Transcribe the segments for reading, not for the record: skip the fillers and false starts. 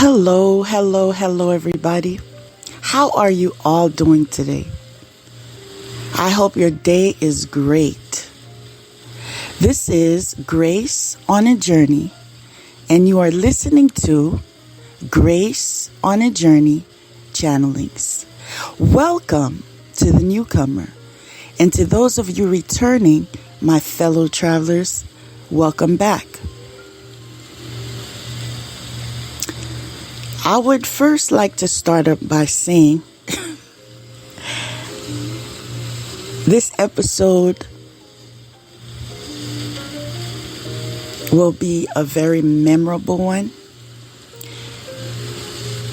Hello, everybody. How are you all doing today? I hope your day is great. This is Grace on a Journey, and you are listening to Grace on a Journey Channelings. Welcome to the newcomer, and to those of you returning, my fellow travelers, welcome back. I would first like to start up by saying this episode will be a very memorable one,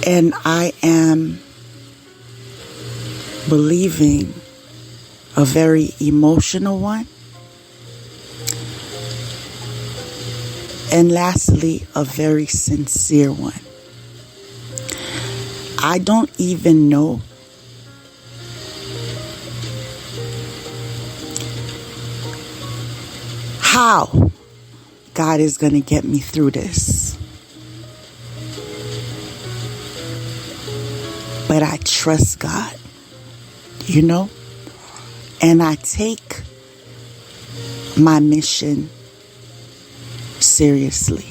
and I am believing a very emotional one, and lastly, a very sincere one. I don't even know how God is going to get me through this. But I trust God, and I take my mission seriously.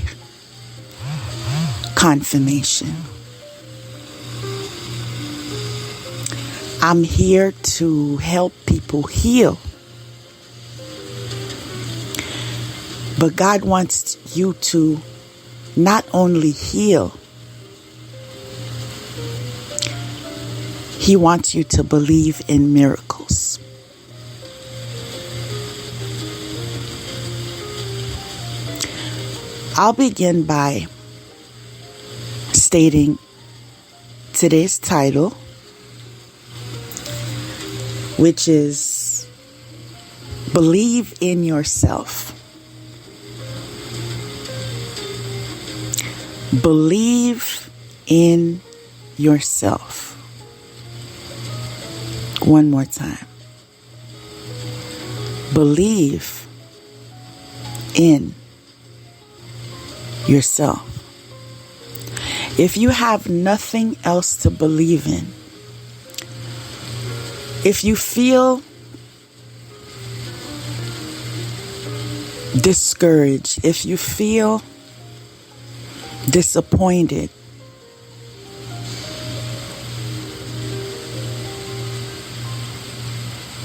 Confirmation. I'm here to help people heal. But God wants you to not only heal, He wants you to believe in miracles. I'll begin by stating today's title, which is Believe in Yourself. Believe in yourself. One more time. Believe in yourself. If you have nothing else to believe in, if you feel discouraged, if you feel disappointed,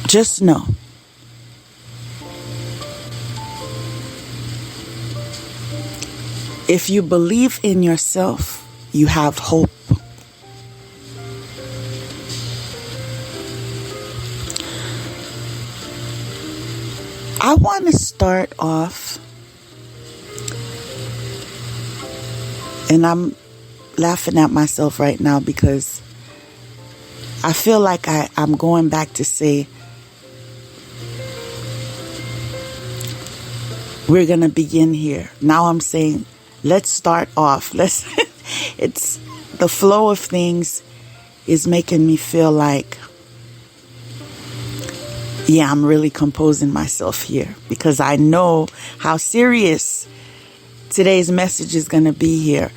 just know if you believe in yourself, you have hope. I want to start off, and I'm laughing at myself right now because I feel like I'm going back to say, we're going to begin here. Now I'm saying, let's start off. It's the flow of things is making me feel like, yeah, I'm really composing myself here because I know how serious today's message is going to be here.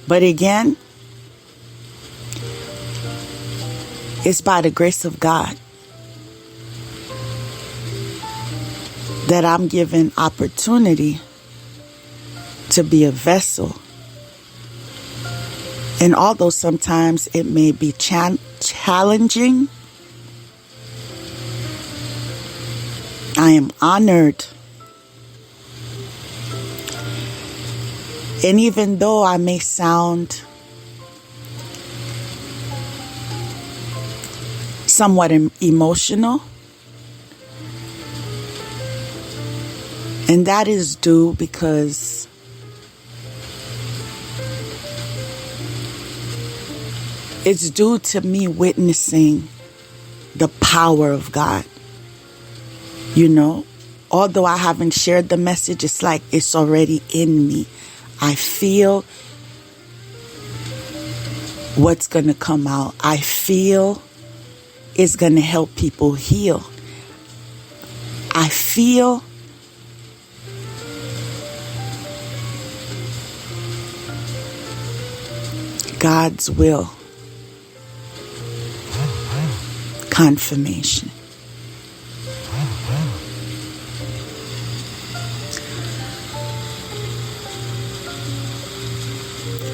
But again, it's by the grace of God that I'm given opportunity to be a vessel. And although sometimes it may be challenging, I am honored. And even though I may sound somewhat emotional, and that is due because it's due to me witnessing the power of God. Although I haven't shared the message, it's like it's already in me. I feel what's going to come out. I feel it's going to help people heal. I feel God's will. Confirmation.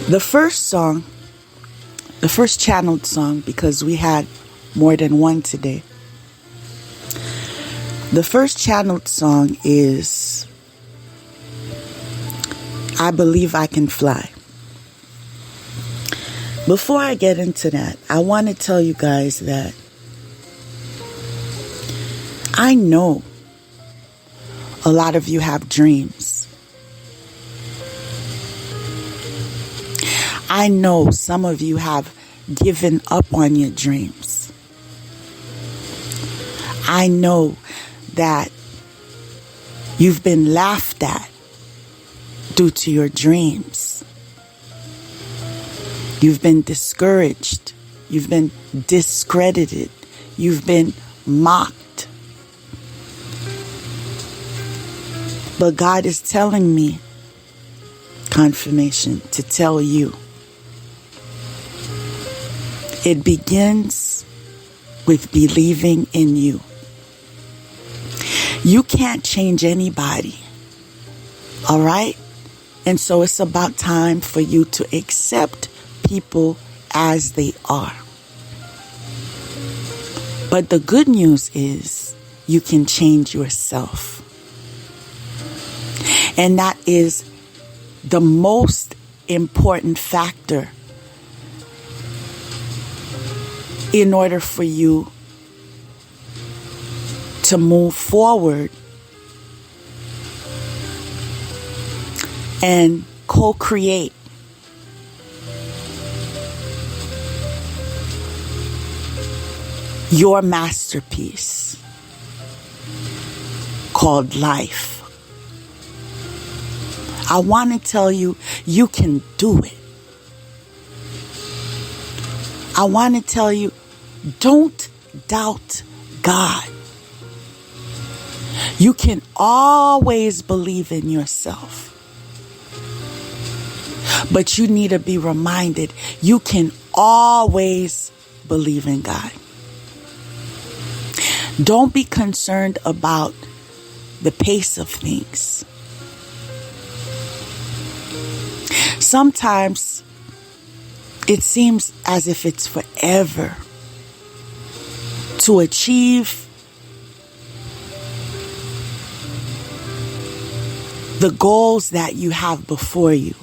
The first song, the first channeled song, because we had more than one today. The first channeled song is I Believe I Can Fly. Before I get into that, I want to tell you guys that I know a lot of you have dreams. I know some of you have given up on your dreams. I know that you've been laughed at due to your dreams. You've been discouraged. You've been discredited. You've been mocked. But God is telling me, confirmation, to tell you. It begins with believing in you. You can't change anybody. All right? And so it's about time for you to accept people as they are. But the good news is you can change yourself. And that is the most important factor in order for you to move forward and co-create your masterpiece called life. I want to tell you, you can do it. I want to tell you, don't doubt God. You can always believe in yourself. But you need to be reminded, you can always believe in God. Don't be concerned about the pace of things. Sometimes it seems as if it's forever to achieve the goals that you have before you.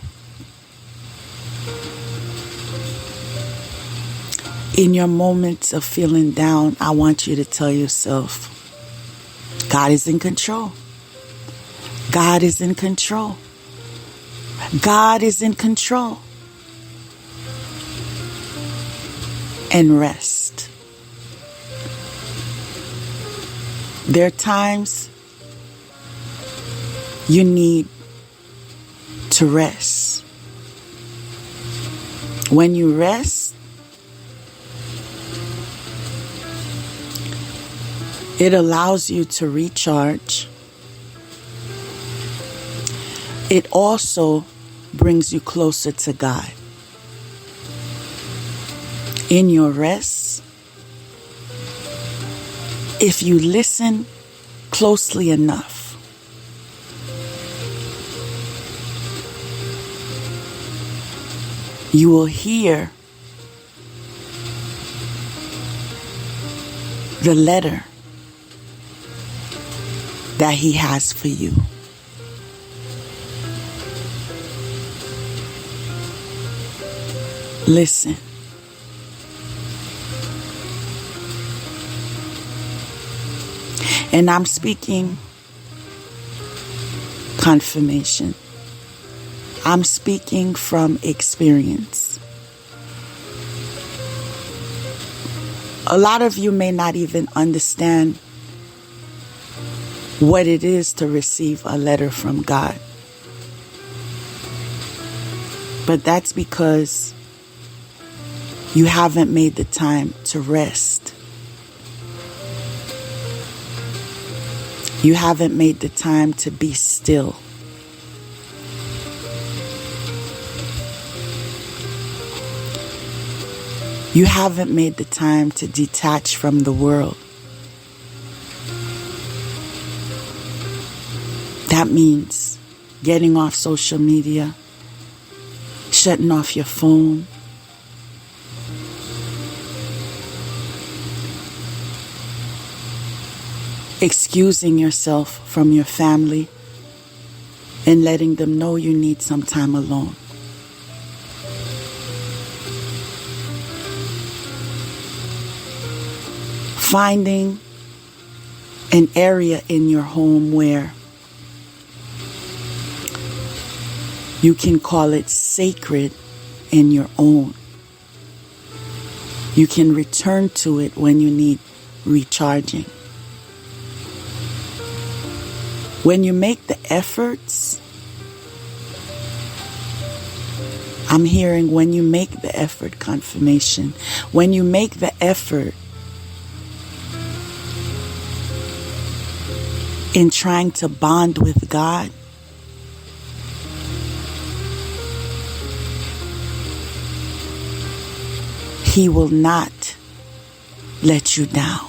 In your moments of feeling down, I want you to tell yourself, God is in control. God is in control. God is in control. And rest. There are times you need to rest. When you rest, it allows you to recharge. It also brings you closer to God. In your rest, if you listen closely enough, you will hear the letter that He has for you. Listen. And I'm speaking confirmation. I'm speaking from experience. A lot of you may not even understand what it is to receive a letter from God. But that's because you haven't made the time to rest. You haven't made the time to be still. You haven't made the time to detach from the world. That means getting off social media, shutting off your phone, excusing yourself from your family and letting them know you need some time alone. Finding an area in your home where you can call it sacred and your own. You can return to it when you need recharging. When you make the efforts, I'm hearing when you make the effort, confirmation. When you make the effort in trying to bond with God, He will not let you down.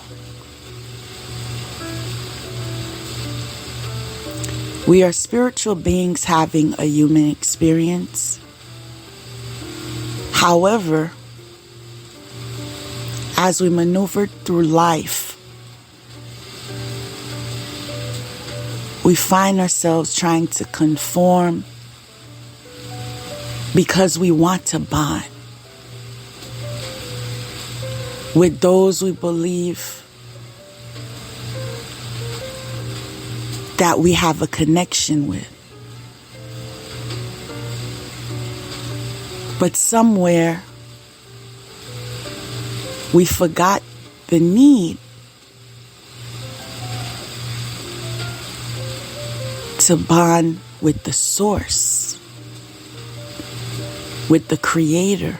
We are spiritual beings having a human experience. However, as we maneuver through life, we find ourselves trying to conform because we want to bond with those we believe that we have a connection with. But somewhere we forgot the need to bond with the source, with the Creator,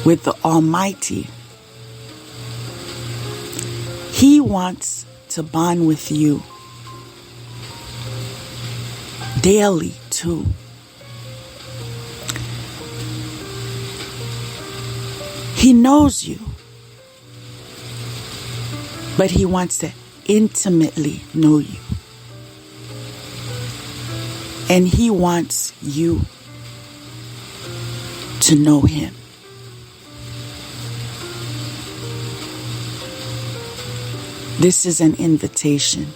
with the Almighty. He wants to bond with you daily too. He knows you, but He wants to intimately know you. And He wants you to know Him. This is an invitation.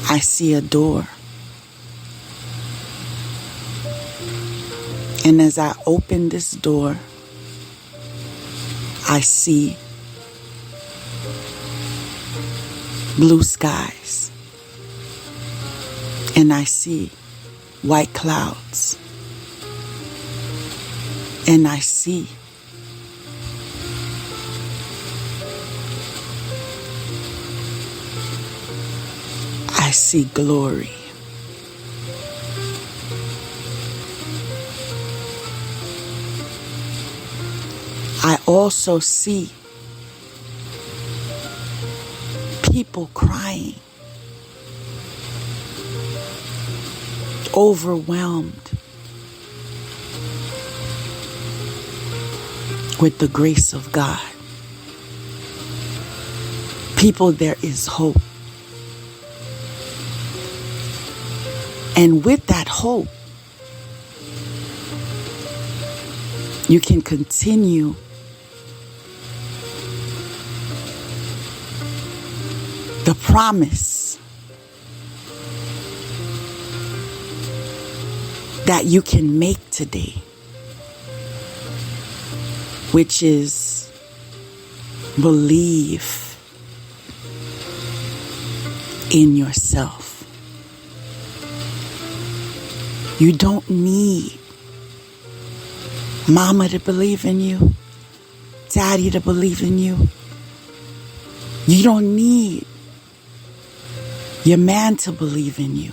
I see a door. And as I open this door, I see blue skies. And I see white clouds. And I see glory. I also see people crying, overwhelmed with the grace of God. People, there is hope. And with that hope, you can continue the promise that you can make today, which is believe in yourself. You don't need mama to believe in you, daddy to believe in you. You don't need your man to believe in you,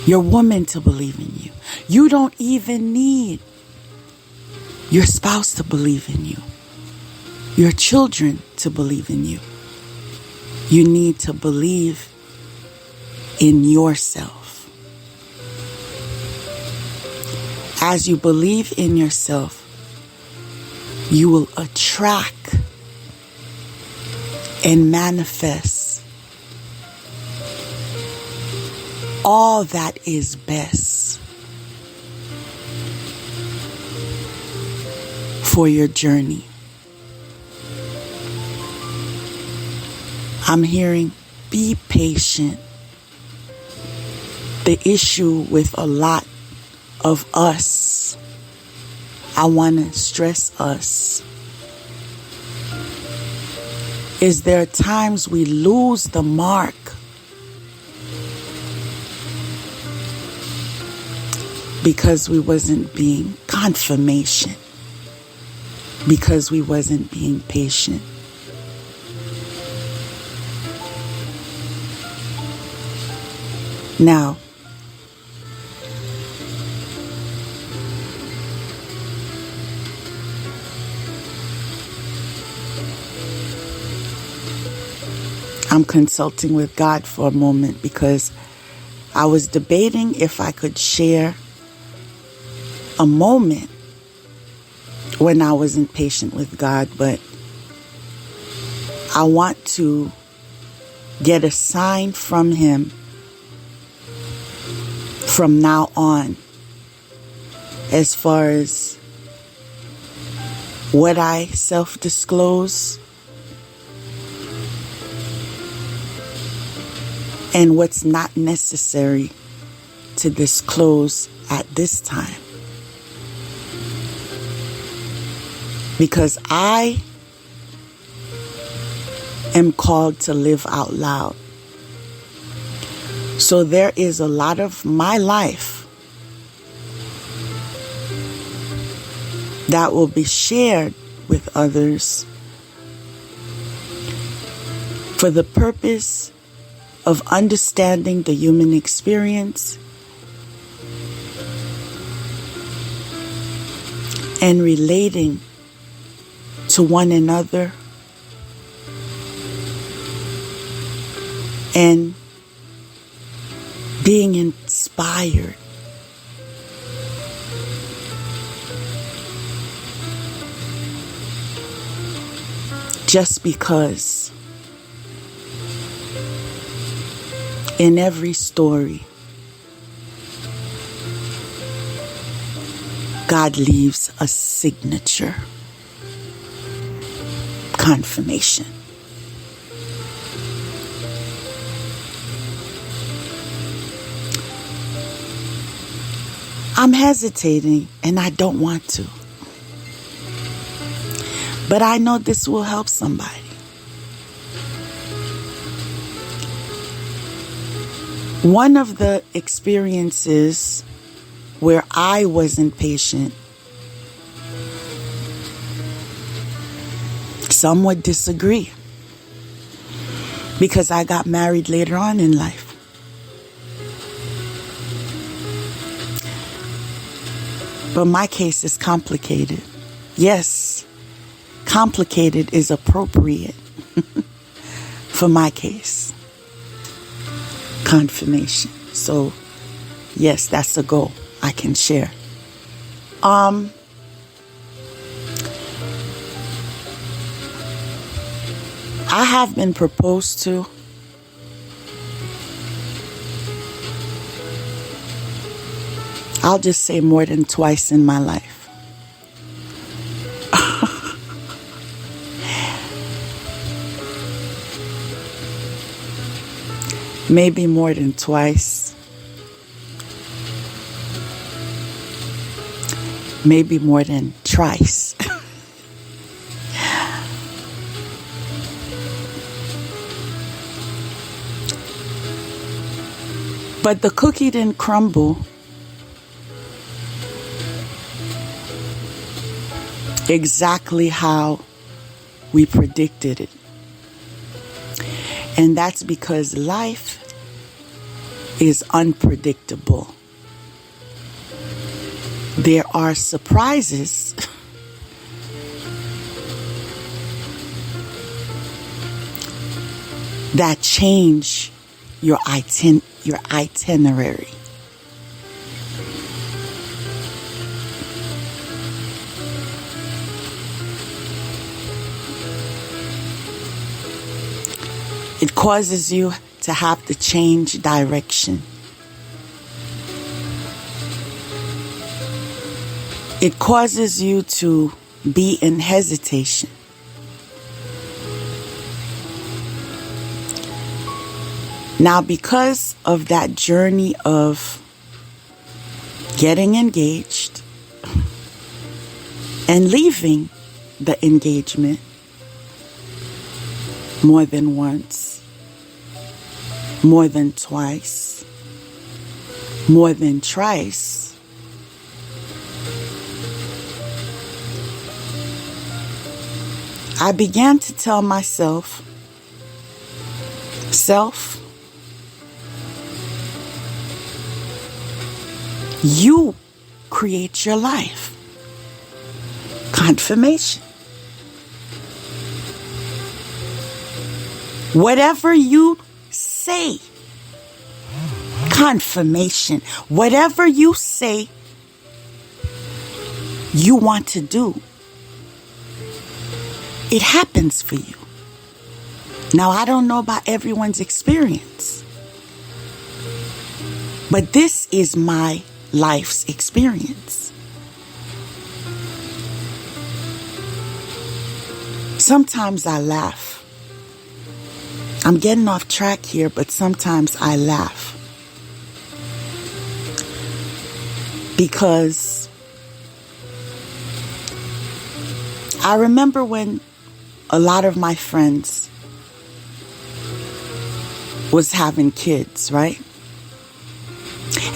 your woman to believe in you. You don't even need your spouse to believe in you, your children to believe in you. You need to believe in yourself. As you believe in yourself, you will attract and manifest all that is best for your journey. I'm hearing, be patient. The issue with a lot of us, I want to stress us, is there are times we lose the mark because we wasn't being confirmation, because we wasn't being patient. Now, I'm consulting with God for a moment because I was debating if I could share a moment when I was impatient with God, but I want to get a sign from Him from now on as far as what I self-disclose and what's not necessary to disclose at this time. Because I am called to live out loud. So there is a lot of my life that will be shared with others for the purpose of understanding the human experience and relating to one another and being inspired. Just because in every story, God leaves a signature, confirmation. I'm hesitating and I don't want to. But I know this will help somebody. One of the experiences where I wasn't patient, some would disagree because I got married later on in life. But my case is complicated. Yes, complicated is appropriate for my case. Confirmation. So, yes, that's a goal I can share. I have been proposed to. I'll just say more than twice in my life. Maybe more than twice. Maybe more than thrice. But the cookie didn't crumble exactly how we predicted it. And that's because life is unpredictable. There are surprises that change your itinerary. It causes you to have to change direction. It causes you to be in hesitation. Now, because of that journey of getting engaged and leaving the engagement more than once, more than twice, more than thrice, I began to tell myself, self, you create your life. Confirmation. Whatever you say, confirmation. Whatever you say you want to do, it happens for you. Now, I don't know about everyone's experience, but this is my life's experience. Sometimes I laugh. I'm getting off track here, but sometimes I laugh. Because I remember when a lot of my friends was having kids, right?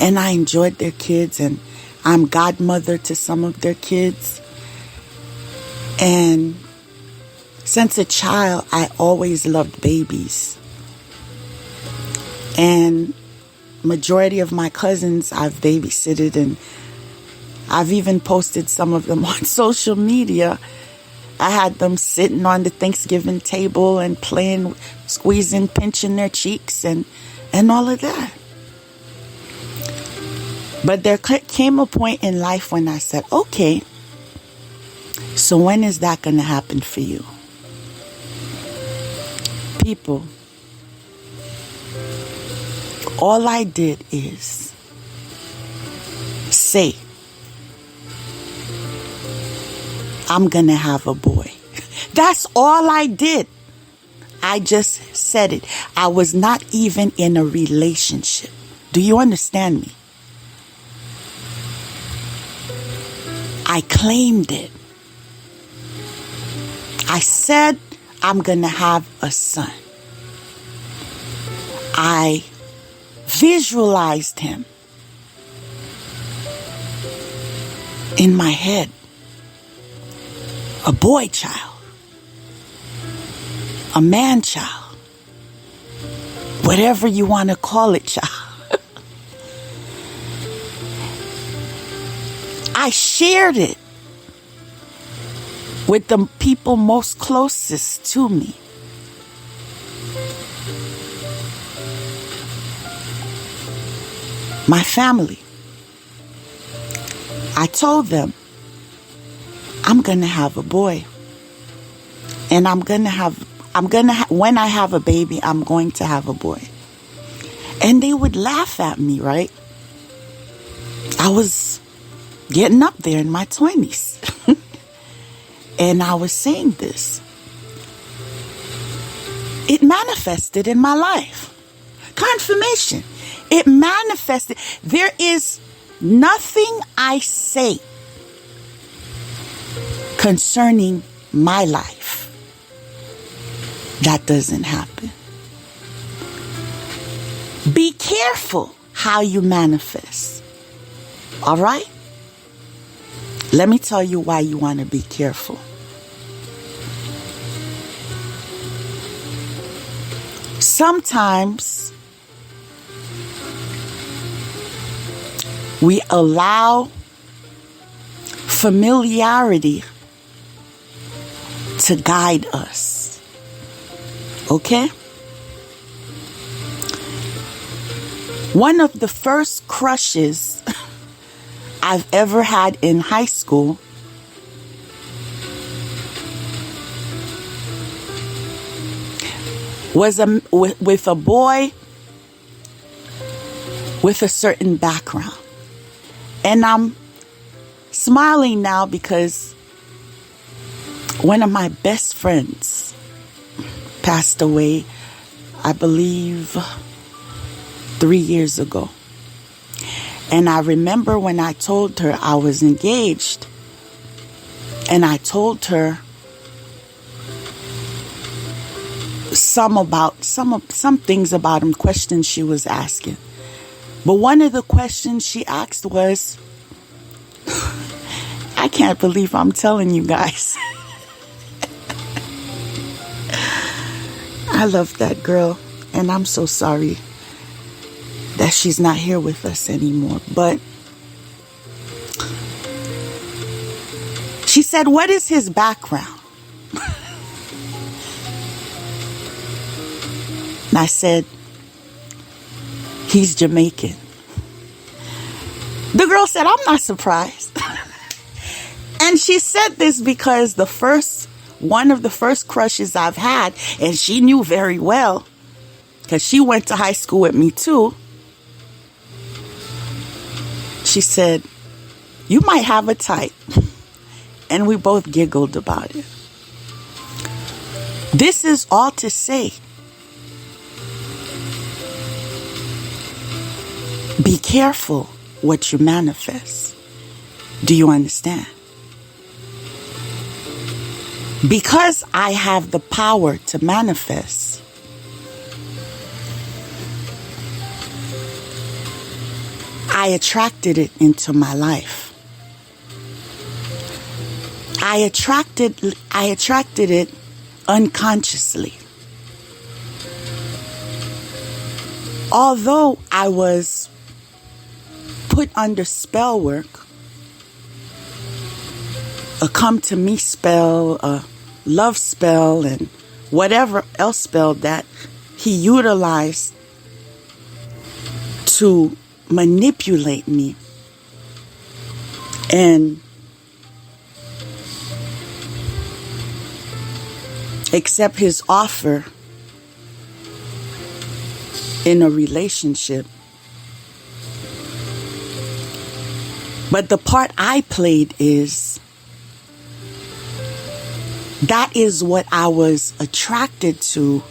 And I enjoyed their kids, and I'm godmother to some of their kids. And since a child, I always loved babies. And majority of my cousins I've babysitted, and I've even posted some of them on social media. I had them sitting on the Thanksgiving table and playing, squeezing, pinching their cheeks and all of that. But there came a point in life when I said, okay, so when is that going to happen for you? People, all I did is say, I'm going to have a boy. That's all I did. I just said it. I was not even in a relationship. Do you understand me? I claimed it. I said, I'm going to have a son. I visualized him in my head. A boy child. A man child. Whatever you want to call it, child. I shared it with the people most closest to me. My family. I told them, I'm going to have a boy. And when I have a baby, I'm going to have a boy. And they would laugh at me, right? I was getting up there in my 20s. And I was saying this. It manifested in my life. Confirmation. It manifested. There is nothing I say concerning my life that doesn't happen. Be careful how you manifest. All right? Let me tell you why you want to be careful. Sometimes we allow familiarity to guide us. Okay? One of the first crushes I've ever had in high school was with a boy with a certain background. And I'm smiling now because one of my best friends passed away, I believe, 3 years ago. And I remember when I told her I was engaged, and I told her some things about him, questions she was asking. But one of the questions she asked was, I can't believe I'm telling you guys. I love that girl, and I'm so sorry that she's not here with us anymore. But she said, what is his background? And I said, he's Jamaican. The girl said, I'm not surprised. And she said this because one of the first crushes I've had, and she knew very well, because she went to high school with me too. She said, you might have a type. And we both giggled about it. This is all to say, be careful what you manifest. Do you understand? Because I have the power to manifest, I attracted it into my life. I attracted it unconsciously. Although I was put under spell work, a come to me spell, a love spell, and whatever else spell that he utilized to manipulate me and accept his offer in a relationship. But the part I played is, that is what I was attracted to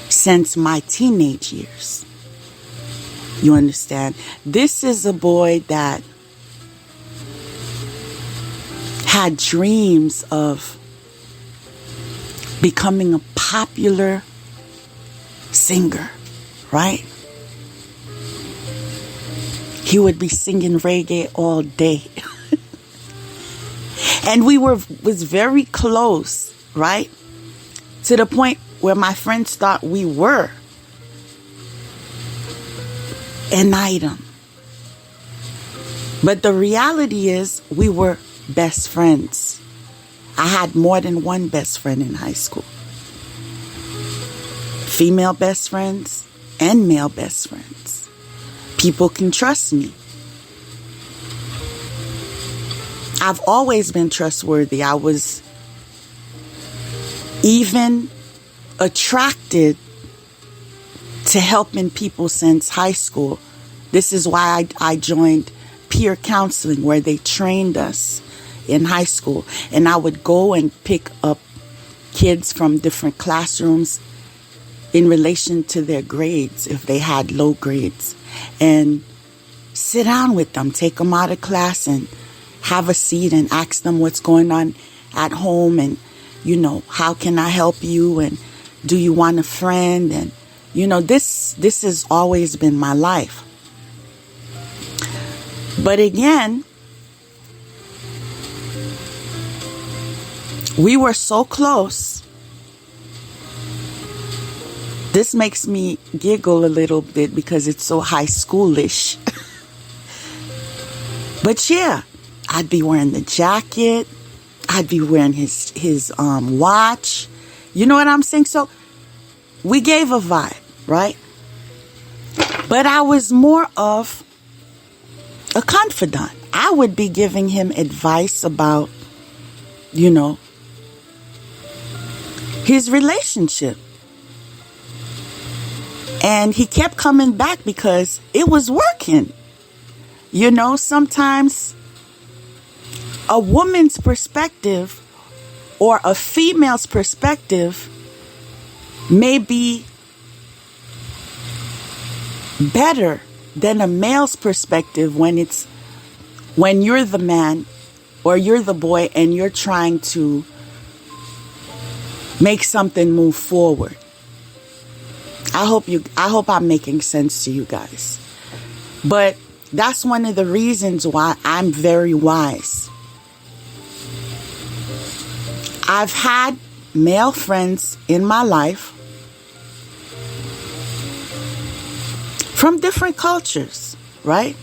since my teenage years. You understand? This is a boy that had dreams of becoming a popular singer, right? He would be singing reggae all day. And was very close, right? To the point where my friends thought we were an item. But the reality is we were best friends. I had more than one best friend in high school. Female best friends and male best friends. People can trust me. I've always been trustworthy. I was even attracted to helping people since high school. This is why I joined peer counseling, where they trained us in high school. And I would go and pick up kids from different classrooms in relation to their grades, if they had low grades, and sit down with them, take them out of class and have a seat and ask them what's going on at home, and, how can I help you, and do you want a friend? And, this has always been my life. But again, we were so close. This makes me giggle a little bit because it's so high schoolish. But yeah, I'd be wearing the jacket. I'd be wearing his watch. You know what I'm saying? So we gave a vibe, right? But I was more of a confidant. I would be giving him advice about, his relationship. And he kept coming back because it was working. You know, sometimes a woman's perspective or a female's perspective may be better than a male's perspective when you're the man or you're the boy and you're trying to make something move forward. I hope I'm making sense to you guys. But that's one of the reasons why I'm very wise. I've had male friends in my life from different cultures, right?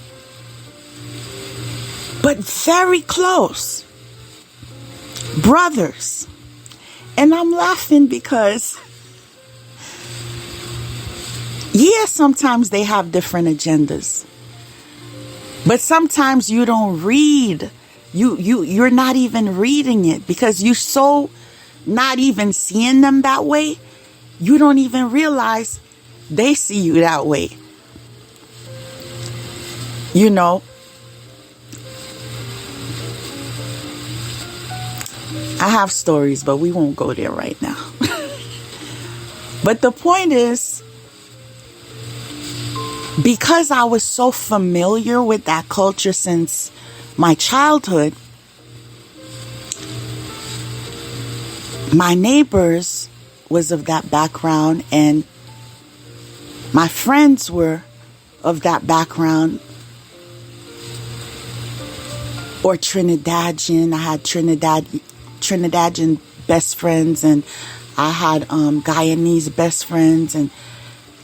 But very close. Brothers. And I'm laughing because, yeah, sometimes they have different agendas. But sometimes you don't read. You're not even reading it because you're so not even seeing them that way. You don't even realize they see you that way. You know, I have stories, but we won't go there right now. But the point is, because I was so familiar with that culture since my childhood, my neighbors was of that background and my friends were of that background. Or Trinidadian. I had Trinidadian best friends, and I had Guyanese best friends, and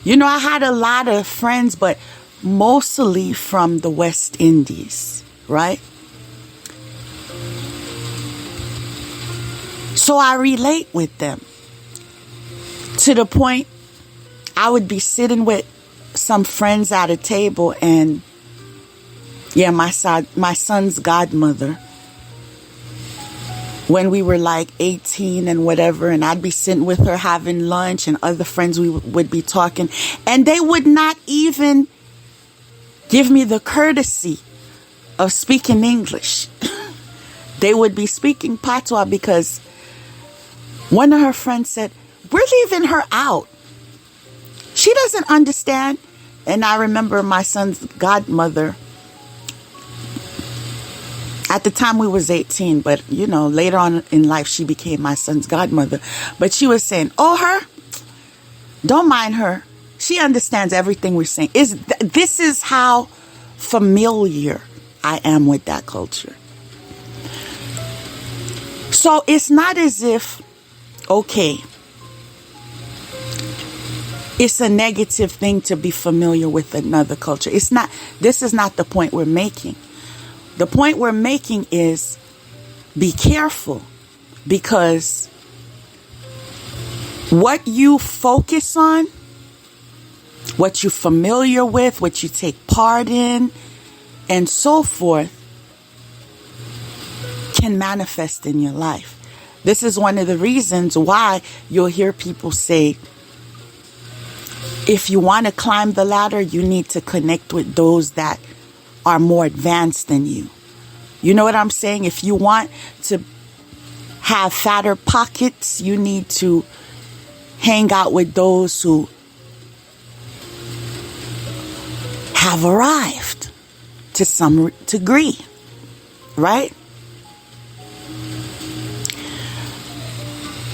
you know, I had a lot of friends, but mostly from the West Indies, right? So I relate with them to the point I would be sitting with some friends at a table and yeah, my son's godmother, when we were like 18 and whatever, and I'd be sitting with her having lunch and other friends we would be talking, and they would not even give me the courtesy of speaking English. They would be speaking patois because one of her friends said, "We're leaving her out. She doesn't understand." And I remember my son's godmother, at the time we was 18, but you know, later on in life, she became my son's godmother. But she was saying, "Oh, her, don't mind her. She understands everything we're saying." This is how familiar I am with that culture. So it's not as if, okay, it's a negative thing to be familiar with another culture. It's not. This is not the point we're making. The point we're making is be careful, because what you focus on, what you're familiar with, what you take part in, and so forth, can manifest in your life. This is one of the reasons why you'll hear people say, if you want to climb the ladder, you need to connect with those that are more advanced than you. You know what I'm saying? If you want to have fatter pockets, you need to hang out with those who have arrived to some degree, right?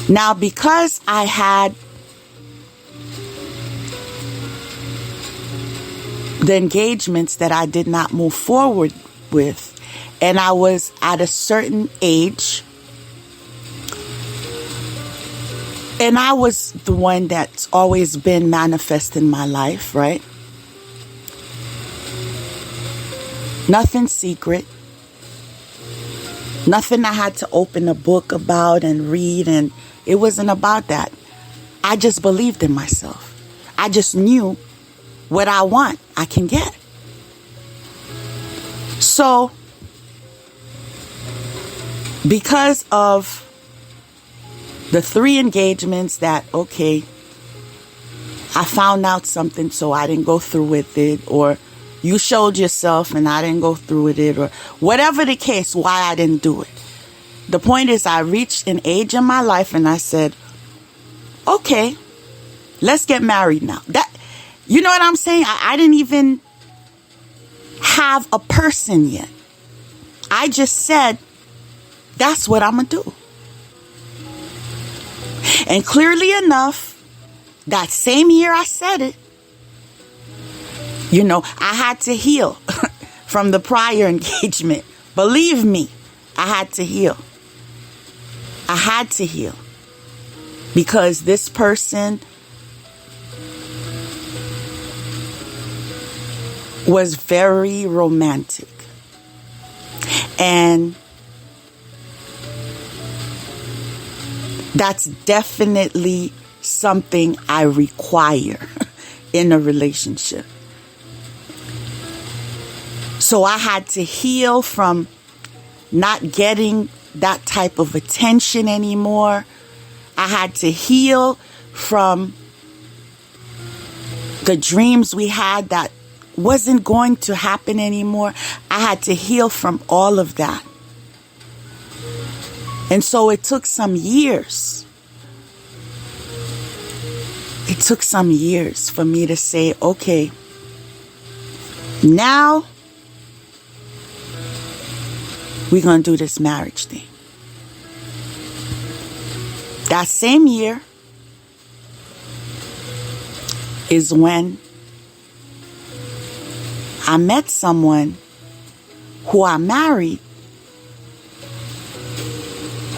Now, because I had the engagements that I did not move forward with, and I was at a certain age, and I was the one that's always been manifest in my life, right? Nothing secret. Nothing I had to open a book about and read, and it wasn't about that. I just believed in myself. I just knew what I want, I can get. So, because of the 3 engagements that, okay, I found out something, so I didn't go through with it, or you showed yourself and I didn't go through with it, or whatever the case, why I didn't do it. The point is, I reached an age in my life and I said, okay, let's get married now. You know what I'm saying? I didn't even have a person yet. I just said, that's what I'm going to do. And clearly enough, that same year I said it, I had to heal from the prior engagement. Believe me, I had to heal. I had to heal. Because this person was very romantic. And that's definitely something I require in a relationship. So I had to heal from not getting that type of attention anymore. I had to heal from the dreams we had that wasn't going to happen anymore. I had to heal from all of that. And so it took some years. It took some years for me to say, okay, now we're going to do this marriage thing. That same year is when I met someone who I married,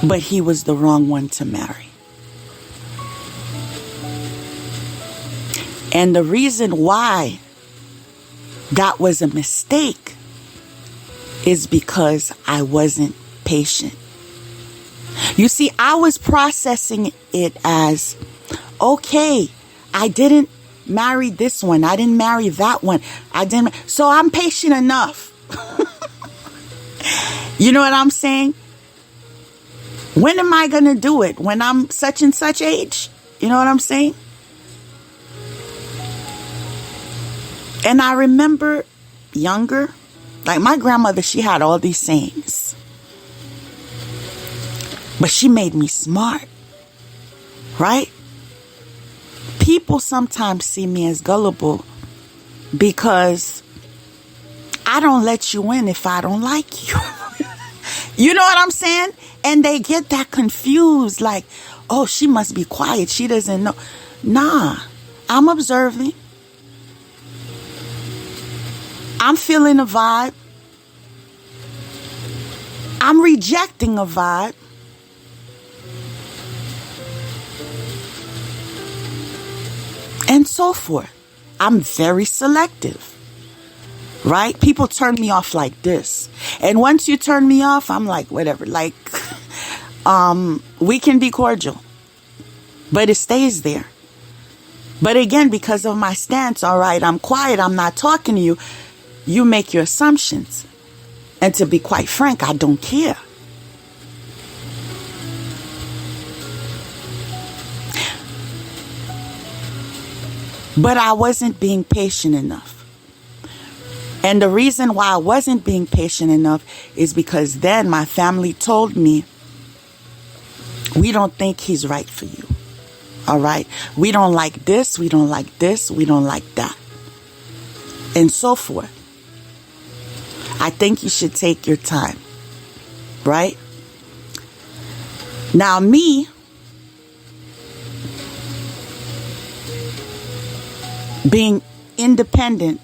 but he was the wrong one to marry. And the reason why that was a mistake is because I wasn't patient. You see, I was processing it as, okay, I didn't marry this one. I didn't marry that one. So I'm patient enough. You know what I'm saying? When am I going to do it? When I'm such and such age? You know what I'm saying? And I remember younger, like my grandmother, she had all these sayings. But she made me smart. Right? People sometimes see me as gullible because I don't let you in if I don't like you. You know what I'm saying? And they get that confused, like, oh, she must be quiet. She doesn't know. Nah, I'm observing. I'm feeling a vibe. I'm rejecting a vibe. And so forth. I'm very selective. Right? People turn me off like this. And once you turn me off, I'm like, whatever. Like, we can be cordial. But it stays there. But again, because of my stance, all right, I'm quiet, I'm not talking to you. You make your assumptions. And to be quite frank, I don't care. But I wasn't being patient enough. And the reason why I wasn't being patient enough is because then my family told me, we don't think he's right for you. All right? We don't like this. We don't like this. We don't like that. And so forth. I think you should take your time. Right? Now me, being independent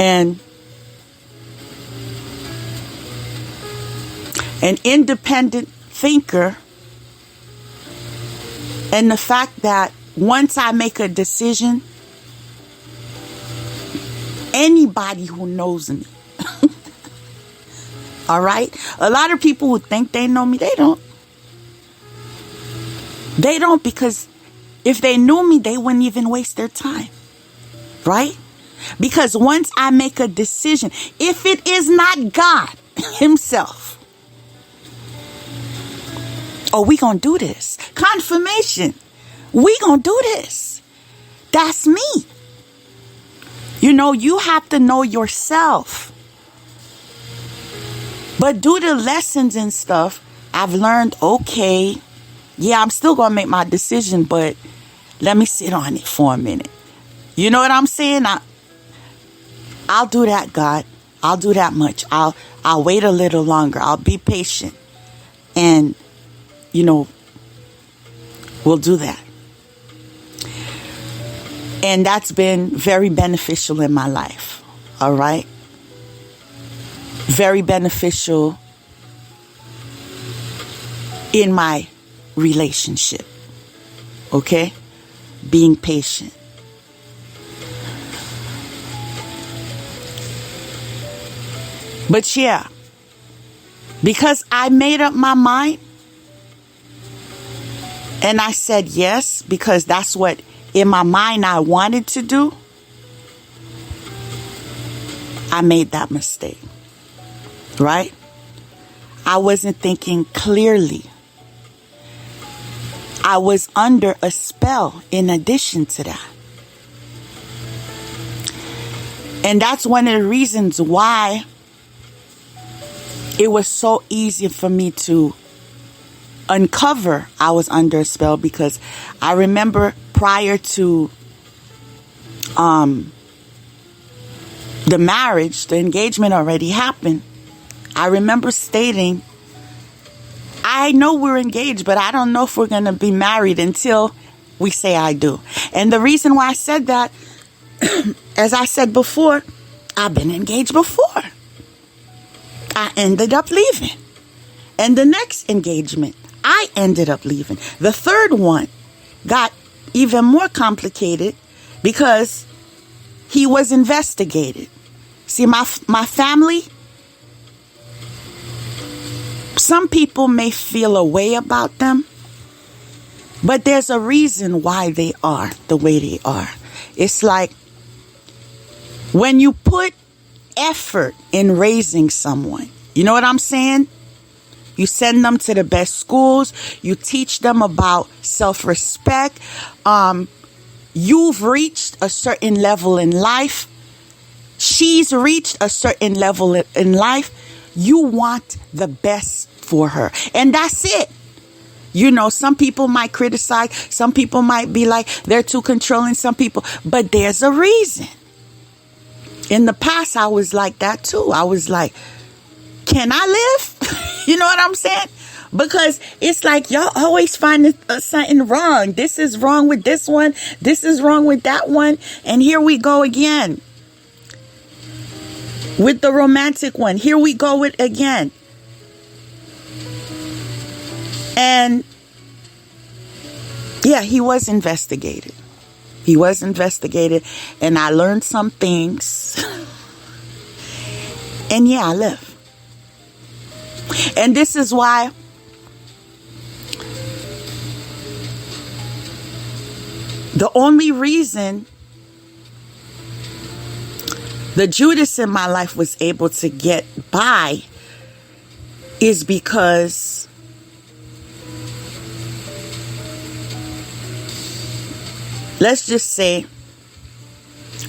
and an independent thinker, and the fact that once I make a decision, anybody who knows me, all right? A lot of people who think they know me, they don't. They don't, because if they knew me, they wouldn't even waste their time, right? Because once I make a decision, if it is not God himself, oh, we gonna do this. Confirmation. We gonna do this. That's me. You have to know yourself. But due to lessons and stuff, I've learned, okay, yeah, I'm still going to make my decision, but let me sit on it for a minute. You know what I'm saying? I'll do that, God. I'll do that much. I'll wait a little longer. I'll be patient. And, we'll do that. And that's been very beneficial in my life. All right? Very beneficial in my relationship. Okay? Being patient. But yeah, because I made up my mind and I said yes, because that's what in my mind I wanted to do, I made that mistake. Right? I wasn't thinking clearly. I was under a spell in addition to that. And that's one of the reasons why it was so easy for me to uncover I was under a spell, because I remember prior to the marriage, the engagement already happened. I remember stating, I know we're engaged, but I don't know if we're going to be married until we say I do. And the reason why I said that, as I said before, I've been engaged before. I ended up leaving. And the next engagement, I ended up leaving. The third one got even more complicated because he was investigated. See, my family, some people may feel a way about them, but there's a reason why they are the way they are. It's like when you put effort in raising someone, you know what I'm saying? You send them to the best schools. You teach them about self-respect. You've reached a certain level in life. She's reached a certain level in life. You want the best for her. And that's it. Some people might criticize. Some people might be like, they're too controlling. Some people. But there's a reason. In the past, I was like that too. I was like, can I live? You know what I'm saying? Because it's like y'all always find something wrong. This is wrong with this one. This is wrong with that one. And here we go again. With the romantic one. Here we go with again. And yeah, he was investigated. He was investigated. And I learned some things. And yeah, I left. And this is why the only reason the Judas in my life was able to get by is because let's just say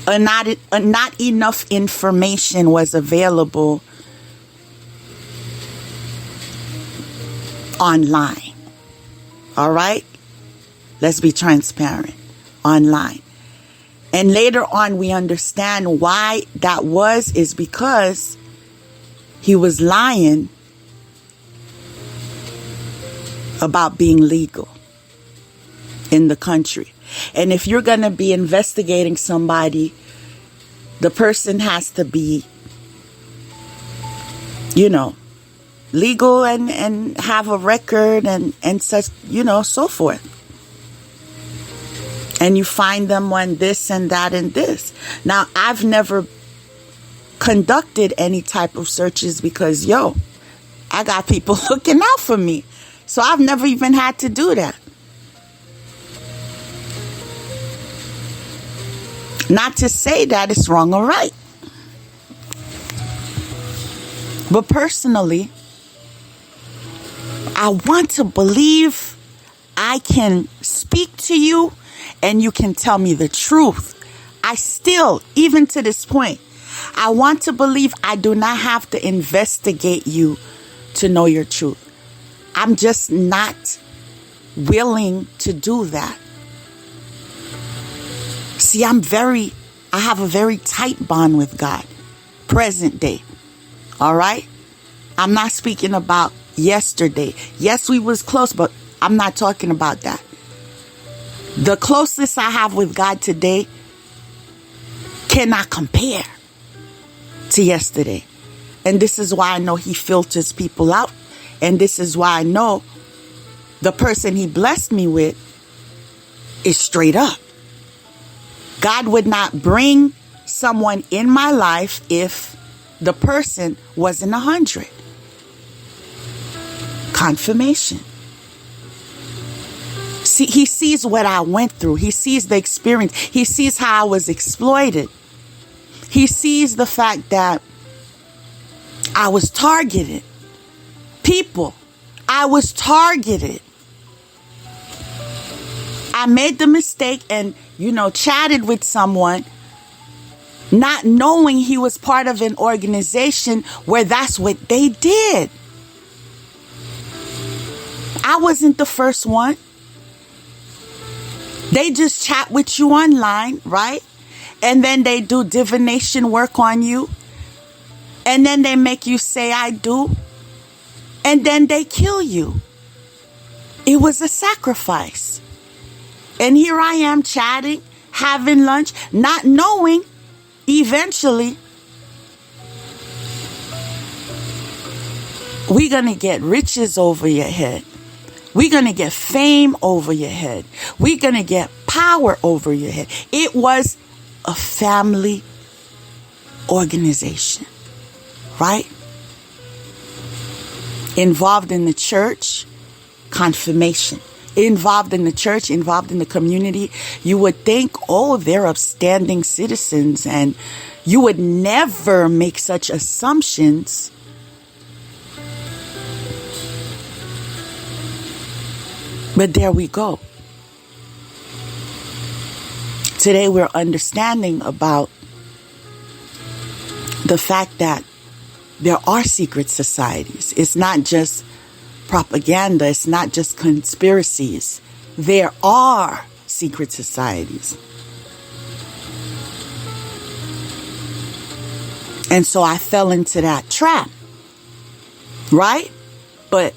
not enough information was available online. All right? Let's be transparent. Online. And later on, we understand why that is because he was lying about being legal in the country. And if you're going to be investigating somebody, the person has to be, legal and have a record and such, so forth. And you find them on this and that and this. Now, I've never conducted any type of searches because, I got people looking out for me. So I've never even had to do that. Not to say that it's wrong or right. But personally, I want to believe I can speak to you and you can tell me the truth. I still, even to this point, I want to believe I do not have to investigate you to know your truth. I'm just not willing to do that. See, I have a very tight bond with God, present day. All right? I'm not speaking about yesterday. Yes, we was close, but I'm not talking about that. The closest I have with God today cannot compare to yesterday. And this is why I know he filters people out. And this is why I know the person he blessed me with is straight up. God would not bring someone in my life if the person wasn't 100. Confirmation. See, he sees what I went through. He sees the experience. He sees how I was exploited. He sees the fact that I was targeted. People, I was targeted. I made the mistake and, chatted with someone, not knowing he was part of an organization where that's what they did. I wasn't the first one. They just chat with you online, right? And then they do divination work on you. And then they make you say, I do. And then they kill you. It was a sacrifice. And here I am chatting, having lunch, not knowing eventually we're going to get riches over your head. We're going to get fame over your head. We're going to get power over your head. It was a family organization, right? Involved in the church, confirmation. Involved in the church, involved in the community. You would think, they're upstanding citizens, and you would never make such assumptions. But there we go. Today we're understanding about the fact that there are secret societies. It's not just propaganda. It's not just conspiracies. There are secret societies. And so I fell into that trap. Right? But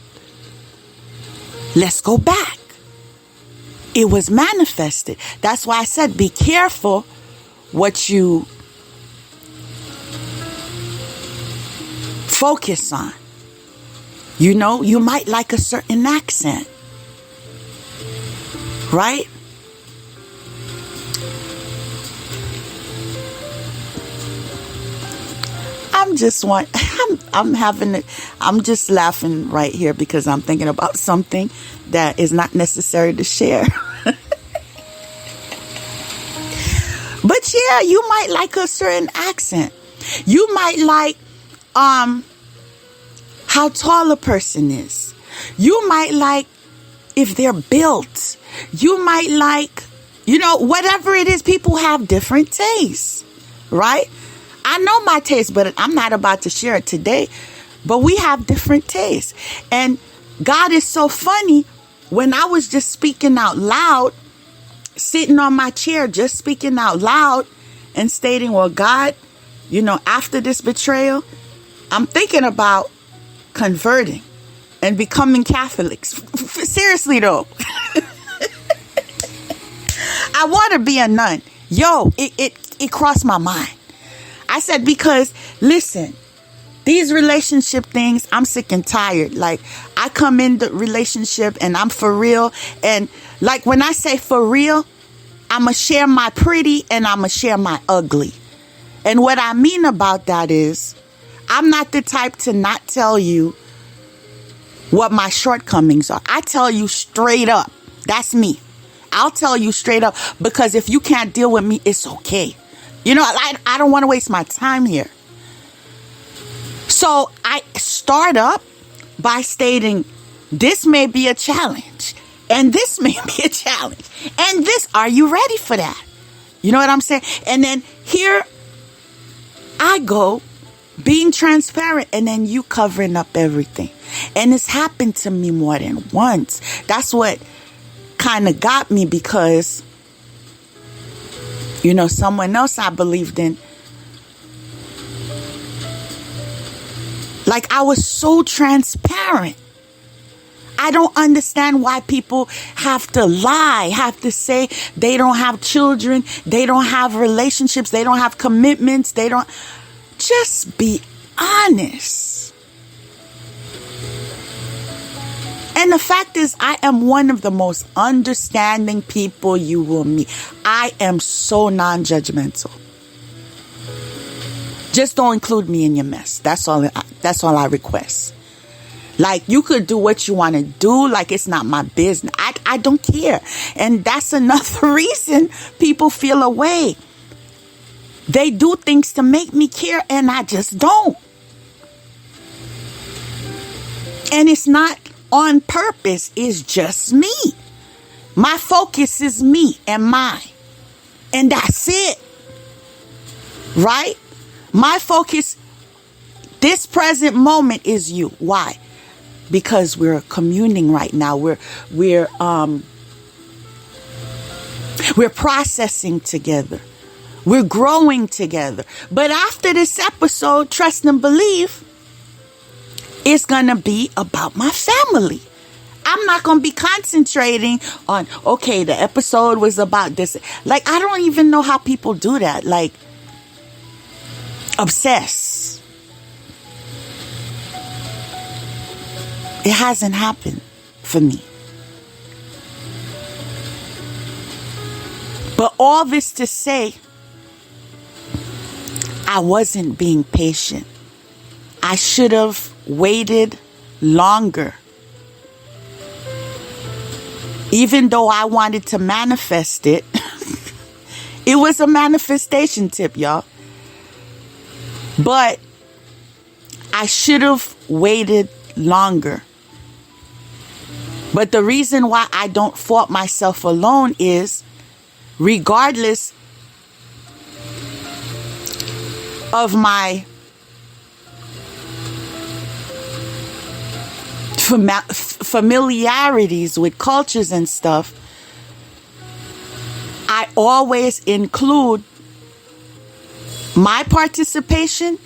let's go back. It was manifested. That's why I said be careful what you focus on. You might like a certain accent. Right? I'm just laughing right here because I'm thinking about something that is not necessary to share. But yeah, you might like a certain accent. You might like how tall a person is. You might like if they're built. You might like, whatever it is. People have different tastes, right? I know my taste, but I'm not about to share it today. But we have different tastes. And God is so funny. When I was just speaking out loud, sitting on my chair, just speaking out loud and stating, well, God, after this betrayal, I'm thinking about converting and becoming Catholics. Seriously, though. I want to be a nun. It crossed my mind. I said, because listen, these relationship things, I'm sick and tired. Like, I come in the relationship and I'm for real. And like, when I say for real, I'm going to share my pretty and I'm going to share my ugly. And what I mean about that is, I'm not the type to not tell you what my shortcomings are. I tell you straight up. That's me. I'll tell you straight up, because if you can't deal with me, it's okay. I don't want to waste my time here. So I start up by stating this may be a challenge. And this may be a challenge. And this, are you ready for that? You know what I'm saying? And then here I go, being transparent, and then you covering up everything. And it's happened to me more than once. That's what kind of got me, because, you know, someone else I believed in, like, I was so transparent. I don't understand why people have to lie, have to say they don't have children, they don't have relationships, they don't have commitments, they don't. Just be honest. And the fact is, I am one of the most understanding people you will meet. I am so non-judgmental. Just don't include me in your mess. That's all I request. Like, you could do what you want to do. Like, it's not my business. I don't care. And that's another reason people feel away. They do things to make me care, and I just don't. And it's not on purpose. It's just me. My focus is me and mine. And that's it. Right? My focus, this present moment, is you. Why? Because we're communing right now. We're processing together. We're growing together. But after this episode, trust and believe, it's going to be about my family. I'm not going to be concentrating on, okay, the episode was about this. Like, I don't even know how people do that. Like, obsess. It hasn't happened for me. But all this to say, I wasn't being patient. I should have waited longer. Even though I wanted to manifest it, it was a manifestation tip, y'all. But I should have waited longer. But the reason why I don't fault myself alone is, regardless of my familiarities with cultures and stuff, I always include my participation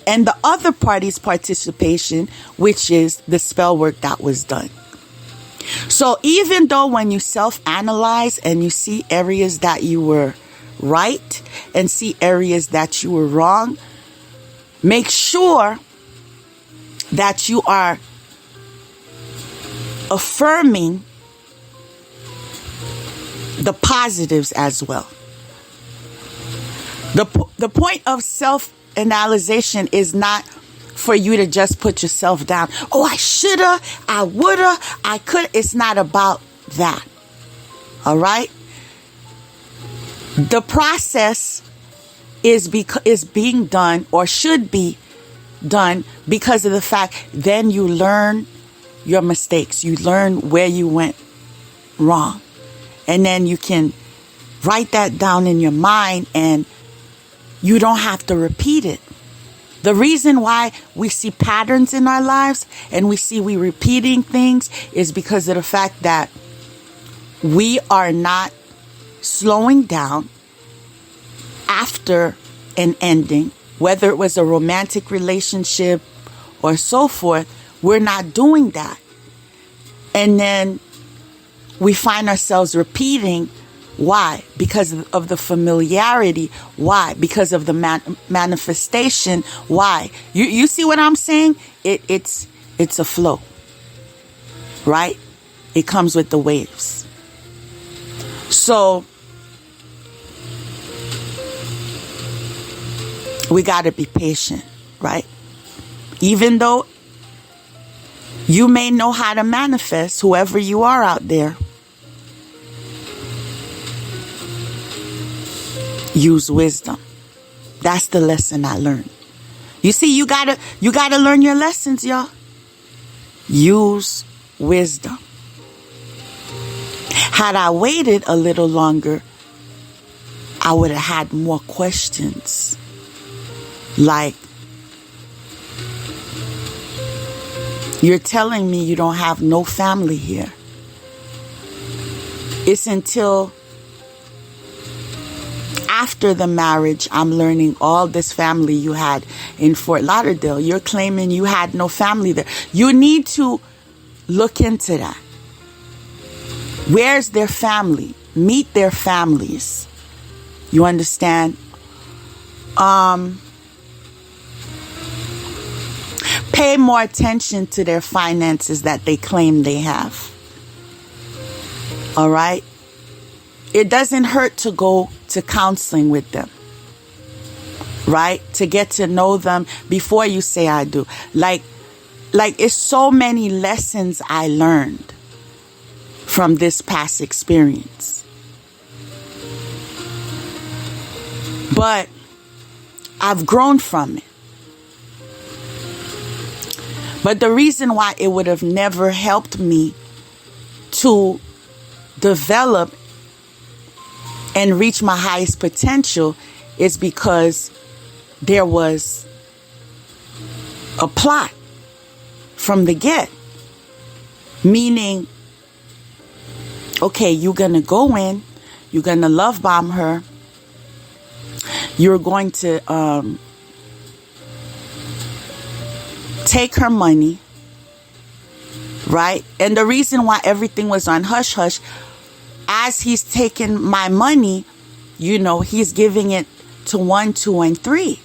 and the other party's participation, which is the spell work that was done. So even though when you self-analyze and you see areas that you were right and see areas that you were wrong, make sure that you are affirming the positives as well. The point of self-analyzation is not for you to just put yourself down. Oh, I shoulda, I woulda, I could. It's not about that. All right? The process is being done, or should be done, because of the fact then you learn your mistakes. You learn where you went wrong. And then you can write that down in your mind, and you don't have to repeat it. The reason why we see patterns in our lives and we repeating things is because of the fact that we are not slowing down after an ending, whether it was a romantic relationship or so forth. We're not doing that. And then we find ourselves repeating. Why? Because of the familiarity. Why? Because of the manifestation. Why? You see what I'm saying? It's a flow, right? It comes with the waves. So we got to be patient, right? Even though you may know how to manifest, whoever you are out there, use wisdom. That's the lesson I learned. You see, you gotta learn your lessons, y'all. Use wisdom. Had I waited a little longer, I would have had more questions. Like, you're telling me you don't have no family here. It's until after the marriage I'm learning all this family you had in Fort Lauderdale. You're claiming you had no family there. You need to look into that. Where's their family? Meet their families. You understand? Pay more attention to their finances that they claim they have. All right? It doesn't hurt to go to counseling with them. Right? To get to know them before you say I do. Like it's so many lessons I learned from this past experience. But I've grown from it. But the reason why it would have never helped me to develop and reach my highest potential is because there was a plot from the get. Meaning, okay, you're going to go in, you're going to love bomb her, you're going to take her money, right? And the reason why everything was on hush hush, as he's taking my money, he's giving it to 1, 2, and 3.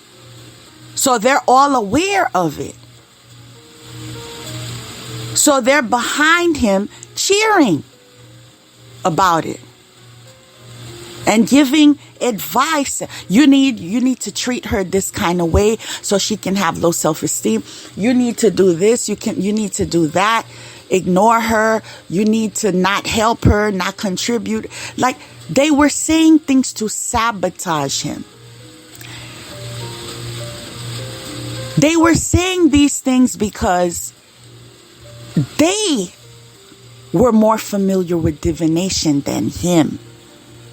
So they're all aware of it. So they're behind him cheering about it and giving advice. You need to treat her this kind of way so she can have low self-esteem. You need to do this. You need to do that. Ignore her. You need to not help her, not contribute. Like, they were saying things to sabotage him. They were saying these things because they were more familiar with divination than him.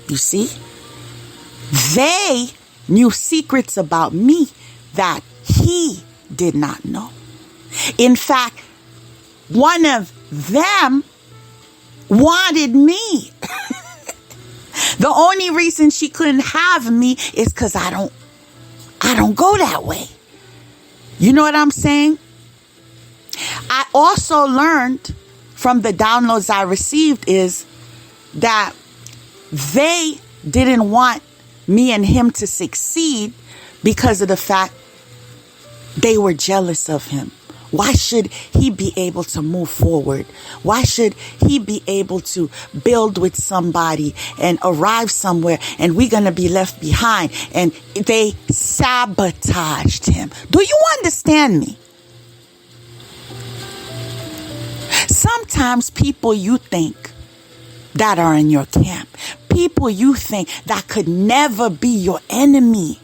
You see? They knew secrets about me that he did not know. In fact, one of them wanted me. The only reason she couldn't have me is because I don't go that way. You know what I'm saying? I also learned from the downloads I received is that they didn't want me and him to succeed because of the fact they were jealous of him. Why should he be able to move forward? Why should he be able to build with somebody and arrive somewhere and we're going to be left behind? And they sabotaged him. Do you understand me? Sometimes people you think that are in your camp, people you think that could never be your enemy,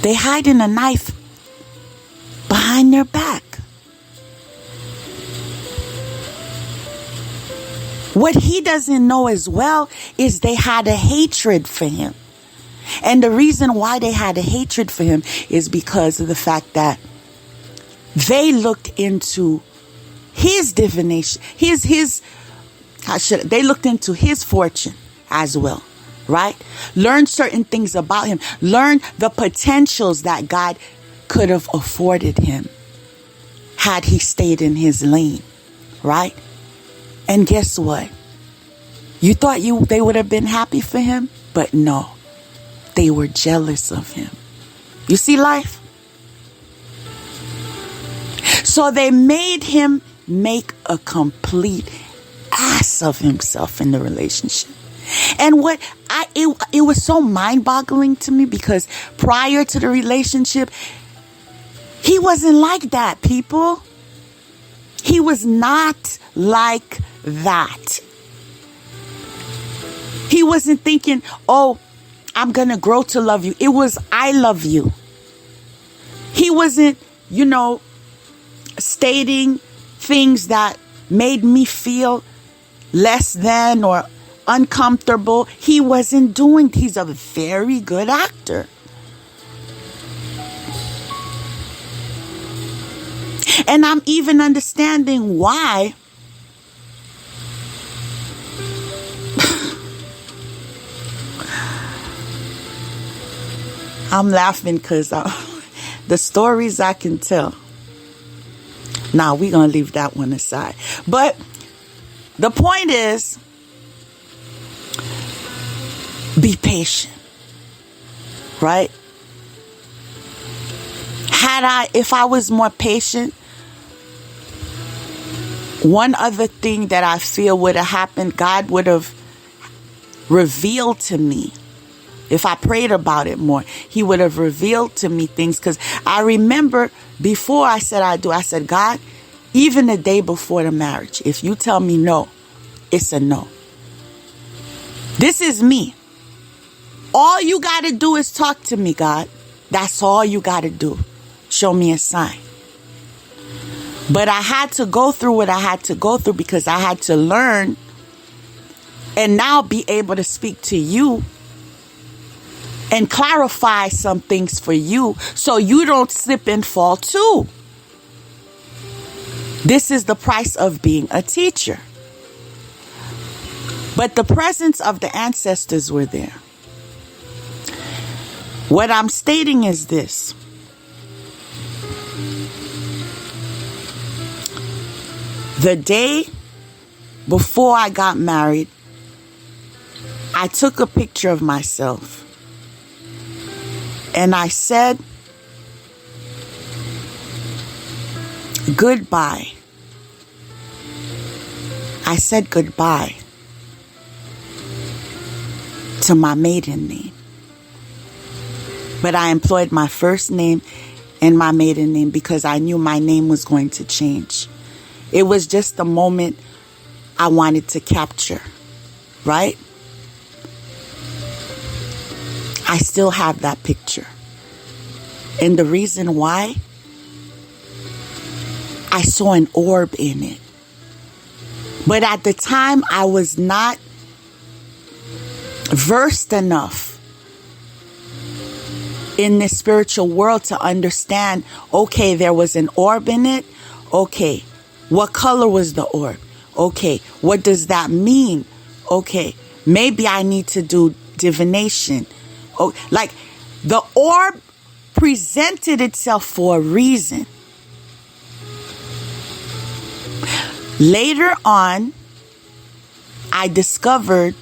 they hiding a knife behind their back. What he doesn't know as well is they had a hatred for him. And the reason why they had a hatred for him is because of the fact that they looked into his divination, they looked into his fortune as well, right? Learn certain things about him. Learn the potentials that God could have afforded him had he stayed in his lane, right? And guess what? You thought they would have been happy for him, but no. They were jealous of him. You see life? So they made him make a complete ass of himself in the relationship. And it was so mind-boggling to me because prior to the relationship, he wasn't like that, people. He was not like that. He wasn't thinking, oh, I'm going to grow to love you. It was, I love you. He wasn't, stating things that made me feel less than or uncomfortable. He wasn't doing. He's a very good actor. And I'm even understanding why I'm laughing because the stories I can tell. Now, we're going to leave that one aside. But the point is, be patient, right? If I was more patient, one other thing that I feel would have happened, God would have revealed to me. If I prayed about it more, he would have revealed to me things. Because I remember before I said I do, I said, God, even the day before the marriage, if you tell me no, it's a no. This is me. All you got to do is talk to me, God. That's all you got to do. Show me a sign. But I had to go through what I had to go through because I had to learn and now be able to speak to you and clarify some things for you so you don't slip and fall too. This is the price of being a teacher. But the presence of the ancestors were there. What I'm stating is this. The day before I got married, I took a picture of myself. And I said, goodbye. I said goodbye to my maiden name. But I employed my first name and my maiden name because I knew my name was going to change. It was just the moment I wanted to capture, right? I still have that picture. And the reason why, I saw an orb in it. But at the time, I was not versed enough in this spiritual world to understand, okay, there was an orb in it. Okay, what color was the orb? Okay, what does that mean? Okay, maybe I need to do divination. Oh, like the orb presented itself for a reason. Later on, I discovered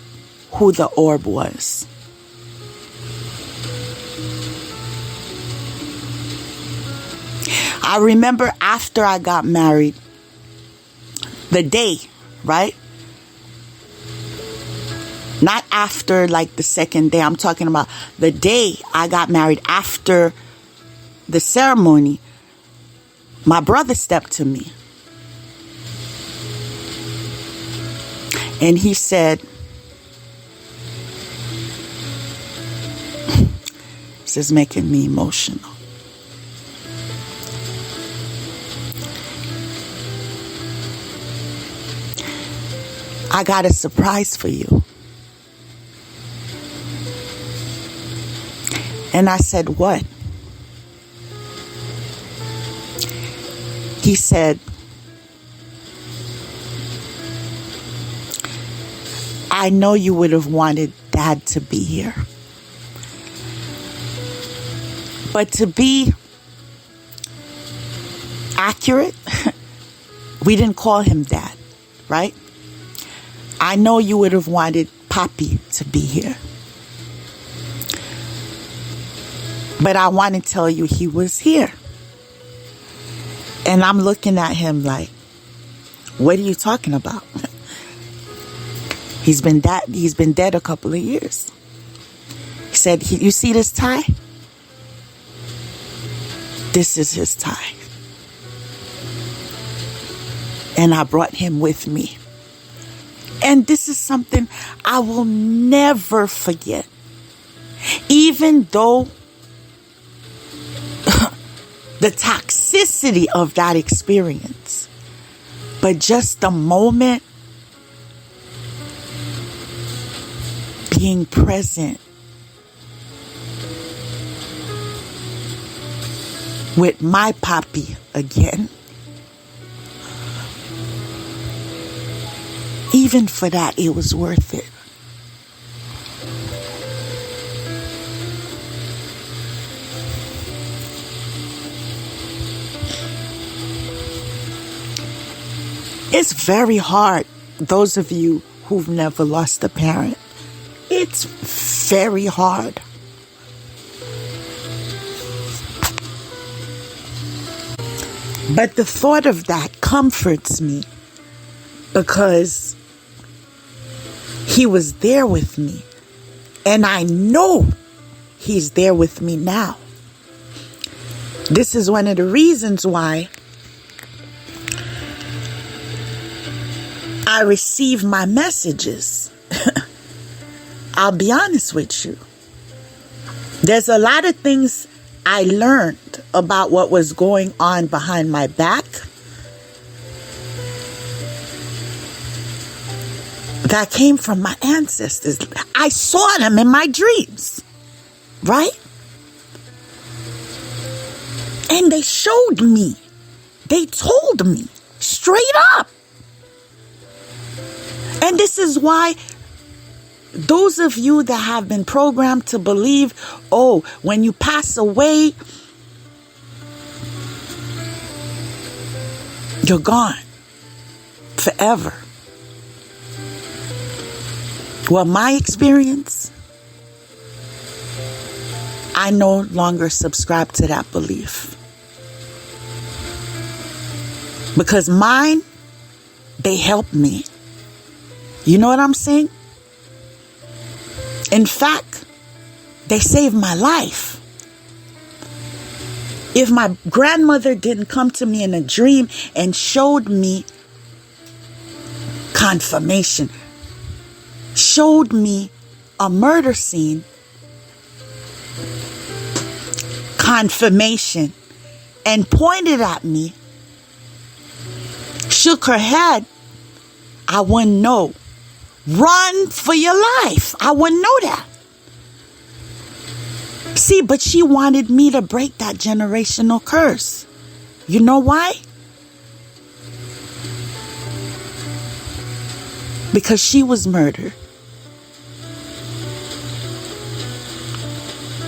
who the orb was. I remember after I got married, the day, right? Not after like the second day. I'm talking about the day I got married. After the ceremony, my brother stepped to me. And he said, this is making me emotional. I got a surprise for you. And I said, what? He said, I know you would have wanted Dad to be here. But to be accurate, we didn't call him Dad, right? I know you would have wanted Papi to be here. But I want to tell you he was here. And I'm looking at him like, what are you talking about? He's been dead a couple of years. He said, you see this tie? This is his tie. And I brought him with me. And this is something I will never forget. Even though the toxicity of that experience But just the moment being present with my papi again, even for that, it was worth it. It's very hard, those of you who've never lost a parent. It's very hard. But the thought of that comforts me because he was there with me. And I know he's there with me now. This is one of the reasons why I receive my messages. I'll be honest with you. There's a lot of things I learned about what was going on behind my back that came from my ancestors. I saw them in my dreams, right? And they showed me. They told me straight up. And this is why those of you that have been programmed to believe, oh, when you pass away, you're gone forever. Well, my experience, I no longer subscribe to that belief. Because mine, they helped me. You know what I'm saying? In fact, they saved my life. If my grandmother didn't come to me in a dream and showed me confirmation, showed me a murder scene, confirmation, and pointed at me, shook her head, I wouldn't know. Run for your life. I wouldn't know that. See, but she wanted me to break that generational curse. You know why? Because she was murdered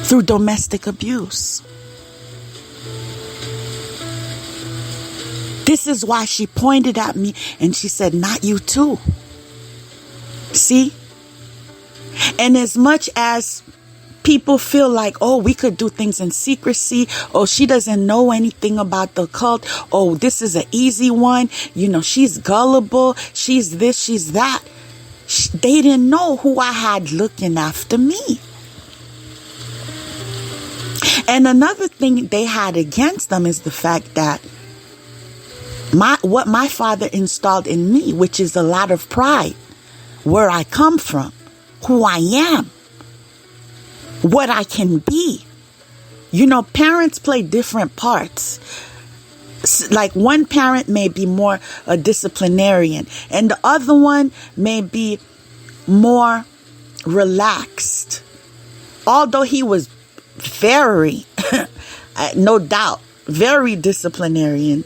through domestic abuse. This is why she pointed at me and she said, not you too. See? And as much as people feel like, oh, we could do things in secrecy. Oh, she doesn't know anything about the cult. Oh, this is an easy one. You know, she's gullible. She's this, she's that. They didn't know who I had looking after me. And another thing they had against them is the fact that what my father installed in me, which is a lot of pride, where I come from, who I am, what I can be. You know, parents play different parts. Like one parent may be more a disciplinarian and the other one may be more relaxed. Although he was very, no doubt, very disciplinarian.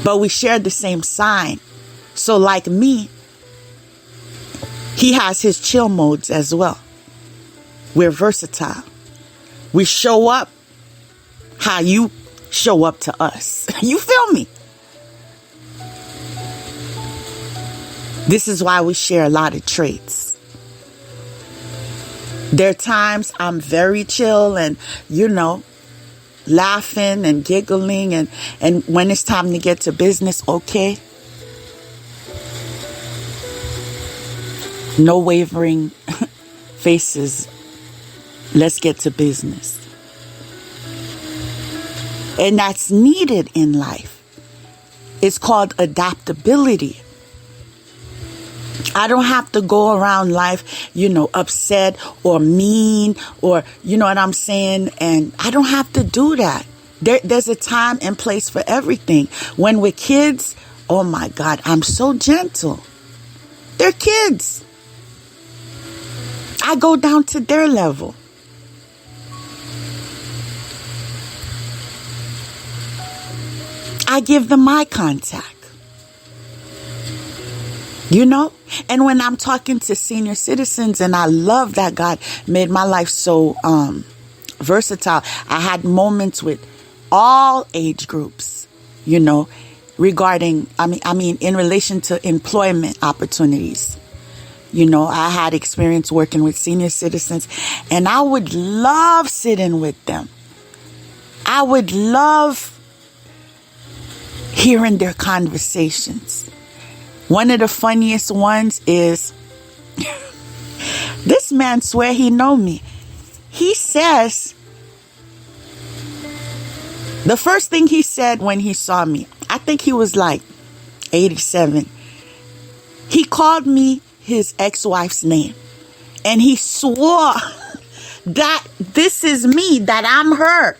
But we shared the same sign. So like me, he has his chill modes as well. We're versatile. We show up how you show up to us. You feel me? This is why we share a lot of traits. There are times I'm very chill and, you know, laughing and giggling. And when it's time to get to business, okay. No wavering faces. Let's get to business. And that's needed in life. It's called adaptability. I don't have to go around life, you know, upset or mean or, you know what I'm saying? And I don't have to do that There's a time and place for everything. When we're kids, oh my God, I'm so gentle. They're kids. I go down to their level. I give them eye contact. You know? And when I'm talking to senior citizens, and I love that God made my life so versatile. I had moments with all age groups, you know, regarding, I mean, in relation to employment opportunities. You know, I had experience working with senior citizens, and I would love sitting with them. I would love hearing their conversations. One of the funniest ones is, this man swear he know me. He says, the first thing he said when he saw me, I think he was like 87. He called me his ex-wife's name. And he swore that this is me, that I'm her.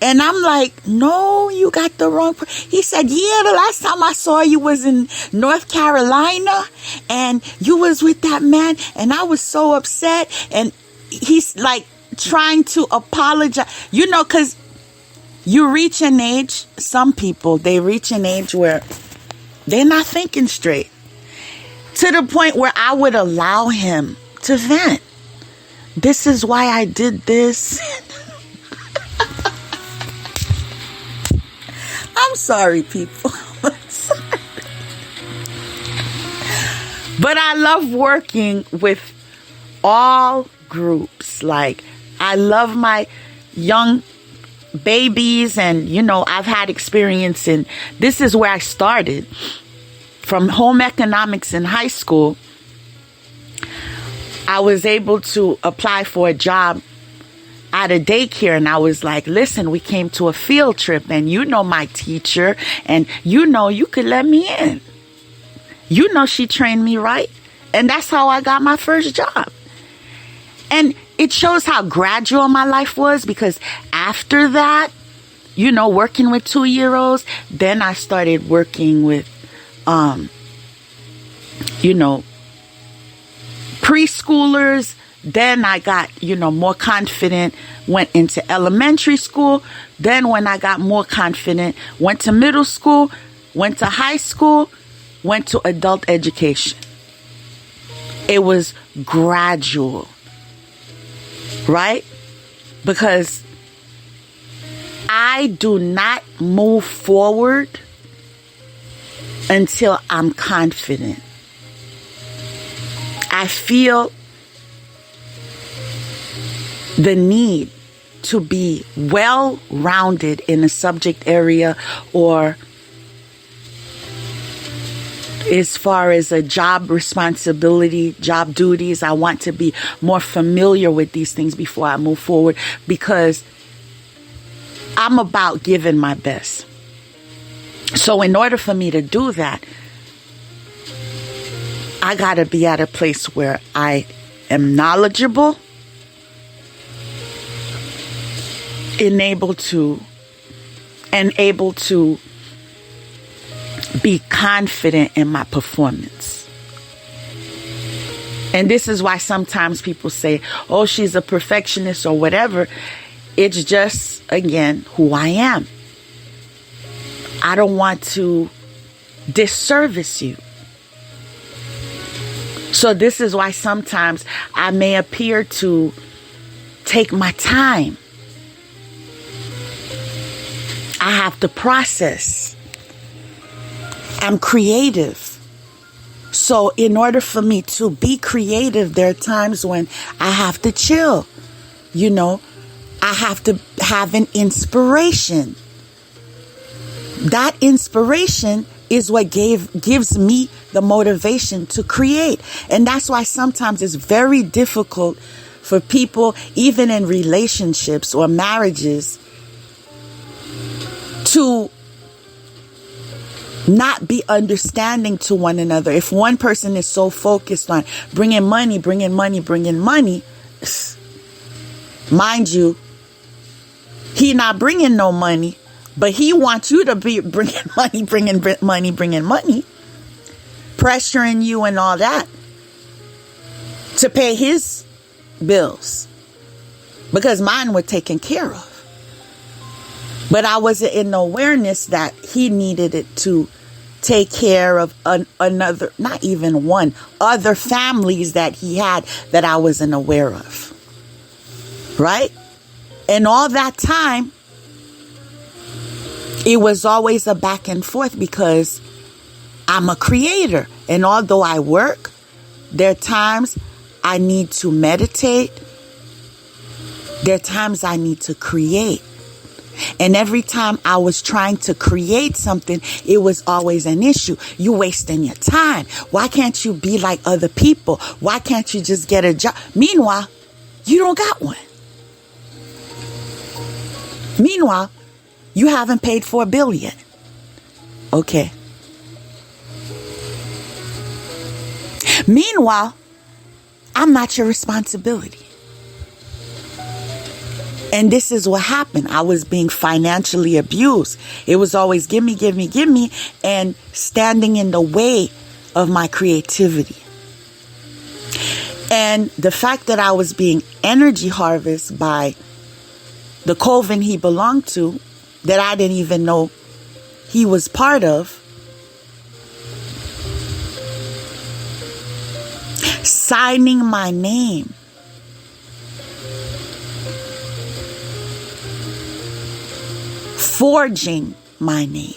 And I'm like, no, you got the wrong. He said, yeah, the last time I saw you was in North Carolina and you was with that man. And I was so upset. And he's like trying to apologize, you know, because you reach an age, some people, they reach an age where they're not thinking straight. To the point where I would allow him to vent. This is why I did this. I'm sorry, people. I'm sorry. But I love working with all groups. Like, I love my young babies, and, you know, I've had experience in, this is where I started. From home economics in high school, I was able to apply for a job at a daycare, and I was like, listen, we came to a field trip, and you know my teacher, and you know you could let me in. You know she trained me right. And that's how I got my first job. And it shows how gradual my life was, because after that, you know, working with 2-year-olds, then I started working with, you know, preschoolers. Then I got, you know, more confident, went into elementary school. Then when I got more confident, went to middle school, went to high school, went to adult education. It was gradual, right? Because I do not move forward until I'm confident. I feel the need to be well-rounded in a subject area, or as far as a job responsibility, job duties. I want to be more familiar with these things before I move forward, because I'm about giving my best. So in order for me to do that, I got to be at a place where I am knowledgeable, able to be confident in my performance. And this is why sometimes people say, oh, she's a perfectionist or whatever. It's just, again, who I am. I don't want to disservice you. So this is why sometimes I may appear to take my time. I have to process. I'm creative. So in order for me to be creative, there are times when I have to chill. You know, I have to have an inspiration. That inspiration is what gives me the motivation to create. And that's why sometimes it's very difficult for people, even in relationships or marriages, to not be understanding to one another. If one person is so focused on bringing money, mind you, He not bringing no money, but he wants you to be bringing money, pressuring you and all that to pay his bills because mine were taken care of. But I wasn't in awareness that he needed it to take care of another, not even one, other families that he had that I wasn't aware of. Right? And all that time, it was always a back and forth because I'm a creator. And although I work, there are times I need to meditate. There are times I need to create. And every time I was trying to create something, it was always an issue. You wasting your time. Why can't you be like other people? Why can't you just get a job? Meanwhile, you don't got one. Meanwhile, you haven't paid for a bill yet. Okay. Meanwhile, I'm not your responsibility. And this is what happened. I was being financially abused. It was always give me, and standing in the way of my creativity. And the fact that I was being energy harvested by the coven he belonged to, that I didn't even know he was part of, signing my name, forging my name,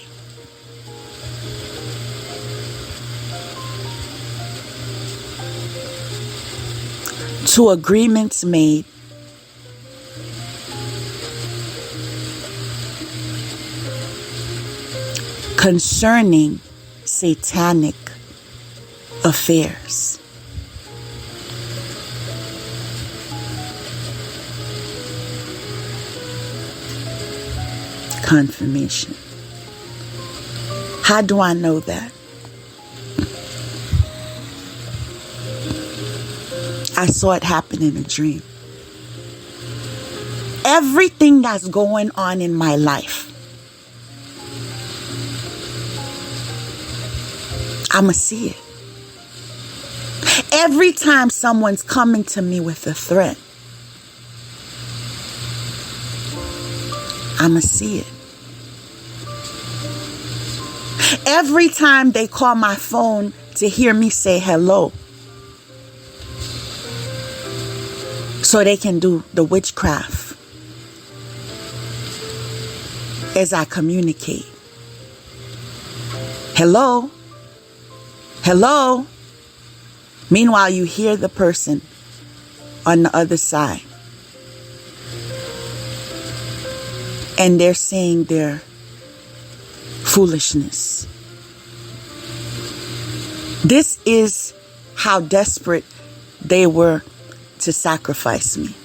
to agreements made, concerning satanic affairs. Confirmation. How do I know that? I saw it happen in a dream. Everything that's going on in my life, I'ma see it. Every time someone's coming to me with a threat, I'ma see it. Every time they call my phone to hear me say hello, so they can do the witchcraft as I communicate. Hello? Hello? Meanwhile, you hear the person on the other side, and they're saying their foolishness. This is how desperate they were to sacrifice me.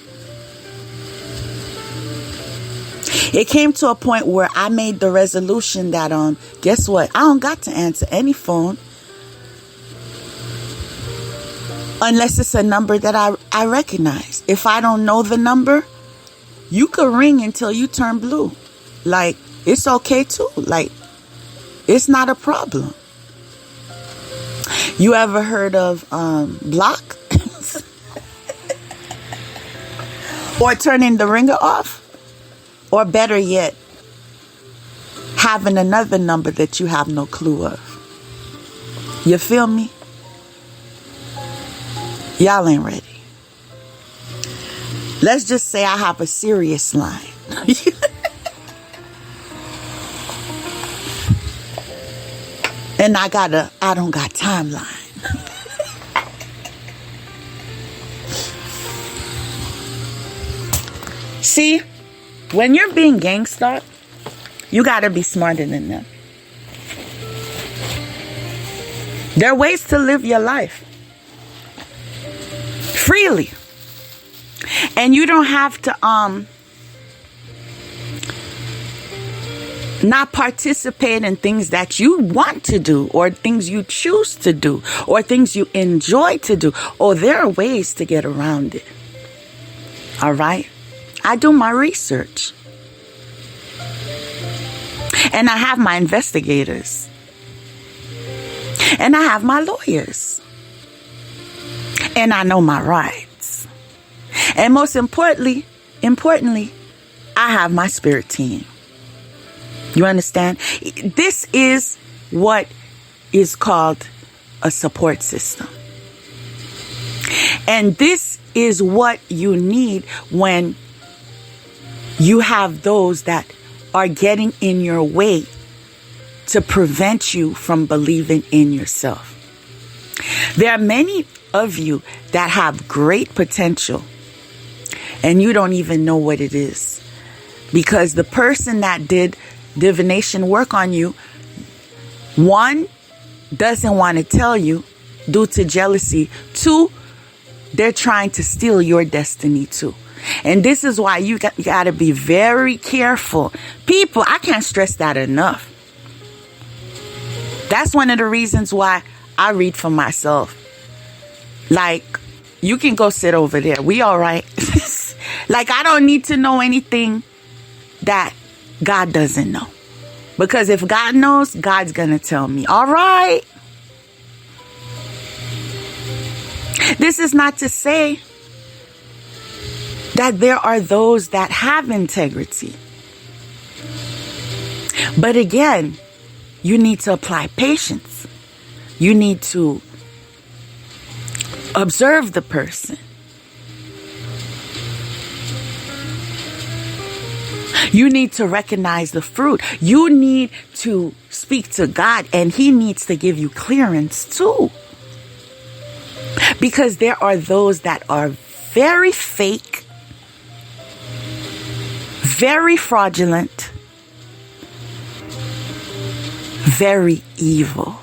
It came to a point where I made the resolution that, guess what? I don't got to answer any phone unless it's a number that I recognize. If I don't know the number, you could ring until you turn blue. Like, it's okay too. Like, it's not a problem. You ever heard of block? Or turning the ringer off? Or better yet, having another number that you have no clue of. You feel me? Y'all ain't ready. Let's just say I have a serious line. And I don't got timeline. See, when you're being gangsta, you got to be smarter than them. There are ways to live your life freely. And you don't have to not participate in things that you want to do, or things you choose to do, or things you enjoy to do. Oh, there are ways to get around it. All right? I do my research. And I have my investigators. And I have my lawyers. And I know my rights. And most importantly, I have my spirit team. You understand? This is what is called a support system. And this is what you need when you have those that are getting in your way to prevent you from believing in yourself. There are many of you that have great potential and you don't even know what it is, because the person that did divination work on you, one, doesn't want to tell you due to jealousy. Two, they're trying to steal your destiny too. And this is why you got to be very careful. People, I can't stress that enough. That's one of the reasons why I read for myself. Like, you can go sit over there. We all right. Like, I don't need to know anything that God doesn't know. Because if God knows, God's going to tell me. All right. This is not to say that there are those that have integrity. But again, you need to apply patience. You need to observe the person. You need to recognize the fruit. You need to speak to God, and He needs to give you clearance too. Because there are those that are very fake, very fraudulent, very evil.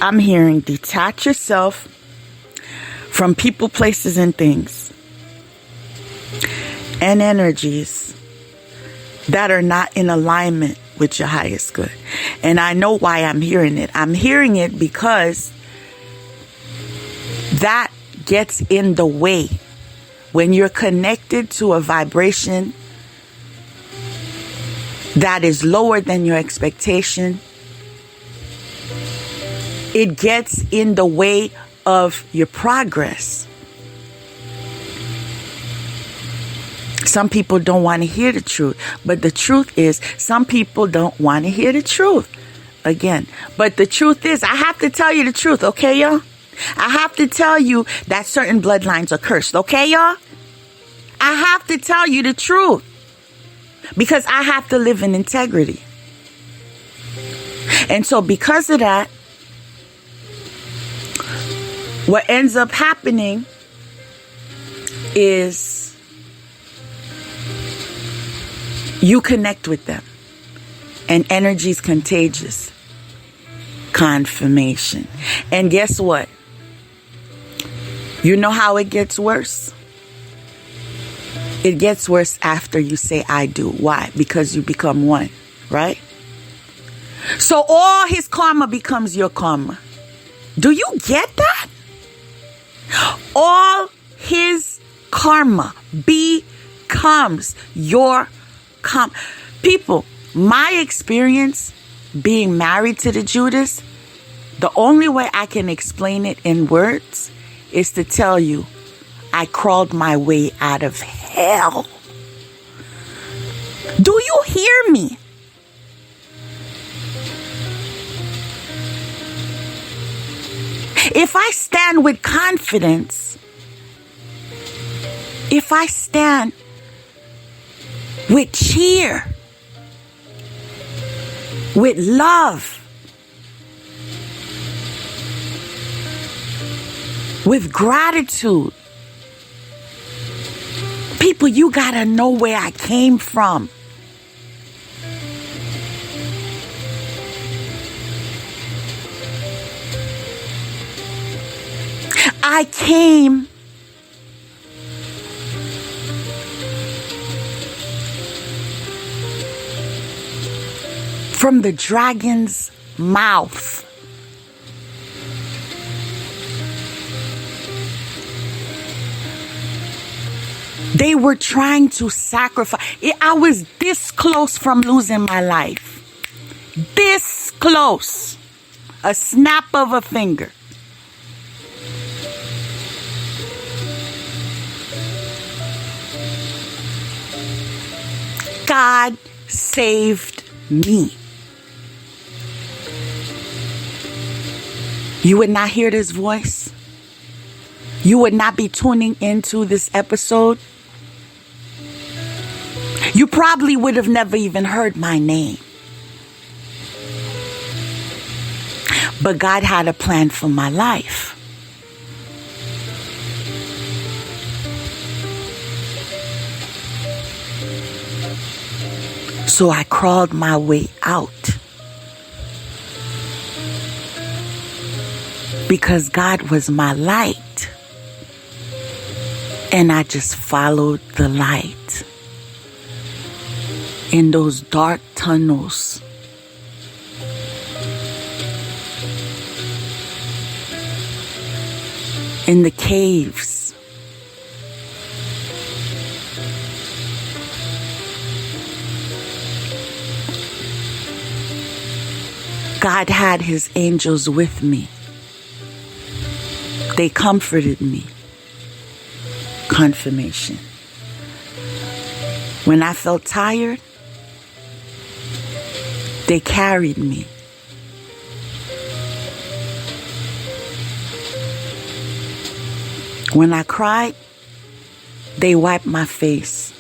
I'm hearing detach yourself from people, places, and things and energies that are not in alignment with your highest good. And I know why I'm hearing it. I'm hearing it because that gets in the way when you're connected to a vibration that is lower than your expectation. It gets in the way of your progress. Some people don't want to hear the truth, but the truth is some people don't want to hear the truth. Again, but the truth is, I have to tell you the truth, okay, y'all? I have to tell you that certain bloodlines are cursed, okay, y'all? I have to tell you the truth because I have to live in integrity. And so because of that, what ends up happening is you connect with them and energy is contagious. Confirmation. And guess what? You know how it gets worse? It gets worse after you say I do. Why? Because you become one, right? So all his karma becomes your karma. Do you get that? All his karma becomes your karma. People, my experience being married to the Judas, the only way I can explain it in words is to tell you I crawled my way out of hell. Do you hear me? If I stand with confidence, if I stand with cheer, with love, with gratitude, people, you gotta know where I came from. I came from the dragon's mouth. They were trying to sacrifice. I was this close from losing my life. This close. A snap of a finger. God saved me. You would not hear this voice. You would not be tuning into this episode. You probably would have never even heard my name. But God had a plan for my life. So I crawled my way out. Because God was my light. And I just followed the light. In those dark tunnels. In the caves. God had his angels with me. They comforted me. Confirmation. When I felt tired, they carried me. When I cried, they wiped my face.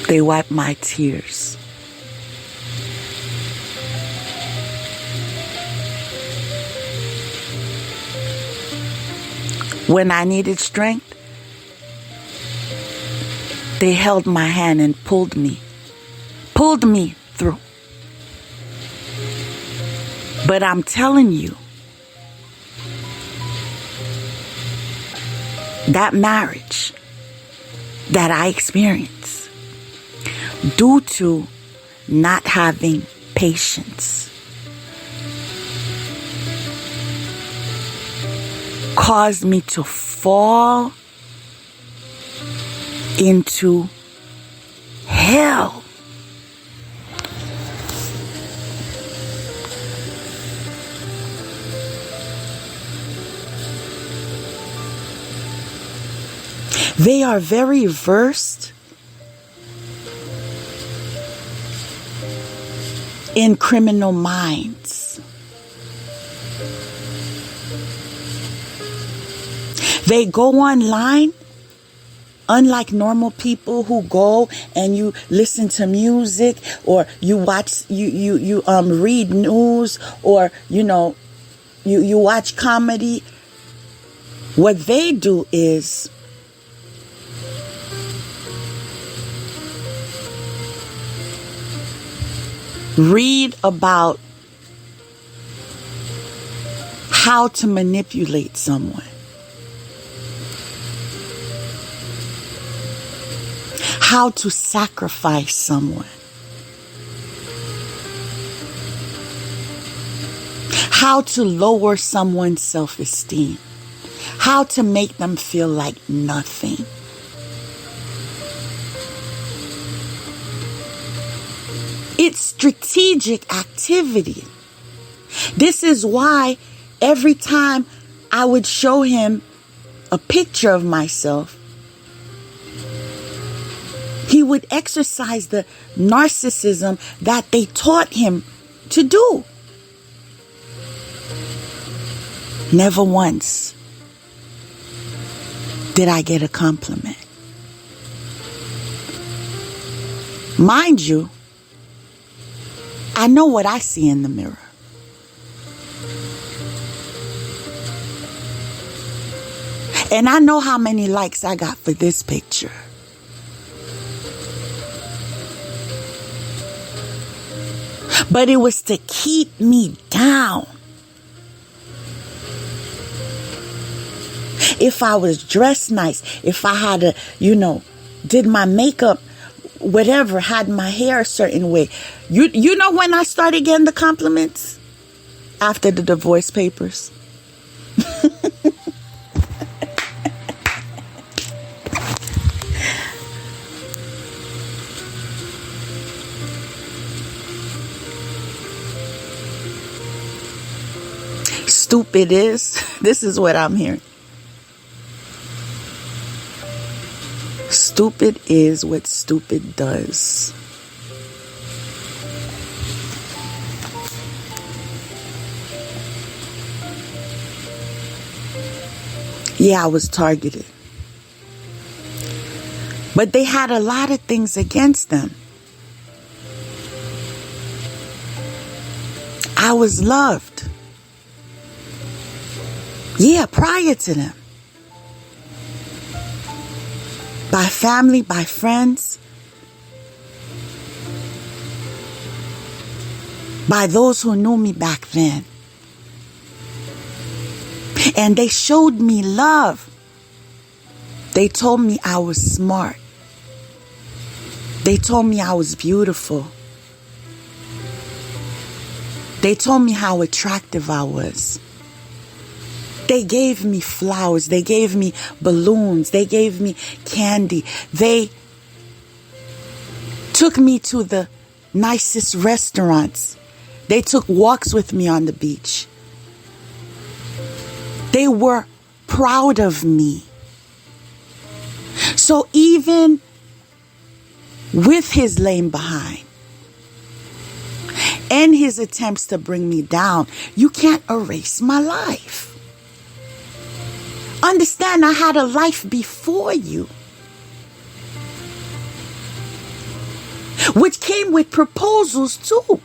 They wiped my tears. When I needed strength, they held my hand and pulled me through. But I'm telling you, that marriage that I experienced due to not having patience caused me to fall into hell. They are very versed in criminal minds. They go online, unlike normal people who go and you listen to music or you watch, you read news or, you watch comedy. What they do is read about how to manipulate someone. How to sacrifice someone. How to lower someone's self-esteem. How to make them feel like nothing. It's strategic activity. This is why every time I would show him a picture of myself, he would exercise the narcissism that they taught him to do. Never once did I get a compliment. Mind you, I know what I see in the mirror. And I know how many likes I got for this picture. But it was to keep me down. If I was dressed nice, if I had a, did my makeup, whatever, had my hair a certain way. You know when I started getting the compliments? After the divorce papers. stupid is? This is what I'm hearing. Stupid is what stupid does. Yeah, I was targeted. But they had a lot of things against them. I was loved. Yeah, prior to them. By family, by friends. By those who knew me back then. And they showed me love. They told me I was smart. They told me I was beautiful. They told me how attractive I was. They gave me flowers. They gave me balloons. They gave me candy. They took me to the nicest restaurants. They took walks with me on the beach. They were proud of me. So even with his lame behind and his attempts to bring me down, you can't erase my life. Understand, I had a life before you, which came with proposals too.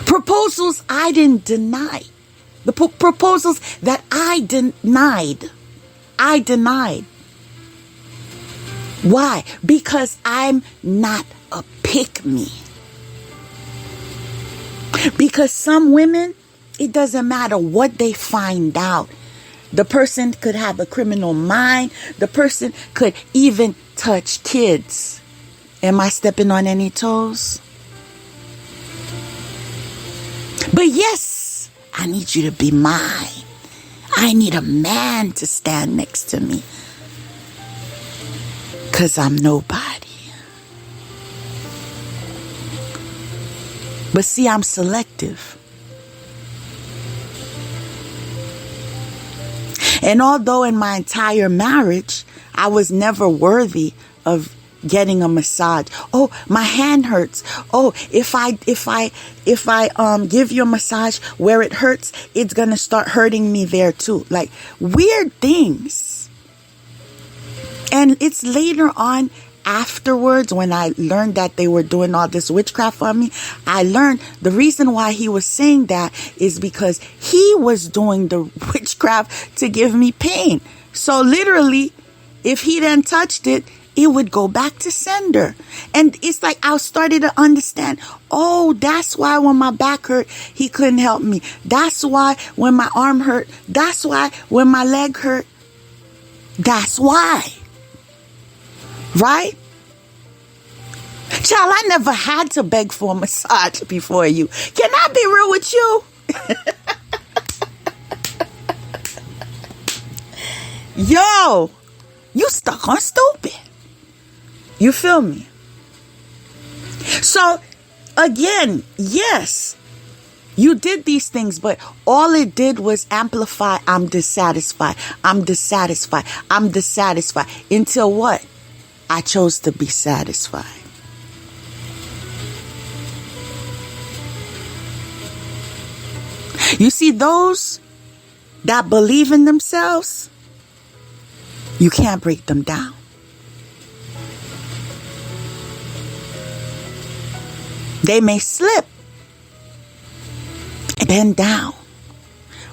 Proposals I didn't deny. The proposals that I denied. I denied. Why? Because I'm not a pick-me. Because some women, it doesn't matter what they find out. The person could have a criminal mind. The person could even touch kids. Am I stepping on any toes? But yes, I need you to be mine. I need a man to stand next to me. 'Cause I'm nobody. But see, I'm selective. And although in my entire marriage, I was never worthy of getting a massage. Oh, my hand hurts. Oh, if I give you a massage where it hurts, it's going to start hurting me there too. Like weird things. And it's later on afterwards when I learned that they were doing all this witchcraft on me, I learned the reason why he was saying that is because he was doing the witchcraft to give me pain. So literally, if he then touched it, it would go back to sender. And it's like I started to understand, oh, that's why when my back hurt, he couldn't help me. That's why when my arm hurt. That's why when my leg hurt. That's why. Right? Child, I never had to beg for a massage before you. Can I be real with you? Yo, you stuck on stupid. You feel me? So, again, yes, you did these things, but all it did was amplify, I'm dissatisfied. I'm dissatisfied. I'm dissatisfied. Until what? I chose to be satisfied. You see, those that believe in themselves, you can't break them down. They may slip and bend down,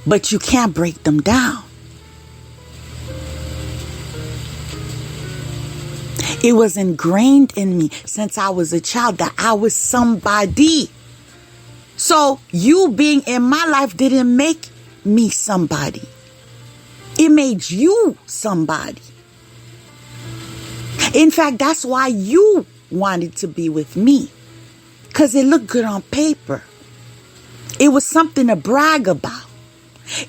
but you can't break them down. It was ingrained in me since I was a child that I was somebody. So you being in my life didn't make me somebody. It made you somebody. In fact, that's why you wanted to be with me. Because it looked good on paper. It was something to brag about.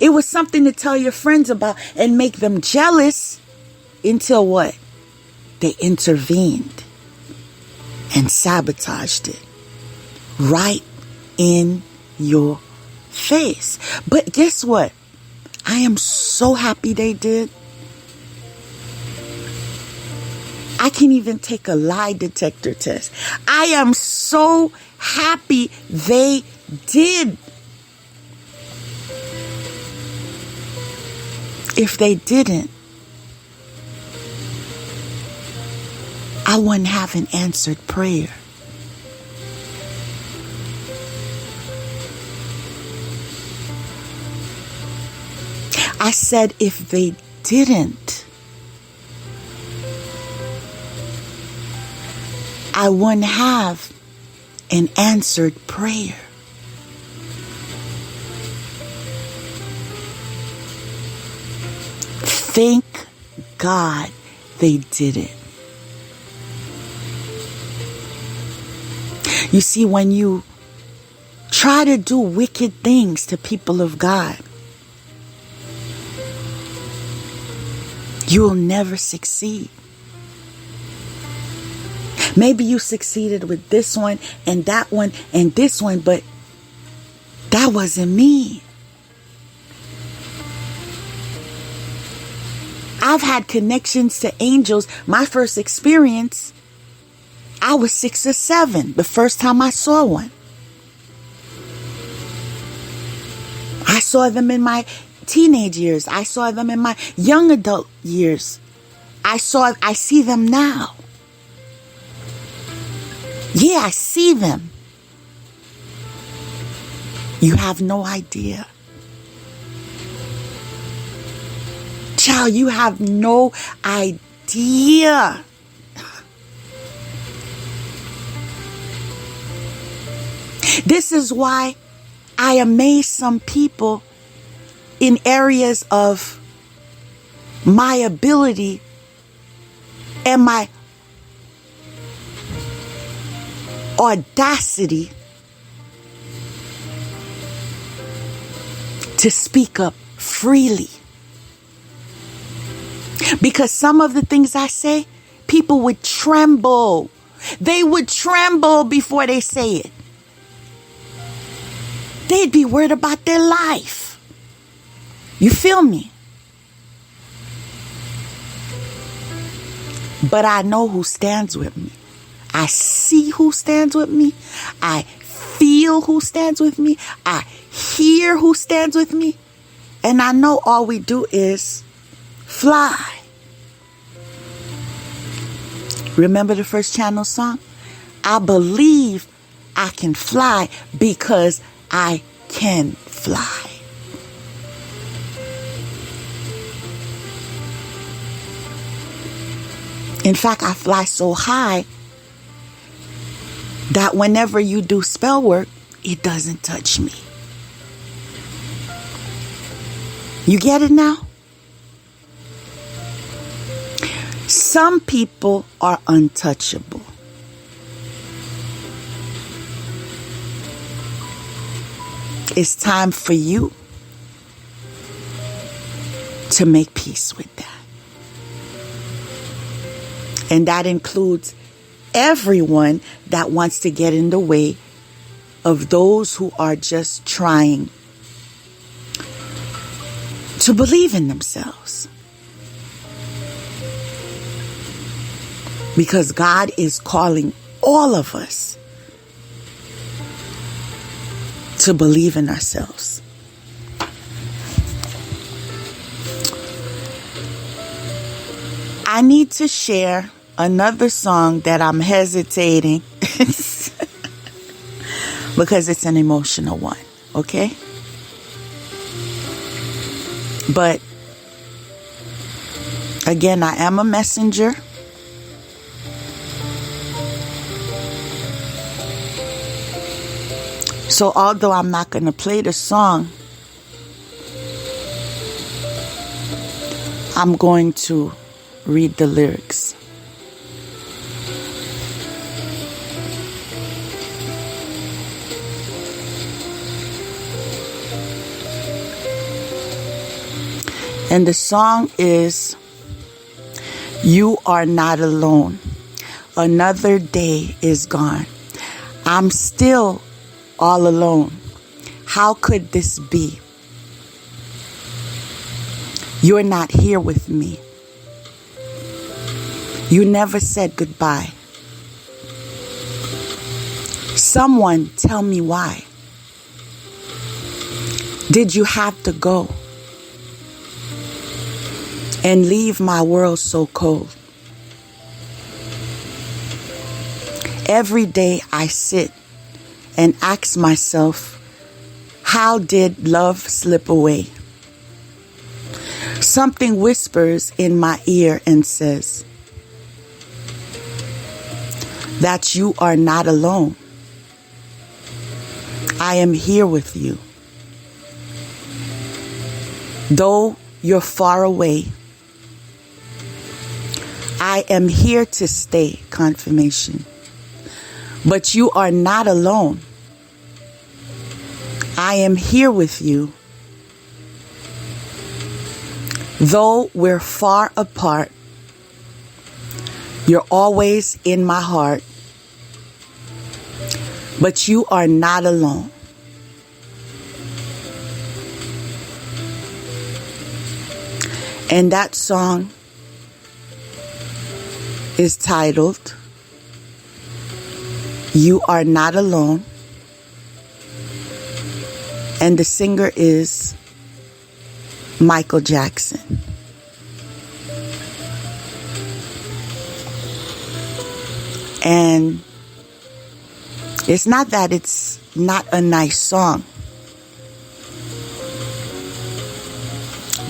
It was something to tell your friends about and make them jealous until what? They intervened. and sabotaged it right in your face. But guess what? I am so happy they did. I can even take a lie detector test. I am so happy they did. If they didn't, I wouldn't have an answered prayer. I said if they didn't, I wouldn't have an answered prayer. Thank God they didn't. You see, when you try to do wicked things to people of God, you will never succeed. Maybe you succeeded with this one and that one and this one, but that wasn't me. I've had connections to angels. My first experience, I was 6 or 7 the first time I saw one. I saw them in my teenage years. I saw them in my young adult years. I see them now. Yeah, I see them. You have no idea. Child, you have no idea. This is why I amaze some people in areas of my ability and my audacity to speak up freely. Because some of the things I say, people would tremble. They would tremble before they say it. They'd be worried about their life. You feel me? But I know who stands with me. I see who stands with me. I feel who stands with me. I hear who stands with me. And I know all we do is fly. Remember the first channel song? I believe I can fly because I can fly. In fact, I fly so high that whenever you do spell work, it doesn't touch me. You get it now? Some people are untouchable. It's time for you to make peace with that. And that includes everyone that wants to get in the way of those who are just trying to believe in themselves. Because God is calling all of us to believe in ourselves. I need to share another song that I'm hesitating because it's an emotional one, okay? But again, I am a messenger. So although I'm not going to play the song, I'm going to read the lyrics. And the song is You Are Not Alone. another day is gone. I'm still all alone. How could this be? You're not here with me. You never said goodbye. Someone tell me why. Did you have to go and leave my world so cold? Every day I sit and ask myself, how did love slip away? Something whispers in my ear and says that you are not alone. I am here with you. Though you're far away, I am here to stay, confirmation. But you are not alone. I am here with you. Though we're far apart, you're always in my heart. But you are not alone. And that song is titled, You Are Not Alone. And the singer is Michael Jackson. And it's not that it's not a nice song,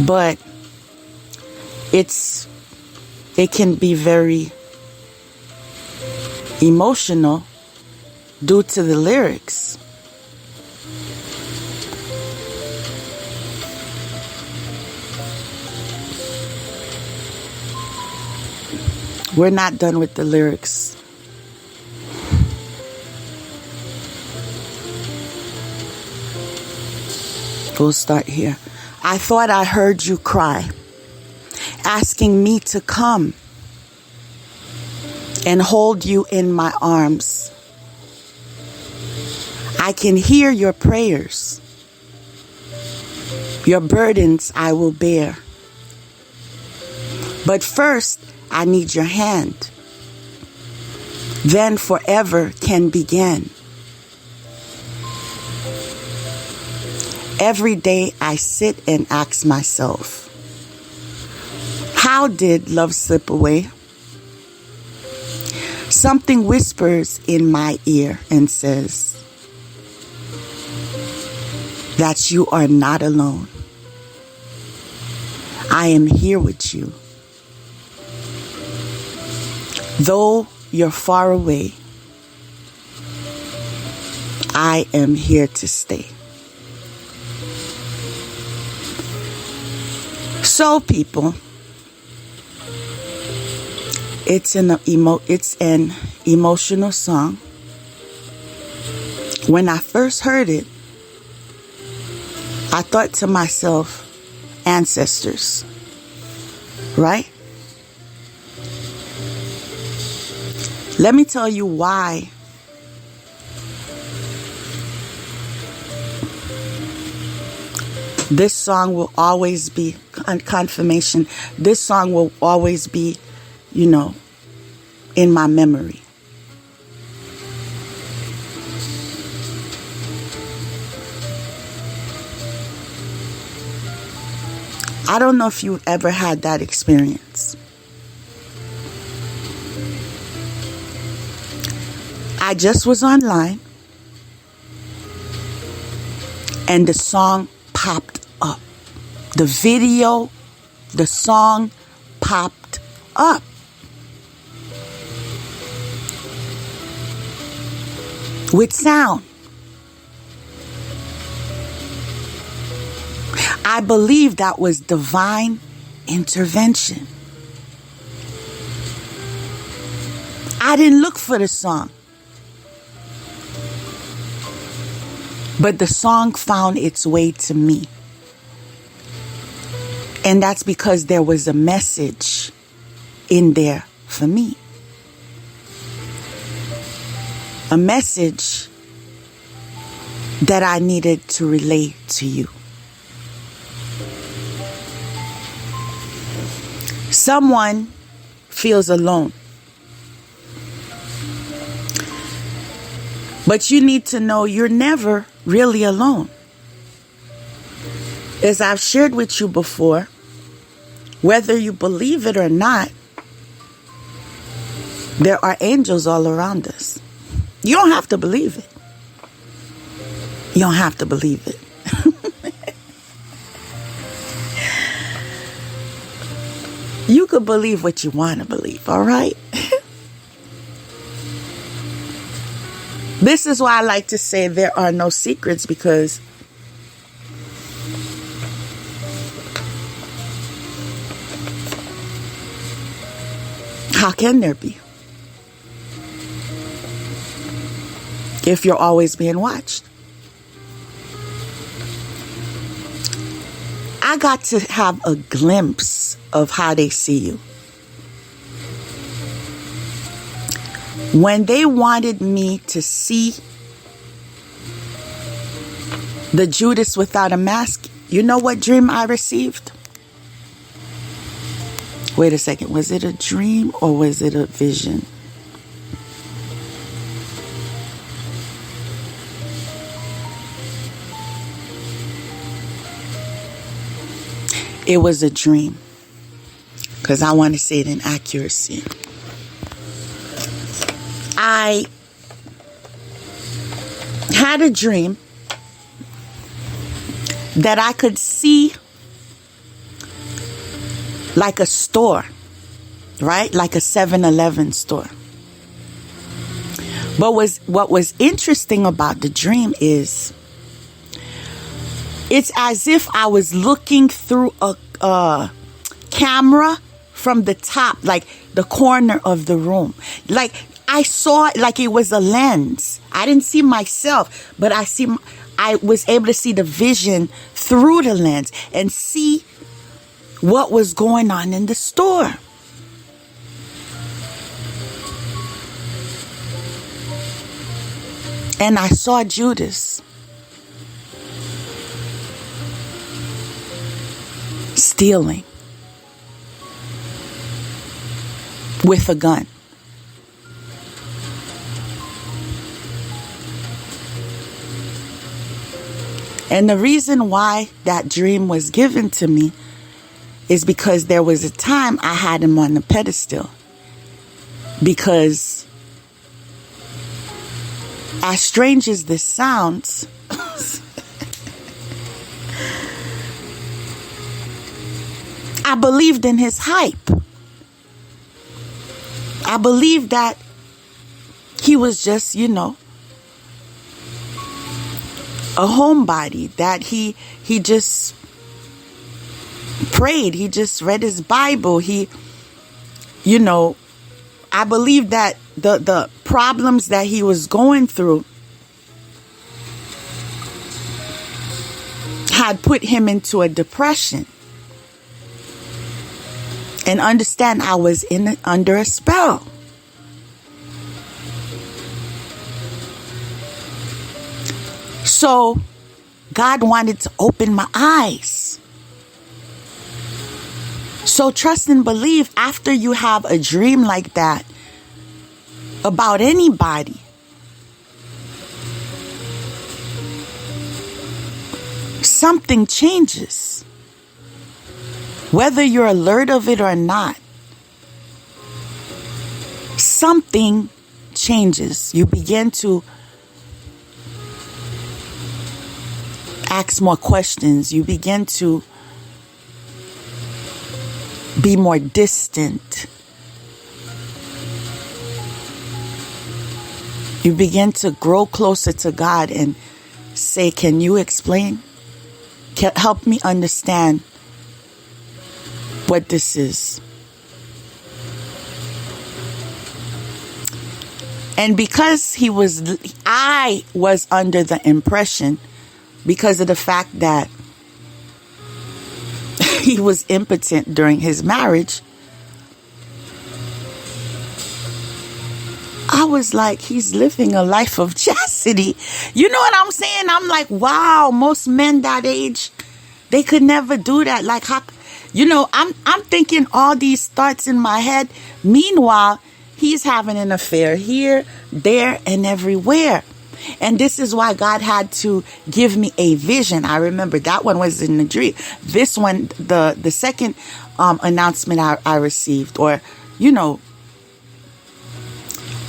but it can be very emotional due to the lyrics. We're not done with the lyrics. We'll start here. I thought I heard you cry, asking me to come and hold you in my arms. I can hear your prayers. Your burdens I will bear. But first, I need your hand. Then forever can begin. Every day I sit and ask myself, how did love slip away? Something whispers in my ear and says that you are not alone. I am here with you. Though you're far away, I am here to stay. So, people, it's an emotional song. When I first heard it, I thought to myself, ancestors, right? Let me tell you why this song will always be confirmation. This song will always be, in my memory. I don't know if you ever had that experience. I just was online and the song popped up. The video, the song popped up. With sound. I believe that was divine intervention. I didn't look for the song. But the song found its way to me. And that's because there was a message in there for me. a message that I needed to relay to you. Someone feels alone. But you need to know you're never really alone. As I've shared with you before, whether you believe it or not, there are angels all around us. You don't have to believe it. You don't have to believe it. You could believe what you want to believe, all right? This is why I like to say there are no secrets, because how can there be if you're always being watched? I got to have a glimpse of how they see you. When they wanted me to see the Judas without a mask, you know what dream I received? Wait a second. Was it a dream or was it a vision? It was a dream, because I want to say it in accuracy. I had a dream that I could see like a store, right? Like a 7-Eleven store. But what was interesting about the dream is it's as if I was looking through a camera from the top, like the corner of the room. Like I saw it like it was a lens. I didn't see myself, but I was able to see the vision through the lens and see what was going on in the store. And I saw Judas stealing with a gun. And the reason why that dream was given to me is because there was a time I had him on the pedestal. Because as strange as this sounds, I believed in his hype. I believed that he was just, a homebody, that he just prayed. He just read his Bible. I believe that the problems that he was going through had put him into a depression. And understand, I was under a spell. So God wanted to open my eyes. So trust and believe, after you have a dream like that about anybody, something changes. Whether you're alert of it or not, something changes. You begin to ask more questions. You begin to be more distant. You begin to grow closer to God and say, can you explain? Help me understand what this is. And because I was under the impression, because of the fact that he was impotent during his marriage, I was like, he's living a life of chastity. You know what I'm saying? I'm like, wow, most men that age, they could never do that. Like, how, I'm thinking all these thoughts in my head. Meanwhile, he's having an affair here, there, and everywhere. And this is why God had to give me a vision. I remember that one was in a dream. This one, the second announcement I received, or,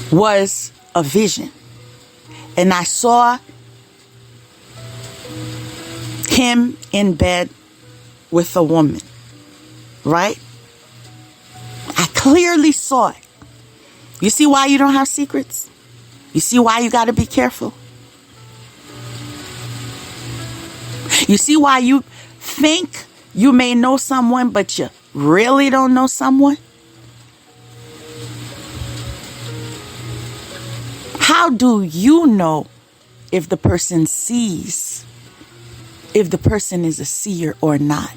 was a vision. And I saw him in bed with a woman, right? I clearly saw it. You see why you don't have secrets? You see why you got to be careful? You see why you think you may know someone, but you really don't know someone? How do you know if the person sees, if the person is a seer or not,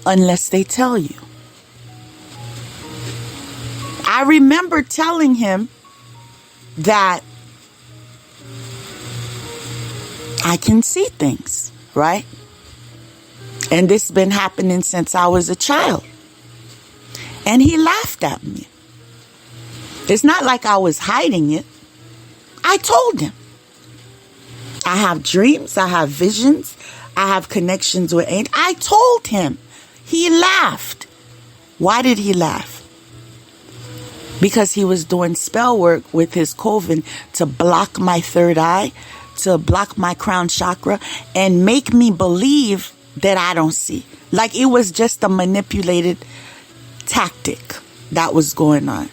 unless they tell you? I remember telling him that I can see things, right? And this has been happening since I was a child. And he laughed at me. It's not like I was hiding it. I told him. I have dreams. I have visions. I have connections with angels. I told him. He laughed. Why did he laugh? Because he was doing spell work with his coven to block my third eye, to block my crown chakra, and make me believe that I don't see. Like it was just a manipulated tactic that was going on.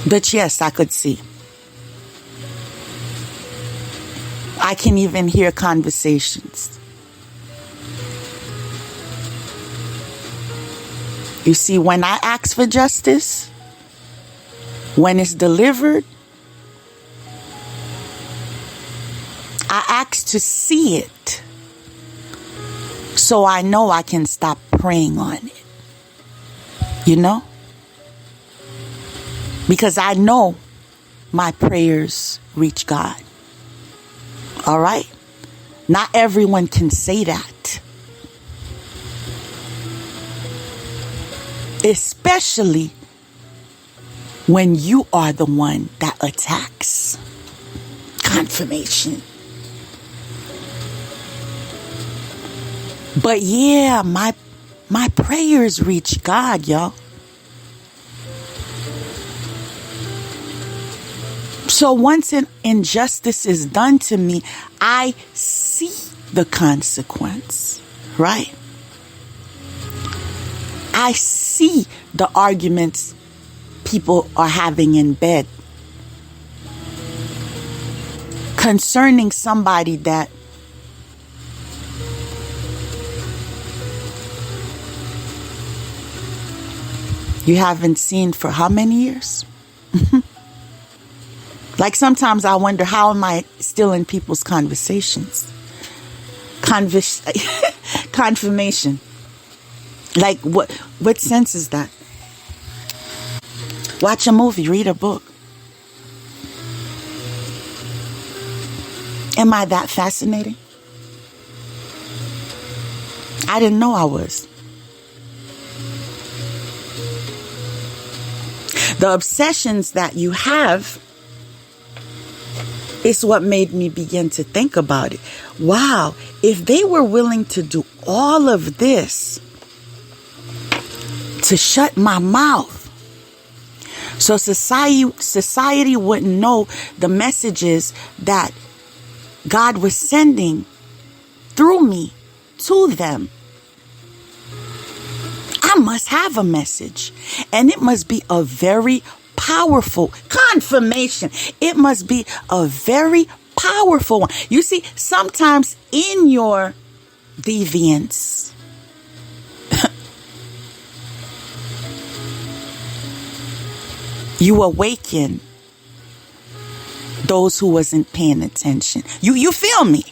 But yes, I could see. I can even hear conversations. You see, when I ask for justice, when it's delivered, I ask to see it so I know I can stop praying on it. Because I know my prayers reach God. All right? Not everyone can say that. Especially when you are the one that attacks. Confirmation. But yeah, my prayers reach God, y'all. So once an injustice is done to me, I see the consequence, right? I see the arguments people are having in bed concerning somebody that you haven't seen for how many years? Like sometimes I wonder, how am I still in people's conversations? Confirmation. Like what sense is that? Watch a movie, read a book. Am I that fascinating? I didn't know I was. The obsessions that you have is what made me begin to think about it. Wow, if they were willing to do all of this to shut my mouth, so society wouldn't know the messages that God was sending through me to them, I must have a message, and it must be a very powerful confirmation. It must be a very powerful one. You see, sometimes in your deviance, you awaken those who wasn't paying attention. You feel me?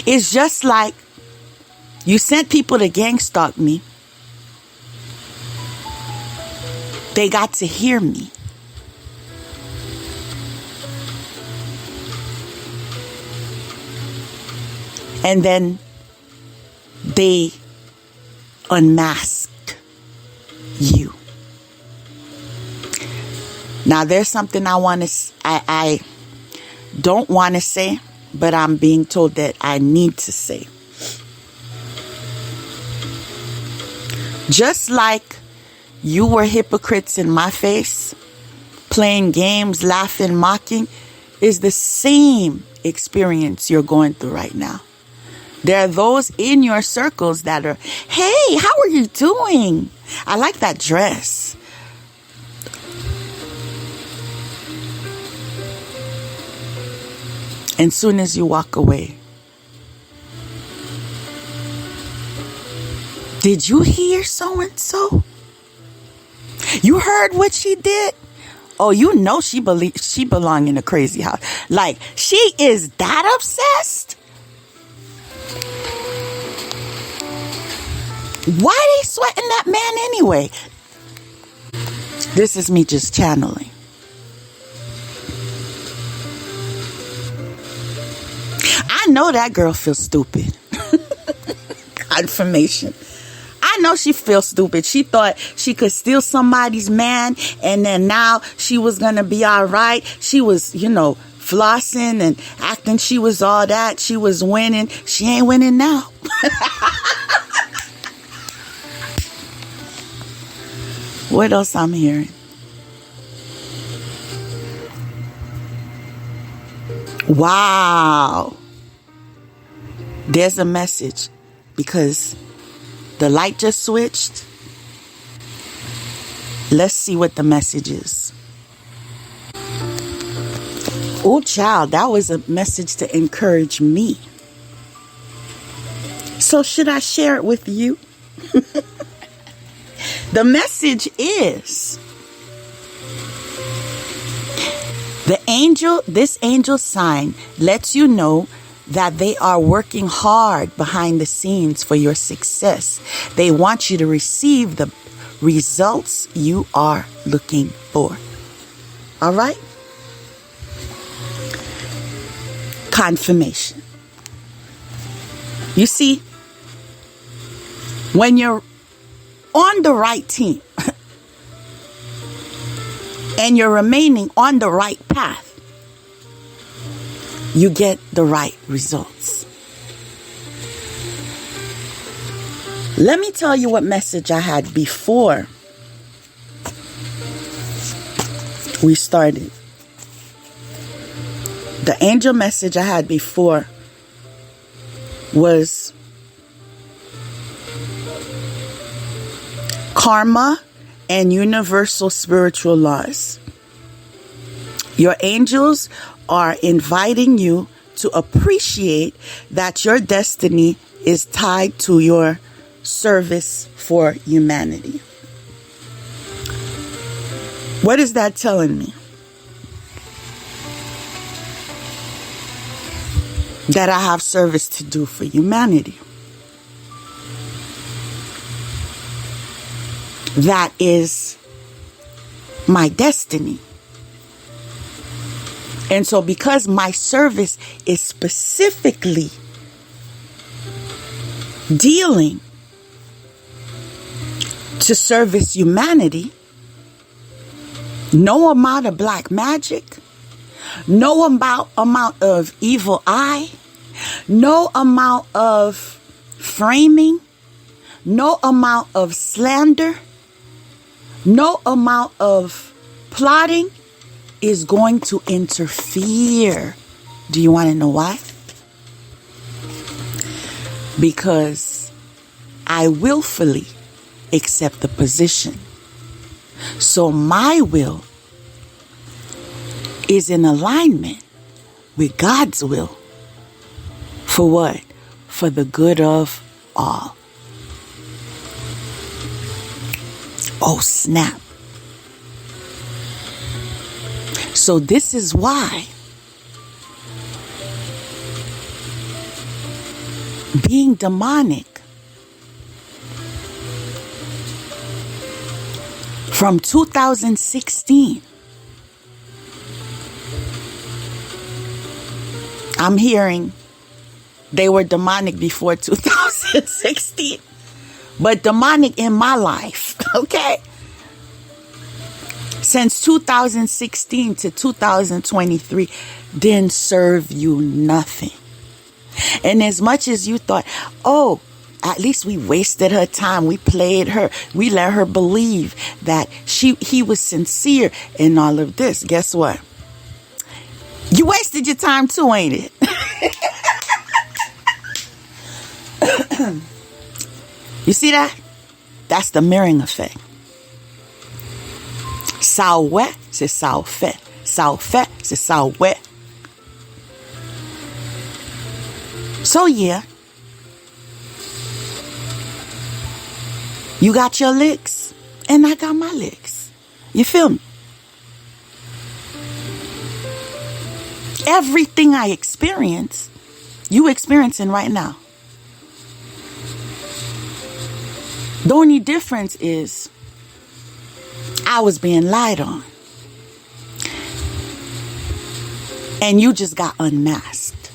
It's just like you sent people to gang stalk me, They got to hear me. And then they unmasked you. Now there's something I don't want to say, but I'm being told that I need to say. Just like you were hypocrites in my face, playing games, laughing, mocking, is the same experience you're going through right now. There are those in your circles that are, hey, how are you doing? I like that dress. And soon as you walk away, did you hear so-and-so? You heard what she did? Oh, you know she belong in a crazy house. Like, she is that obsessed? Why they sweating that man anyway? This is me just channeling. I know that girl feels stupid. Confirmation. I know she feels stupid. She thought she could steal somebody's man, and then now she was going to be all right. She was, flossing and acting she was all that. She was winning. She ain't winning now. What else I'm hearing? Wow. There's a message because the light just switched. Let's see what the message is. Oh, child, that was a message to encourage me. So should I share it with you? The message is this angel sign lets you know that they are working hard behind the scenes for your success. They want you to receive the results you are looking for. All right? Confirmation. You see, when you're on the right team and you're remaining on the right path, you get the right results. Let me tell you what message I had before we started. The angel message I had before was karma and universal spiritual laws. Your angels are inviting you to appreciate that your destiny is tied to your service for humanity. What is that telling me? That I have service to do for humanity. That is my destiny. And so because my service is specifically dealing to service humanity, no amount of black magic, no amount of evil eye, no amount of framing, no amount of slander, no amount of plotting is going to interfere. Do you want to know why? Because I willfully accept the position. So my will is in alignment with God's will. For what? For the good of all. Oh, snap. So this is why being demonic from 2016. I'm hearing they were demonic before 2016, but demonic in my life, okay? Since 2016 to 2023 didn't serve you nothing. And as much as you thought, oh, at least we wasted her time. We played her. We let her believe that he was sincere in all of this. Guess what? You wasted your time too, ain't it? You see that? That's the mirroring effect. Ça ouais, c'est ça fait. Ça fait, c'est ça ouais. So yeah, you got your licks and I got my licks. You feel me? Everything I experience, you experiencing right now. The only difference is I was being lied on. And you just got unmasked.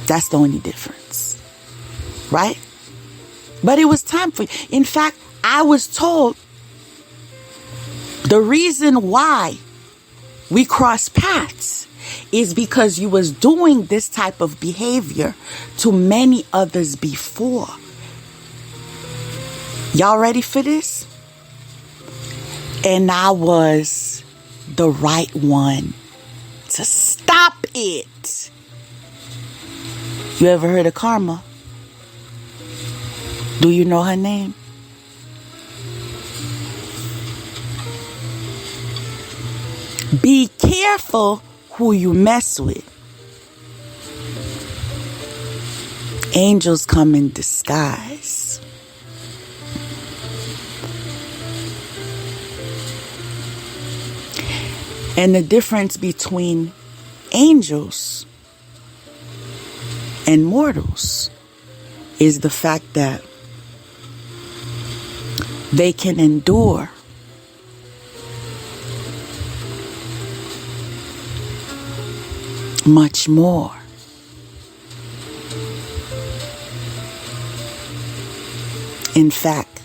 That's the only difference. Right? But it was time for you. In fact, I was told the reason why we crossed paths is because you was doing this type of behavior to many others before. Y'all ready for this? And I was the right one to stop it. You ever heard of karma? Do you know her name? Be careful who you mess with. Angels come in disguise. And the difference between angels and mortals is the fact that they can endure much more. In fact,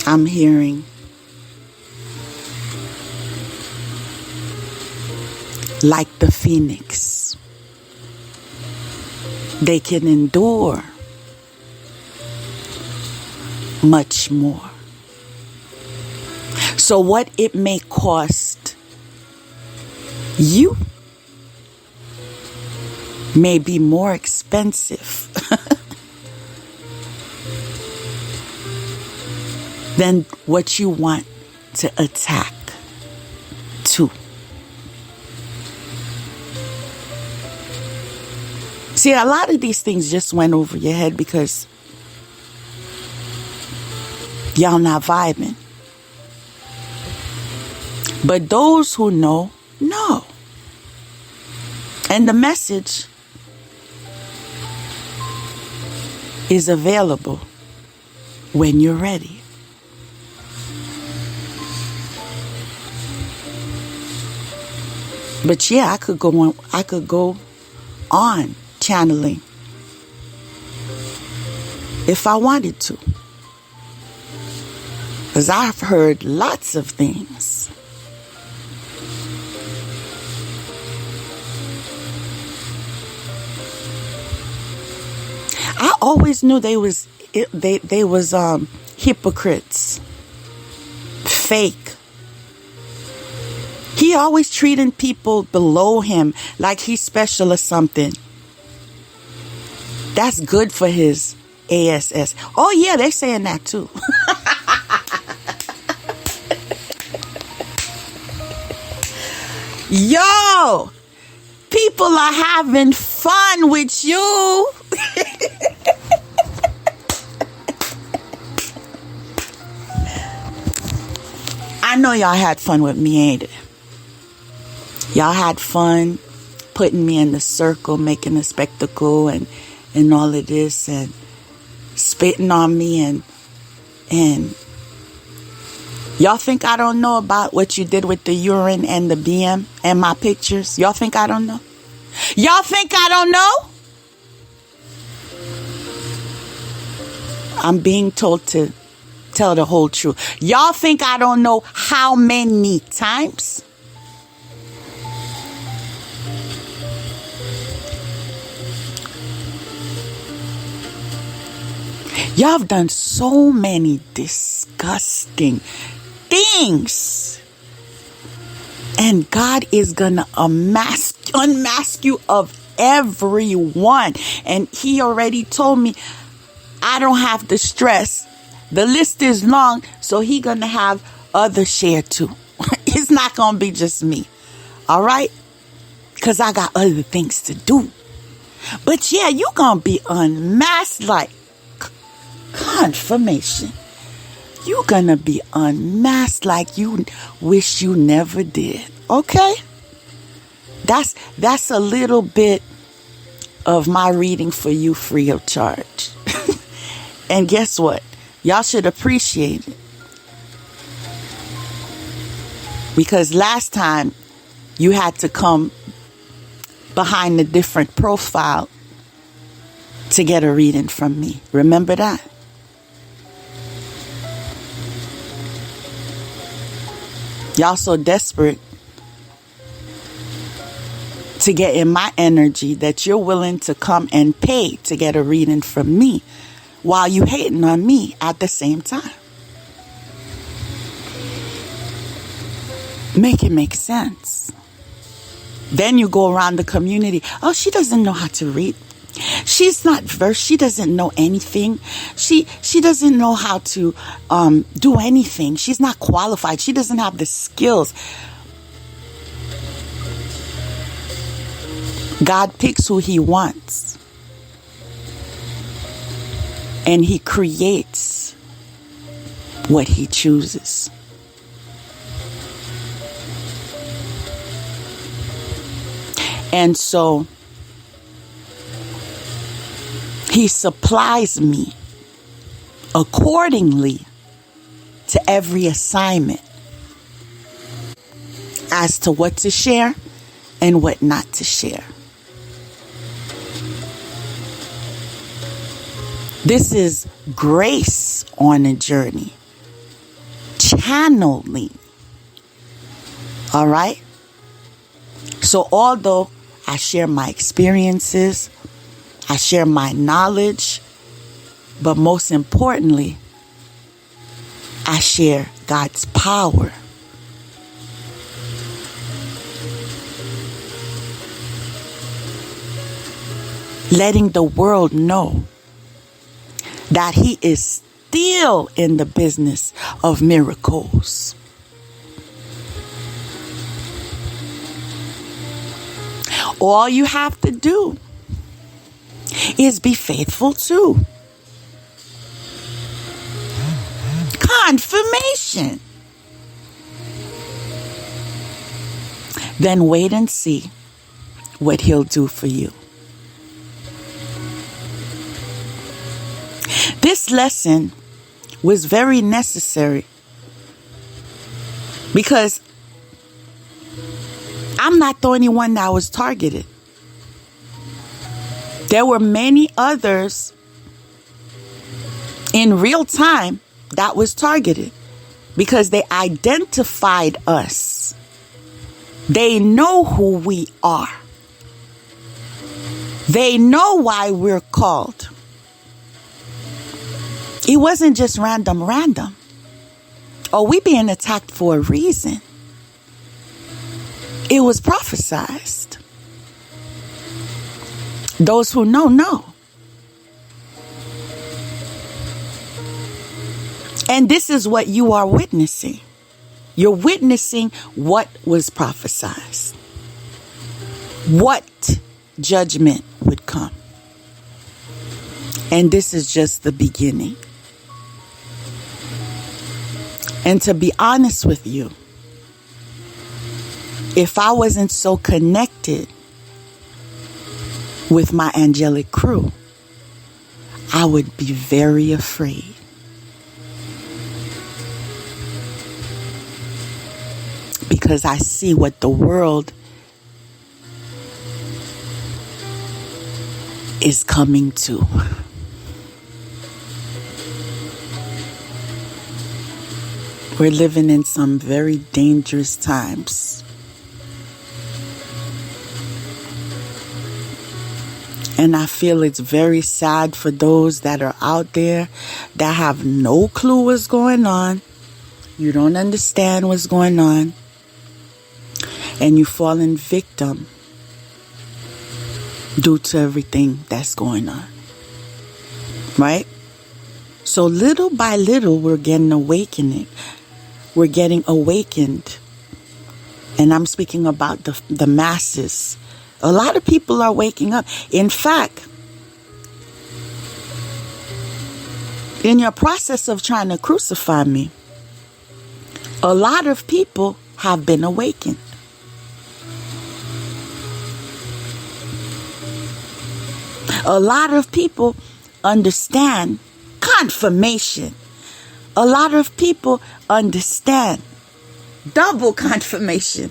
I'm hearing like the phoenix, they can endure much more. So what it may cost you may be more expensive than what you want to attack to. See, a lot of these things just went over your head because y'all not vibing. But those who know. And the message is available when you're ready. But yeah, I could go on channeling if I wanted to. Because I've heard lots of things. I always knew they was hypocrites, fake. He always treating people below him like he's special or something. That's good for his ASS. Oh yeah, they saying that too. Yo, people are having fun with you. I know y'all had fun with me, ain't it? Y'all had fun putting me in the circle, making a spectacle and all of this. And spitting on me and y'all think I don't know about what you did with the urine and the BM and my pictures? Y'all think I don't know? Y'all think I don't know? I'm being told to tell the whole truth. Y'all think I don't know how many times? Y'all have done so many disgusting things. And God is going to unmask you of everyone. And he already told me I don't have to stress. The list is long, so he going to have others share too. It's not going to be just me. All right? Because I got other things to do. But yeah, you going to be unmasked like confirmation. You're going to be unmasked like you wish you never did. Okay? That's a little bit of my reading for you free of charge. And guess what? Y'all should appreciate it. Because last time you had to come behind a different profile to get a reading from me. Remember that? Y'all so desperate to get in my energy that you're willing to come and pay to get a reading from me while you hating on me at the same time. Make it make sense. Then you go around the community. Oh, she doesn't know how to read. She's not versed. She doesn't know anything. She doesn't know how to do anything. She's not qualified. She doesn't have the skills. God picks who he wants. And he creates what he chooses. And so he supplies me accordingly to every assignment as to what to share and what not to share. This is Grace on a Journey. Channeling. All right? So although I share my experiences, I share my knowledge, but most importantly, I share God's power. Letting the world know that he is still in the business of miracles. All you have to do is be faithful too. Confirmation. Then wait and see what he'll do for you. This lesson was very necessary because I'm not the only one that was targeted. There were many others in real time that was targeted because they identified us. They know who we are. They know why we're called. It wasn't just random. Oh, we being attacked for a reason. It was prophesized. Those who know. And this is what you are witnessing. You're witnessing what was prophesized. What judgment would come. And this is just the beginning. And to be honest with you, if I wasn't so connected with my angelic crew, I would be very afraid. Because I see what the world is coming to. We're living in some very dangerous times. And I feel it's very sad for those that are out there that have no clue what's going on. You don't understand what's going on. And you fallen victim due to everything that's going on. Right? So little by little, we're getting awakening. We're getting awakened. And I'm speaking about the masses. A lot of people are waking up. In fact, in your process of trying to crucify me, a lot of people have been awakened. A lot of people understand confirmation. A lot of people understand double confirmation.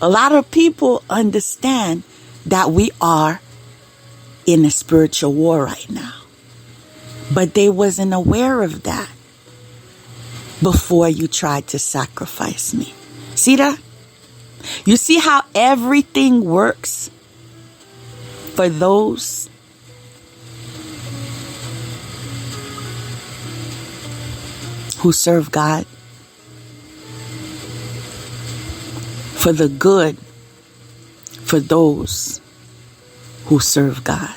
A lot of people understand that we are in a spiritual war right now. But they wasn't aware of that before you tried to sacrifice me. See that? You see how everything works for those who serve God? For the good, for those who serve God.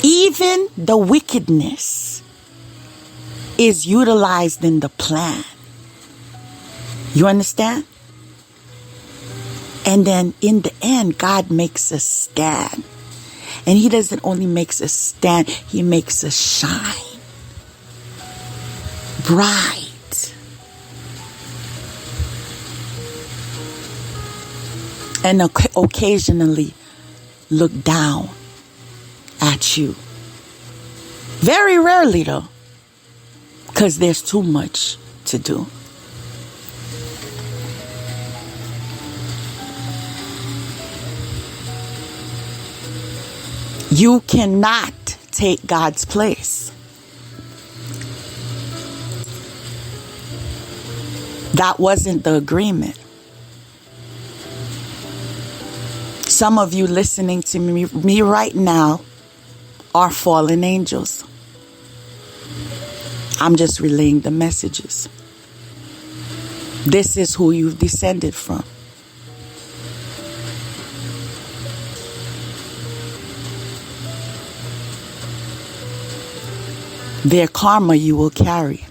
Even the wickedness is utilized in the plan. You understand? And then in the end, God makes us stand. And He doesn't only makes us stand, He makes us shine bright. And occasionally look down at you. Very rarely though, because there's too much to do. You cannot take God's place. That wasn't the agreement. Some of you listening to me right now are fallen angels. I'm just relaying the messages. This is who you've descended from. Their karma you will carry.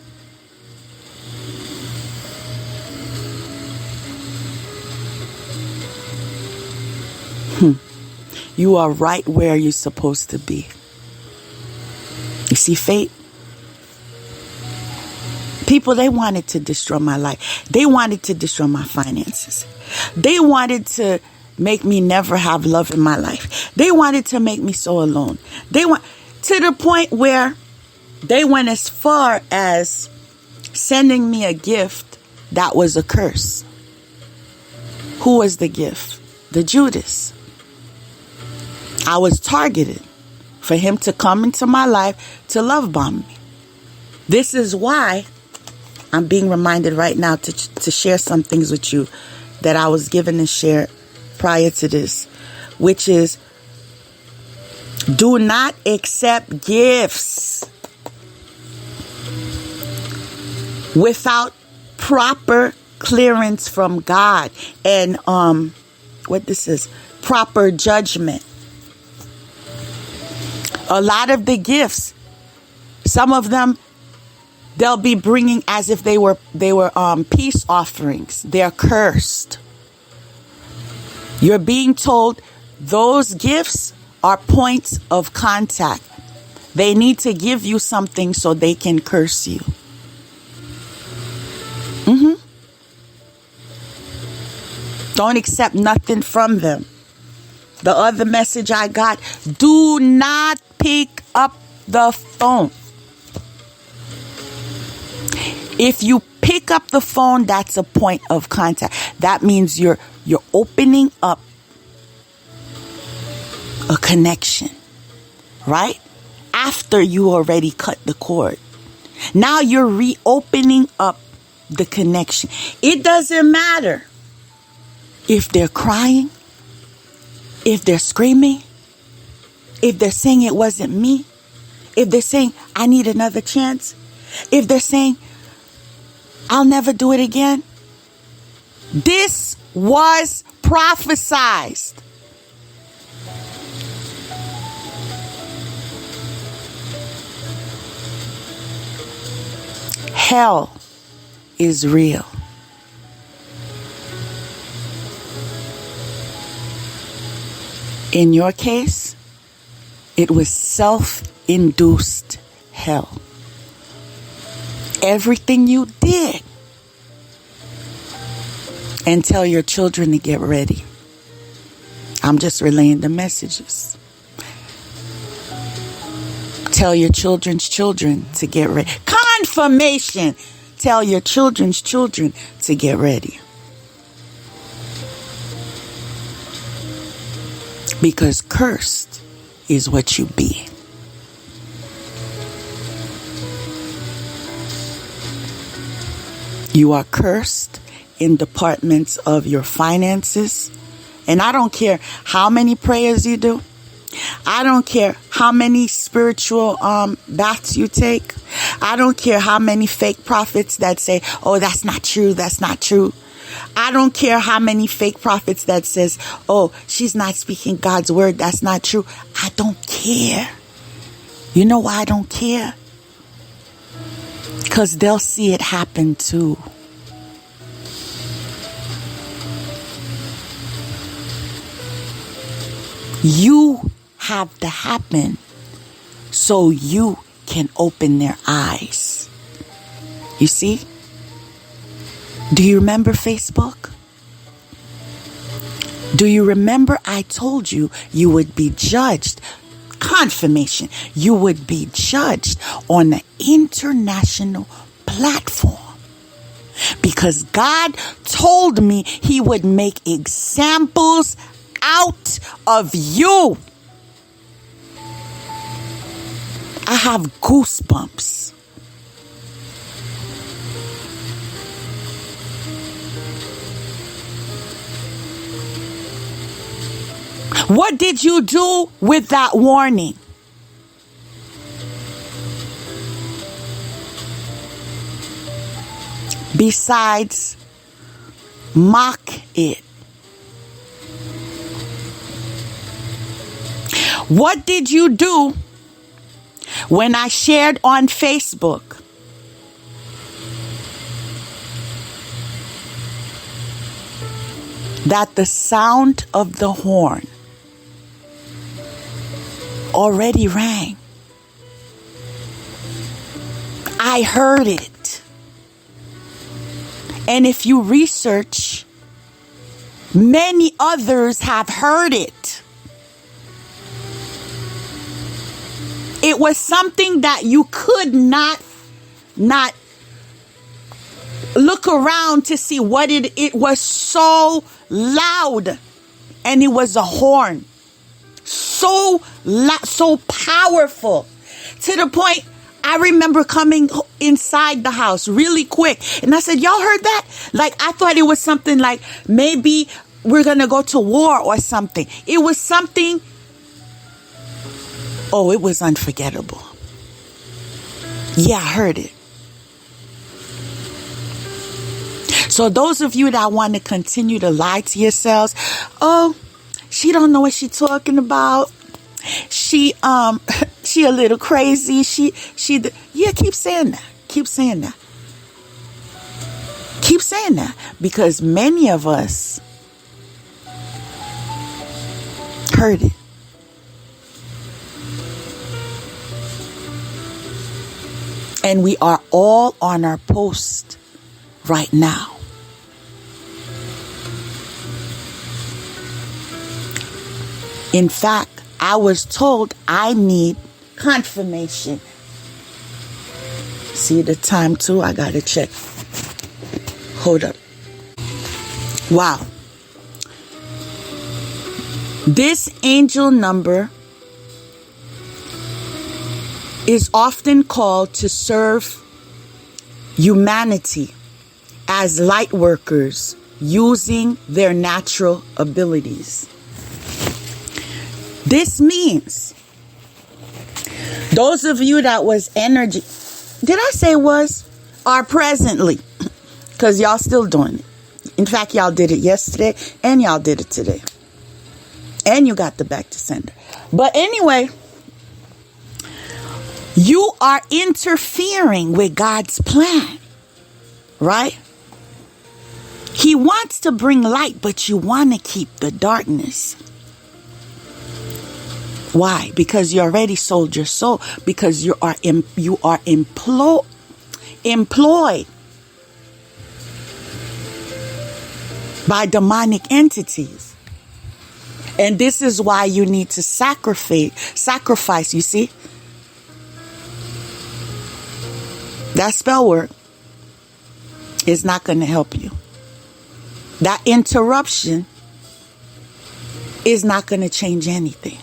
You are right where you're supposed to be. You see fate? People, they wanted to destroy my life. They wanted to destroy my finances. They wanted to make me never have love in my life. They wanted to make me so alone. They want to the point where they went as far as sending me a gift that was a curse. Who was the gift? The Judas. I was targeted for him to come into my life to love bomb me. This is why I'm being reminded right now to share some things with you that I was given and shared prior to this, which is do not accept gifts without proper clearance from God and proper judgment. A lot of the gifts, some of them they'll be bringing as if they were peace offerings. They're cursed. You're being told those gifts are points of contact. They need to give you something so they can curse you. Don't accept nothing from them. The other message I got, do not pick up the phone. If you pick up the phone, that's a point of contact. That means you're opening up a connection, right? After you already cut the cord. Now you're reopening up the connection. It doesn't matter if they're crying, if they're screaming, if they're saying it wasn't me, if they're saying I need another chance, if they're saying I'll never do it again. This was prophesied. Hell is real. In your case, it was self-induced hell. Everything you did. And tell your children to get ready. I'm just relaying the messages. Tell your children's children to get ready. Confirmation. Tell your children's children to get ready. Because cursed is what you be. You are cursed in departments of your finances. And I don't care how many prayers you do. I don't care how many spiritual baths you take. I don't care how many fake prophets that say, oh, that's not true. That's not true. I don't care how many fake prophets that says, oh, she's not speaking God's word. That's not true. I don't care. You know why I don't care? Because they'll see it happen too. You have to happen so you can open their eyes. You see? Do you remember Facebook? Do you remember I told you you would be judged? Confirmation. You would be judged on an international platform. Because God told me he would make examples out of you. I have goosebumps. What did you do with that warning? Besides, mock it. What did you do when I shared on Facebook that the sound of the horn already rang? I heard it. And if you research, many others have heard it. It was something that you could not look around to see what it was so loud. And it was a horn. So loud, so powerful. To the point, I remember coming inside the house really quick. And I said, y'all heard that? Like, I thought it was something like maybe we're going to go to war or something. It was something. Oh, it was unforgettable. Yeah, I heard it. So those of you that want to continue to lie to yourselves, oh, she don't know what she's talking about. She a little crazy. Yeah, keep saying that. Keep saying that. Keep saying that. Because many of us heard it. And we are all on our post right now. In fact, I was told I need confirmation. See the time too? I gotta check. Hold up. Wow. This angel number is often called to serve humanity as light workers using their natural abilities. This means those of you that was energy, did I say was, are presently, because y'all still doing it. In fact, y'all did it yesterday and y'all did it today. And you got the back to sender. But anyway, you are interfering with God's plan, right? He wants to bring light, but you want to keep the darkness. Why? Because you already sold your soul. Because you are employed by demonic entities. And this is why you need to sacrifice, you see? That spell work is not going to help you. That interruption is not going to change anything.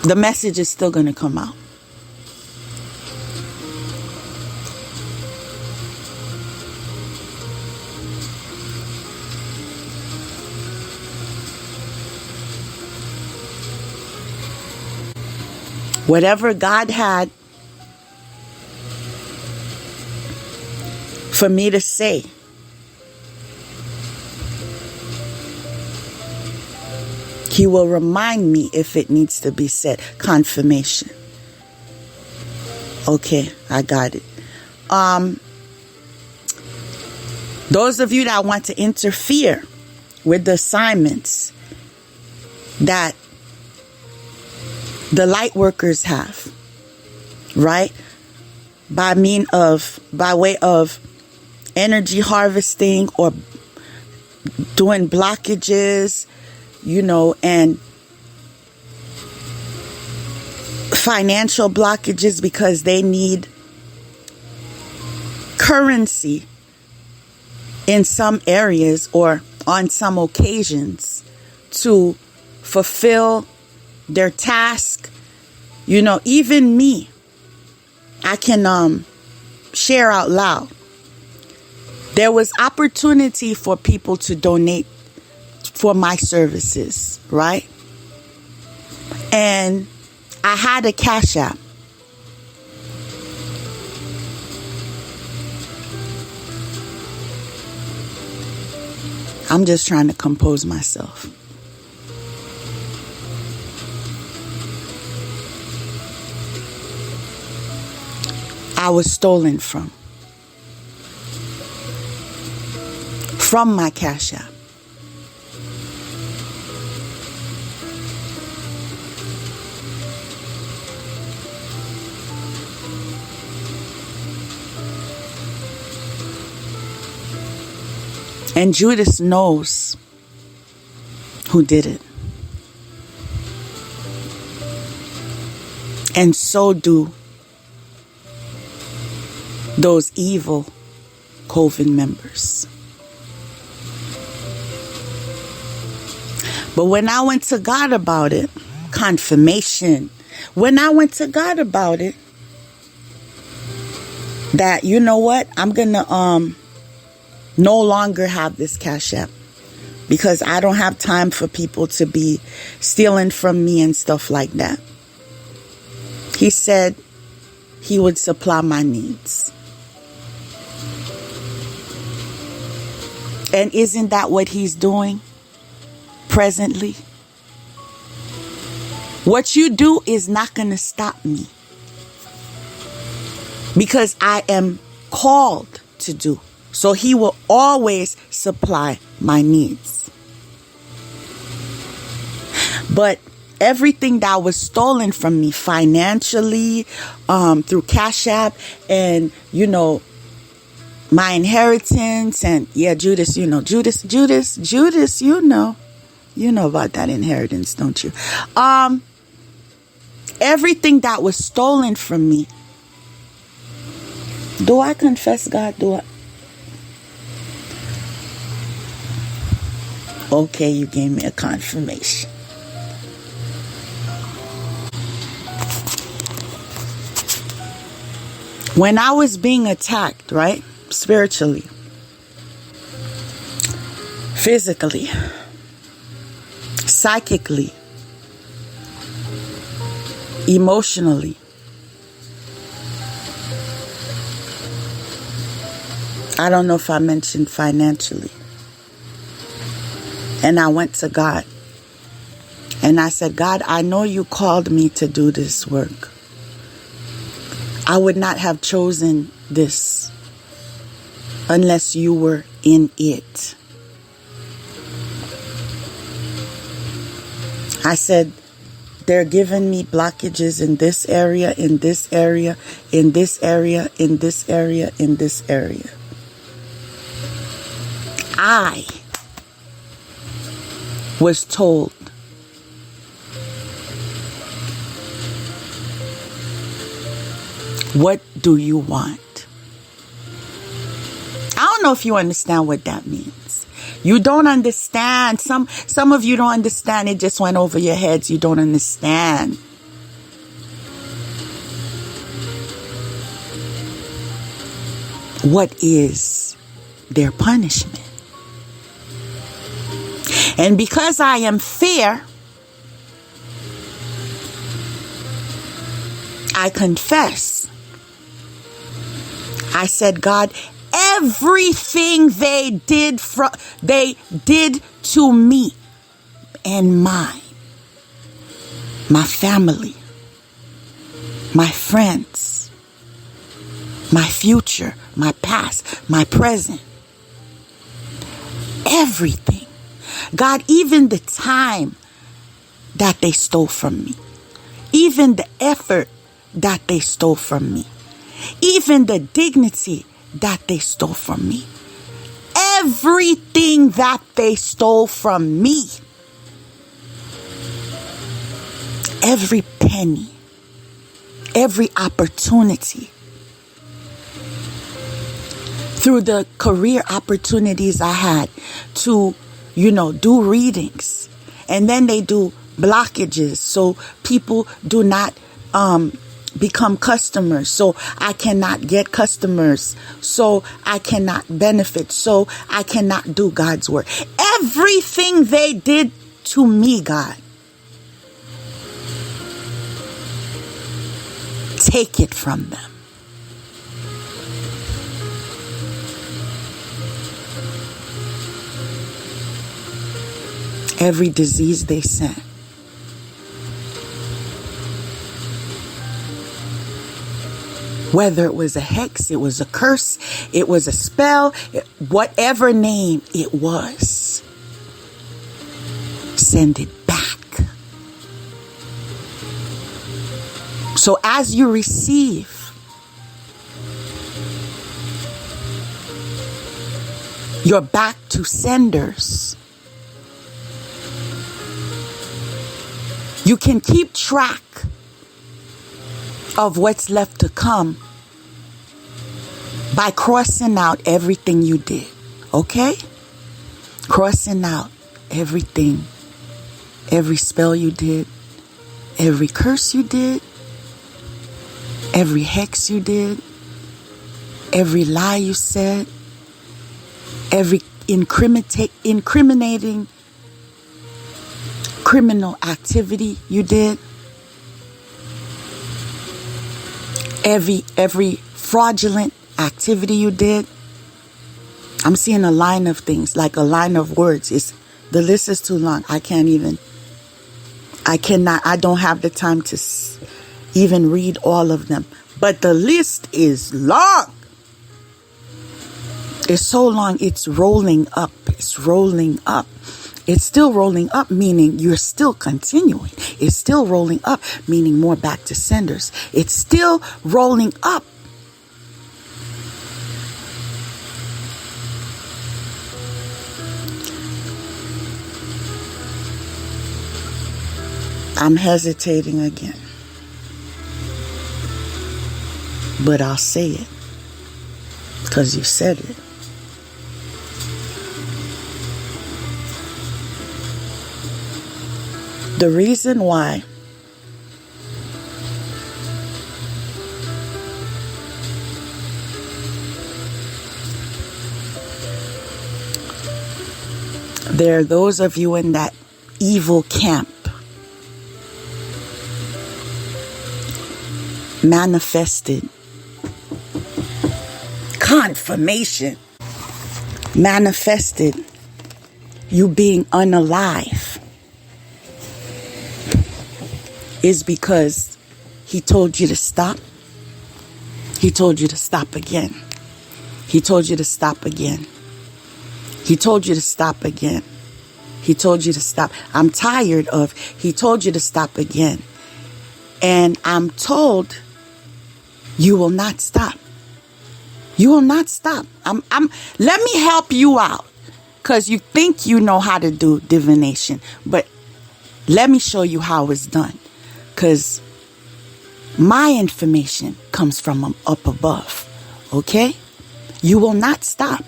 The message is still going to come out. Whatever God had for me to say, He will remind me if it needs to be said. Confirmation. Okay, I got it. Those of you that want to interfere with the assignments that the light workers have, right? By way of energy harvesting or doing blockages, and financial blockages because they need currency in some areas or on some occasions to fulfill their task. Even me, I can share out loud. There was opportunity for people to donate for my services, right? And I had a Cash App. I'm just trying to compose myself. I was stolen from my Cash App. And Judas knows who did it. And so do those evil Coven members. But when I went to God about it, confirmation. When I went to God about it, that, you know what, I'm going to no longer have this Cash App because I don't have time for people to be stealing from me and stuff like that. He said He would supply my needs. And isn't that what He's doing presently? What you do is not going to stop me because I am called to do. So He will always supply my needs. But everything that was stolen from me financially, through Cash App and, my inheritance and Judas, Judas, you know about that inheritance, don't you? Everything that was stolen from me. Do I confess, God? Okay, you gave me a confirmation. When I was being attacked, right? Spiritually, physically, psychically, emotionally, I don't know if I mentioned financially. And I went to God. And I said, God, I know you called me to do this work. I would not have chosen this unless you were in it. I said, they're giving me blockages in this area, in this area, in this area, in this area, in this area. I was told what do you want? I don't know if you understand what that means. You don't understand. Some of you don't understand. It just went over your heads. You don't understand. What is their punishment? And because I am fair, I confess. I said, God, everything they did to me and mine, my family, my friends, my future, my past, my present, everything. God, even the time that they stole from me, even the effort that they stole from me, even the dignity that they stole from me, everything that they stole from me, every penny, every opportunity, through the career opportunities I had to, do readings, and then they do blockages so people do not become customers, so I cannot get customers, so I cannot benefit, so I cannot do God's work. Everything they did to me, God, take it from them. Every disease they sent, whether it was a hex, it was a curse, it was a spell, whatever name it was, send it back. So as you receive your back to senders, you can keep track of what's left to come by crossing out everything you did. Okay? Crossing out everything, every spell you did, every curse you did, every hex you did, every lie you said, every incriminating criminal activity you did, every fraudulent activity you did. I'm seeing a line of things, like a line of words. The list is too long. I don't have the time to even read all of them. But the list is long. It's so long, it's rolling up. It's rolling up. It's still rolling up, meaning you're still continuing. It's still rolling up, meaning more back to senders. It's still rolling up. I'm hesitating again. but I'll say it because you said it. The reason why there are those of you in that evil camp manifested confirmation, manifested you being unalive, is because he told you to stop. He told you to stop again. He told you to stop again. He told you to stop again. He told you to stop. I'm tired of he told you to stop again. And I'm told you will not stop. You will not stop. Let me help you out. Because you think you know how to do divination. But let me show you how it's done. Because my information comes from up above. Okay? You will not stop.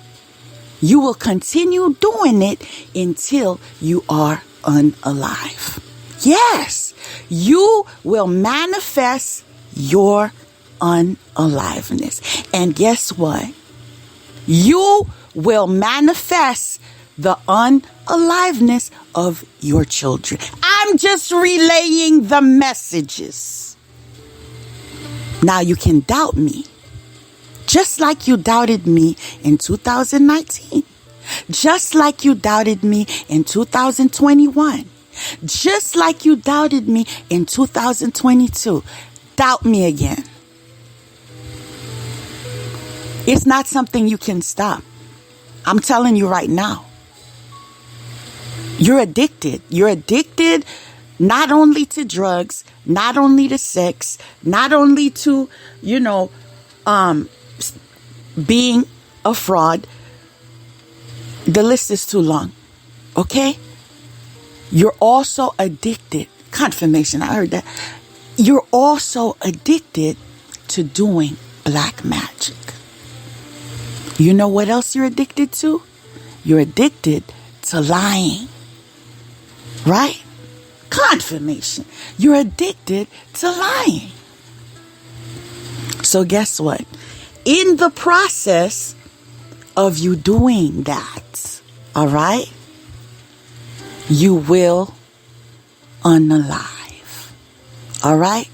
You will continue doing it until you are unalive. Yes, you will manifest your unaliveness. And guess what? You will manifest the unaliveness of your children. I'm just relaying the messages. Now you can doubt me. Just like you doubted me in 2019. Just like you doubted me in 2021. Just like you doubted me in 2022. Doubt me again. It's not something you can stop. I'm telling you right now. You're addicted. You're addicted not only to drugs, not only to sex, not only to, being a fraud. The list is too long. Okay? You're also addicted. Confirmation, I heard that. You're also addicted to doing black magic. You know what else you're addicted to? You're addicted to lying. Right? Confirmation. You're addicted to lying. So guess what? In the process of you doing that, all right, you will unalive. All right?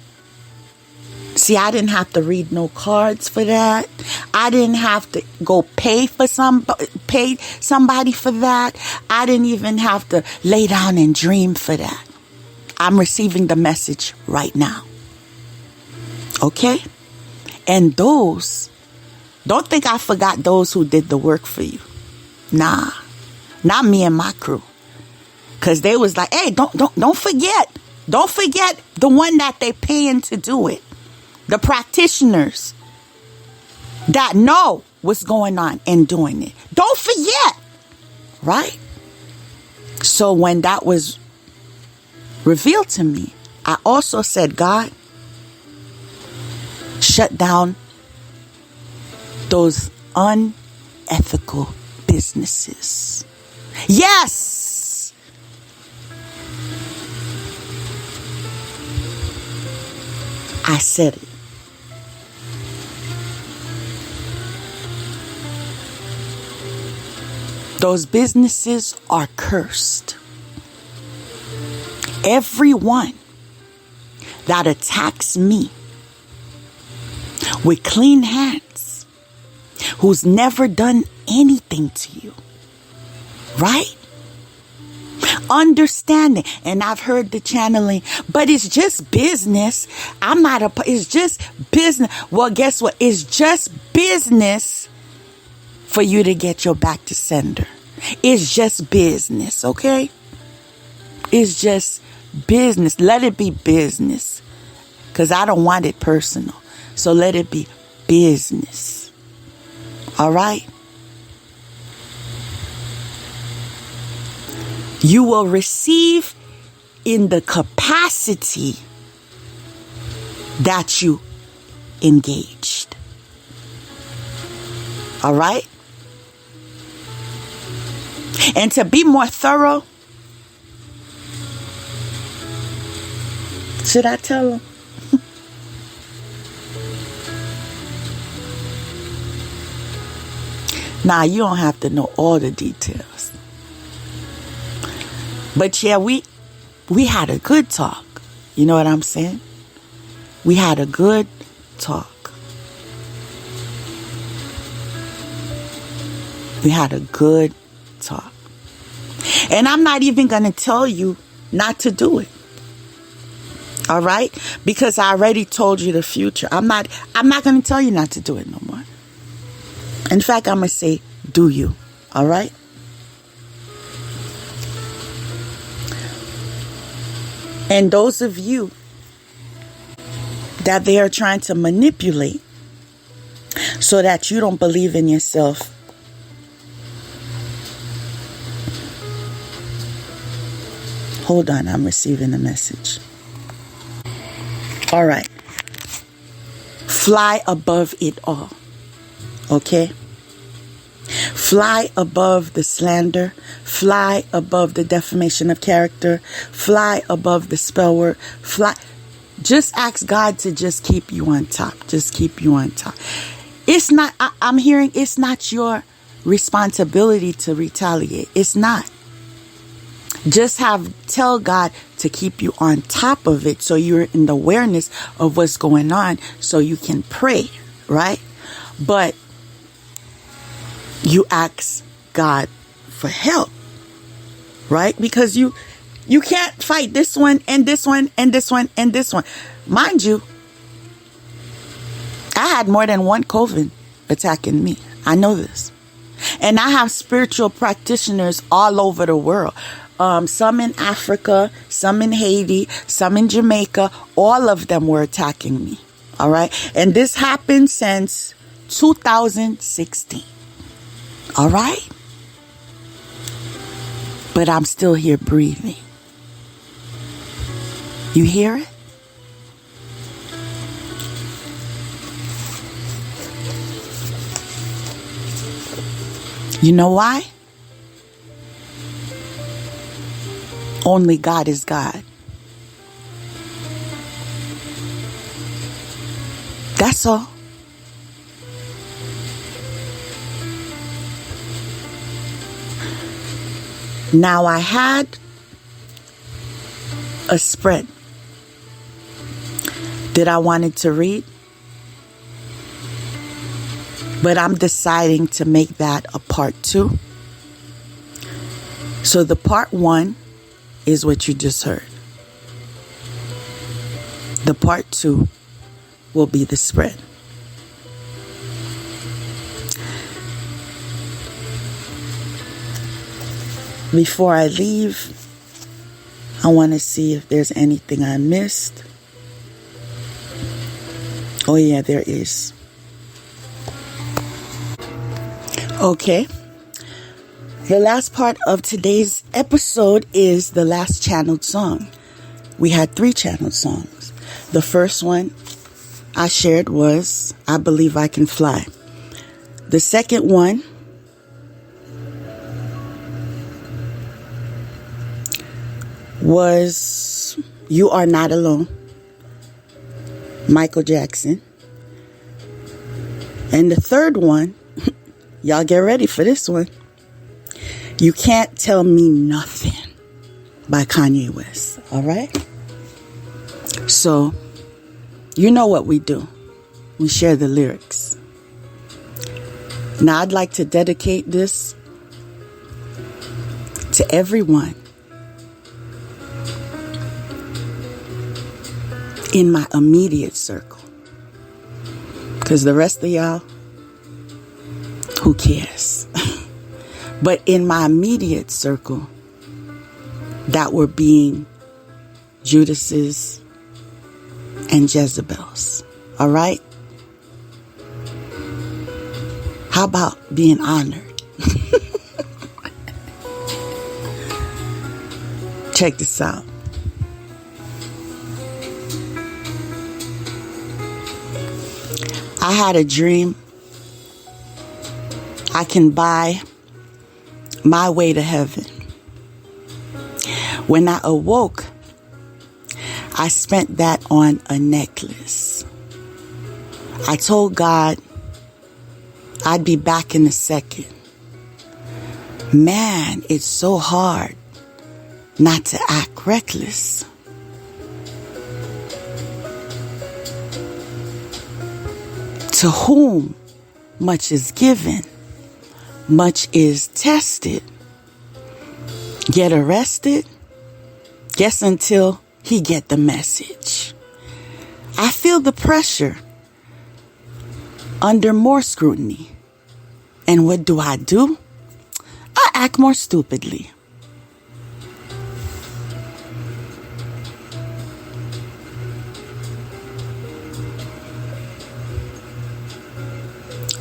See, I didn't have to read no cards for that. I didn't have to go pay somebody for that. I didn't even have to lay down and dream for that. I'm receiving the message right now. Okay? And those, don't think I forgot those who did the work for you. Nah, not me and my crew. Cause they was like, hey, don't forget. Don't forget the one that they paying to do it. The practitioners that know what's going on and doing it. Don't forget. Right? So when that was revealed to me, I also said, God, shut down those unethical businesses. Yes. I said it. Those businesses are cursed. Everyone that attacks me with clean hands, who's never done anything to you, right? Understanding, and I've heard the channeling, but it's just business. It's just business. Well, guess what? It's just business for you to get your back to sender. It's just business, okay? It's just business. Let it be business, because I don't want it personal. So let it be business. All right? You will receive in the capacity that you engaged. All right? And to be more thorough, should I tell them? Nah, you don't have to know all the details. But yeah, we had a good talk. You know what I'm saying? We had a good talk. We had a good talk. And I'm not even going to tell you not to do it. All right? Because I already told you the future. I'm not going to tell you not to do it no more. In fact, I'm going to say, do you? All right? And those of you that they are trying to manipulate so that you don't believe in yourself, hold on, I'm receiving a message. All right. Fly above it all. Okay? Fly above the slander. Fly above the defamation of character. Fly above the spell word. Fly. Just ask God to just keep you on top. Just keep you on top. It's not, I'm hearing it's not your responsibility to retaliate. It's not. Just tell God to keep you on top of it so you're in the awareness of what's going on so you can pray, right? But you ask God for help, right? Because you can't fight this one and this one and this one and this one. Mind you, I had more than one coven attacking me. I know this. And I have spiritual practitioners all over the world. Some in Africa, some in Haiti, some in Jamaica. All of them were attacking me. All right. And this happened since 2016. All right. But I'm still here breathing. You hear it? You know why? Only God is God. That's all. Now I had a spread that I wanted to read, but I'm deciding to make that a part 2. So the part 1 is what you just heard. The part 2 will be the spread. Before I leave, I want to see if there's anything I missed. Oh yeah, there is. Okay. The last part of today's episode is the last channeled song. We had 3 channeled songs. The first one I shared was I Believe I Can Fly. The second one was You Are Not Alone, Michael Jackson. And the third one, y'all get ready for this one, You Can't Tell Me Nothing by Kanye West. All right? So, you know what we do. We share the lyrics. Now, I'd like to dedicate this to everyone in my immediate circle. Because the rest of y'all, who cares? But in my immediate circle, that were being Judas's and Jezebel's. All right? How about being honored? Check this out. I had a dream I can buy my way to heaven. When I awoke, I spent that on a necklace. I told God I'd be back in a second. Man, it's so hard not to act reckless. To whom much is given, much is tested. Get arrested? Guess until he get the message. I feel the pressure under more scrutiny. And what do? I act more stupidly.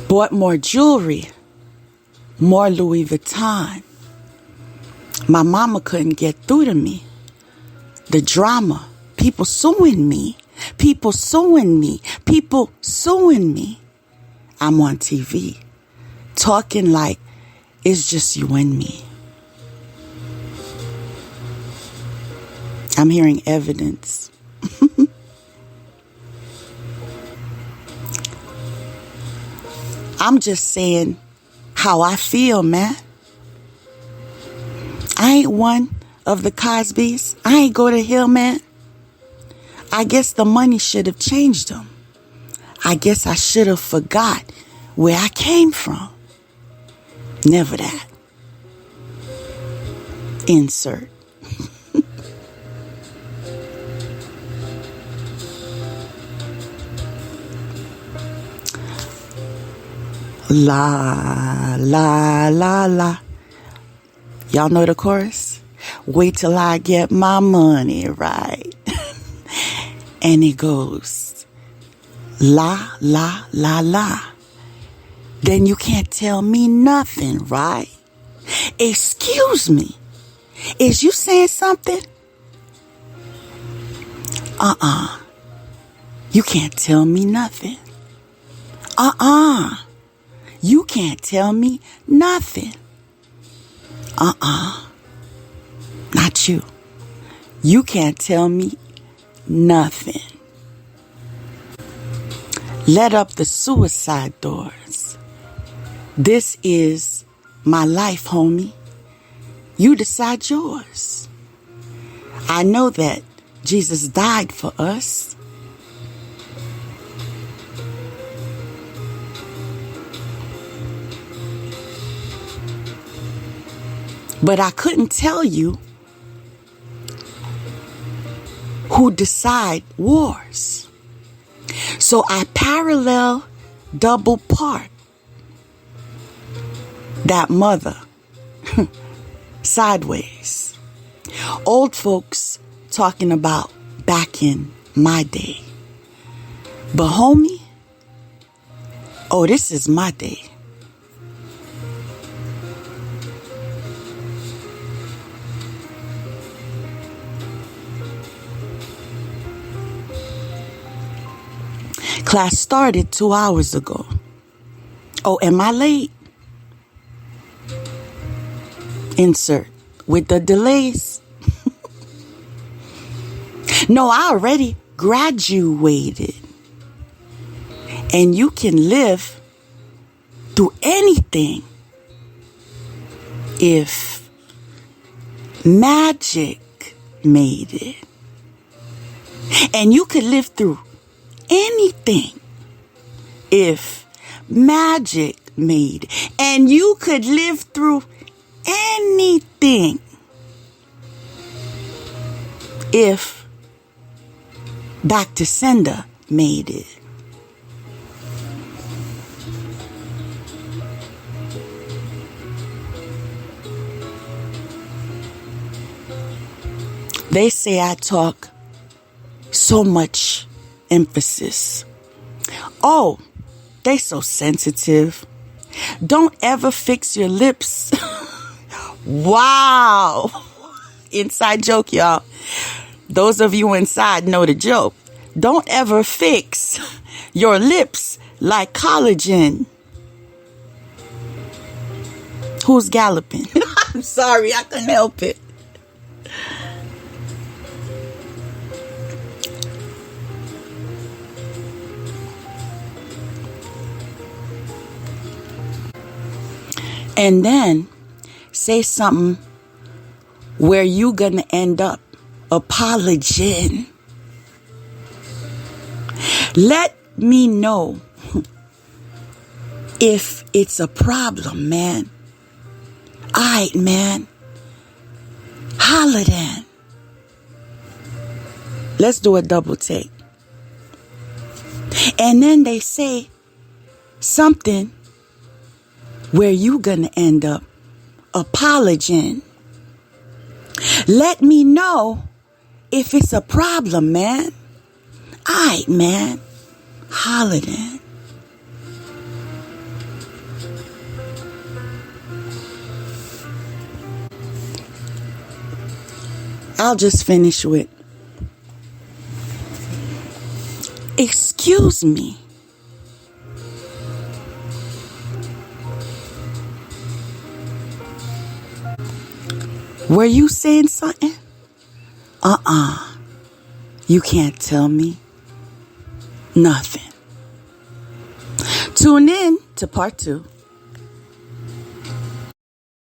Bought more jewelry, more Louis Vuitton. My mama couldn't get through to me. The drama, people suing me. I'm on TV, talking like it's just you and me. I'm hearing evidence. I'm just saying how I feel, man. I ain't one of the Cosbys. I ain't go to hell, man. I guess the money should have changed them. I guess I should have forgot where I came from. Never that. Insert. La, la, la, la. Y'all know the chorus? Wait till I get my money right. And it goes, la, la, la, la. Then you can't tell me nothing, right? Excuse me. Is you saying something? You can't tell me nothing. You can't tell me nothing. Not you. You can't tell me nothing. Let up the suicide doors. This is my life, homie. You decide yours. I know that Jesus died for us. But I couldn't tell you who decide wars. So I parallel double park that mother sideways. Old folks talking about back in my day. But homie, oh, this is my day. Class started 2 hours ago. Oh, am I late? Insert with the delays. No, I already graduated. And you can live through anything if magic made it. And you could live through anything if magic made it. And you could live through anything if back to sender made it. They say I talk so much emphasis. Oh, they so sensitive. Don't ever fix your lips. Wow. Inside joke, y'all. Those of you inside know the joke. Don't ever fix your lips like collagen. Who's galloping? I'm sorry, I couldn't help it. And then say something where you gonna end up apologizing. Let me know if it's a problem, man. Alright, man. Holla then. Let's do a double take. And then they say something where you gonna end up apologizing. Let me know if it's a problem, man. Alright, man. Holla then. I'll just finish with, excuse me. Were you saying something? You can't tell me nothing. Tune in to part 2.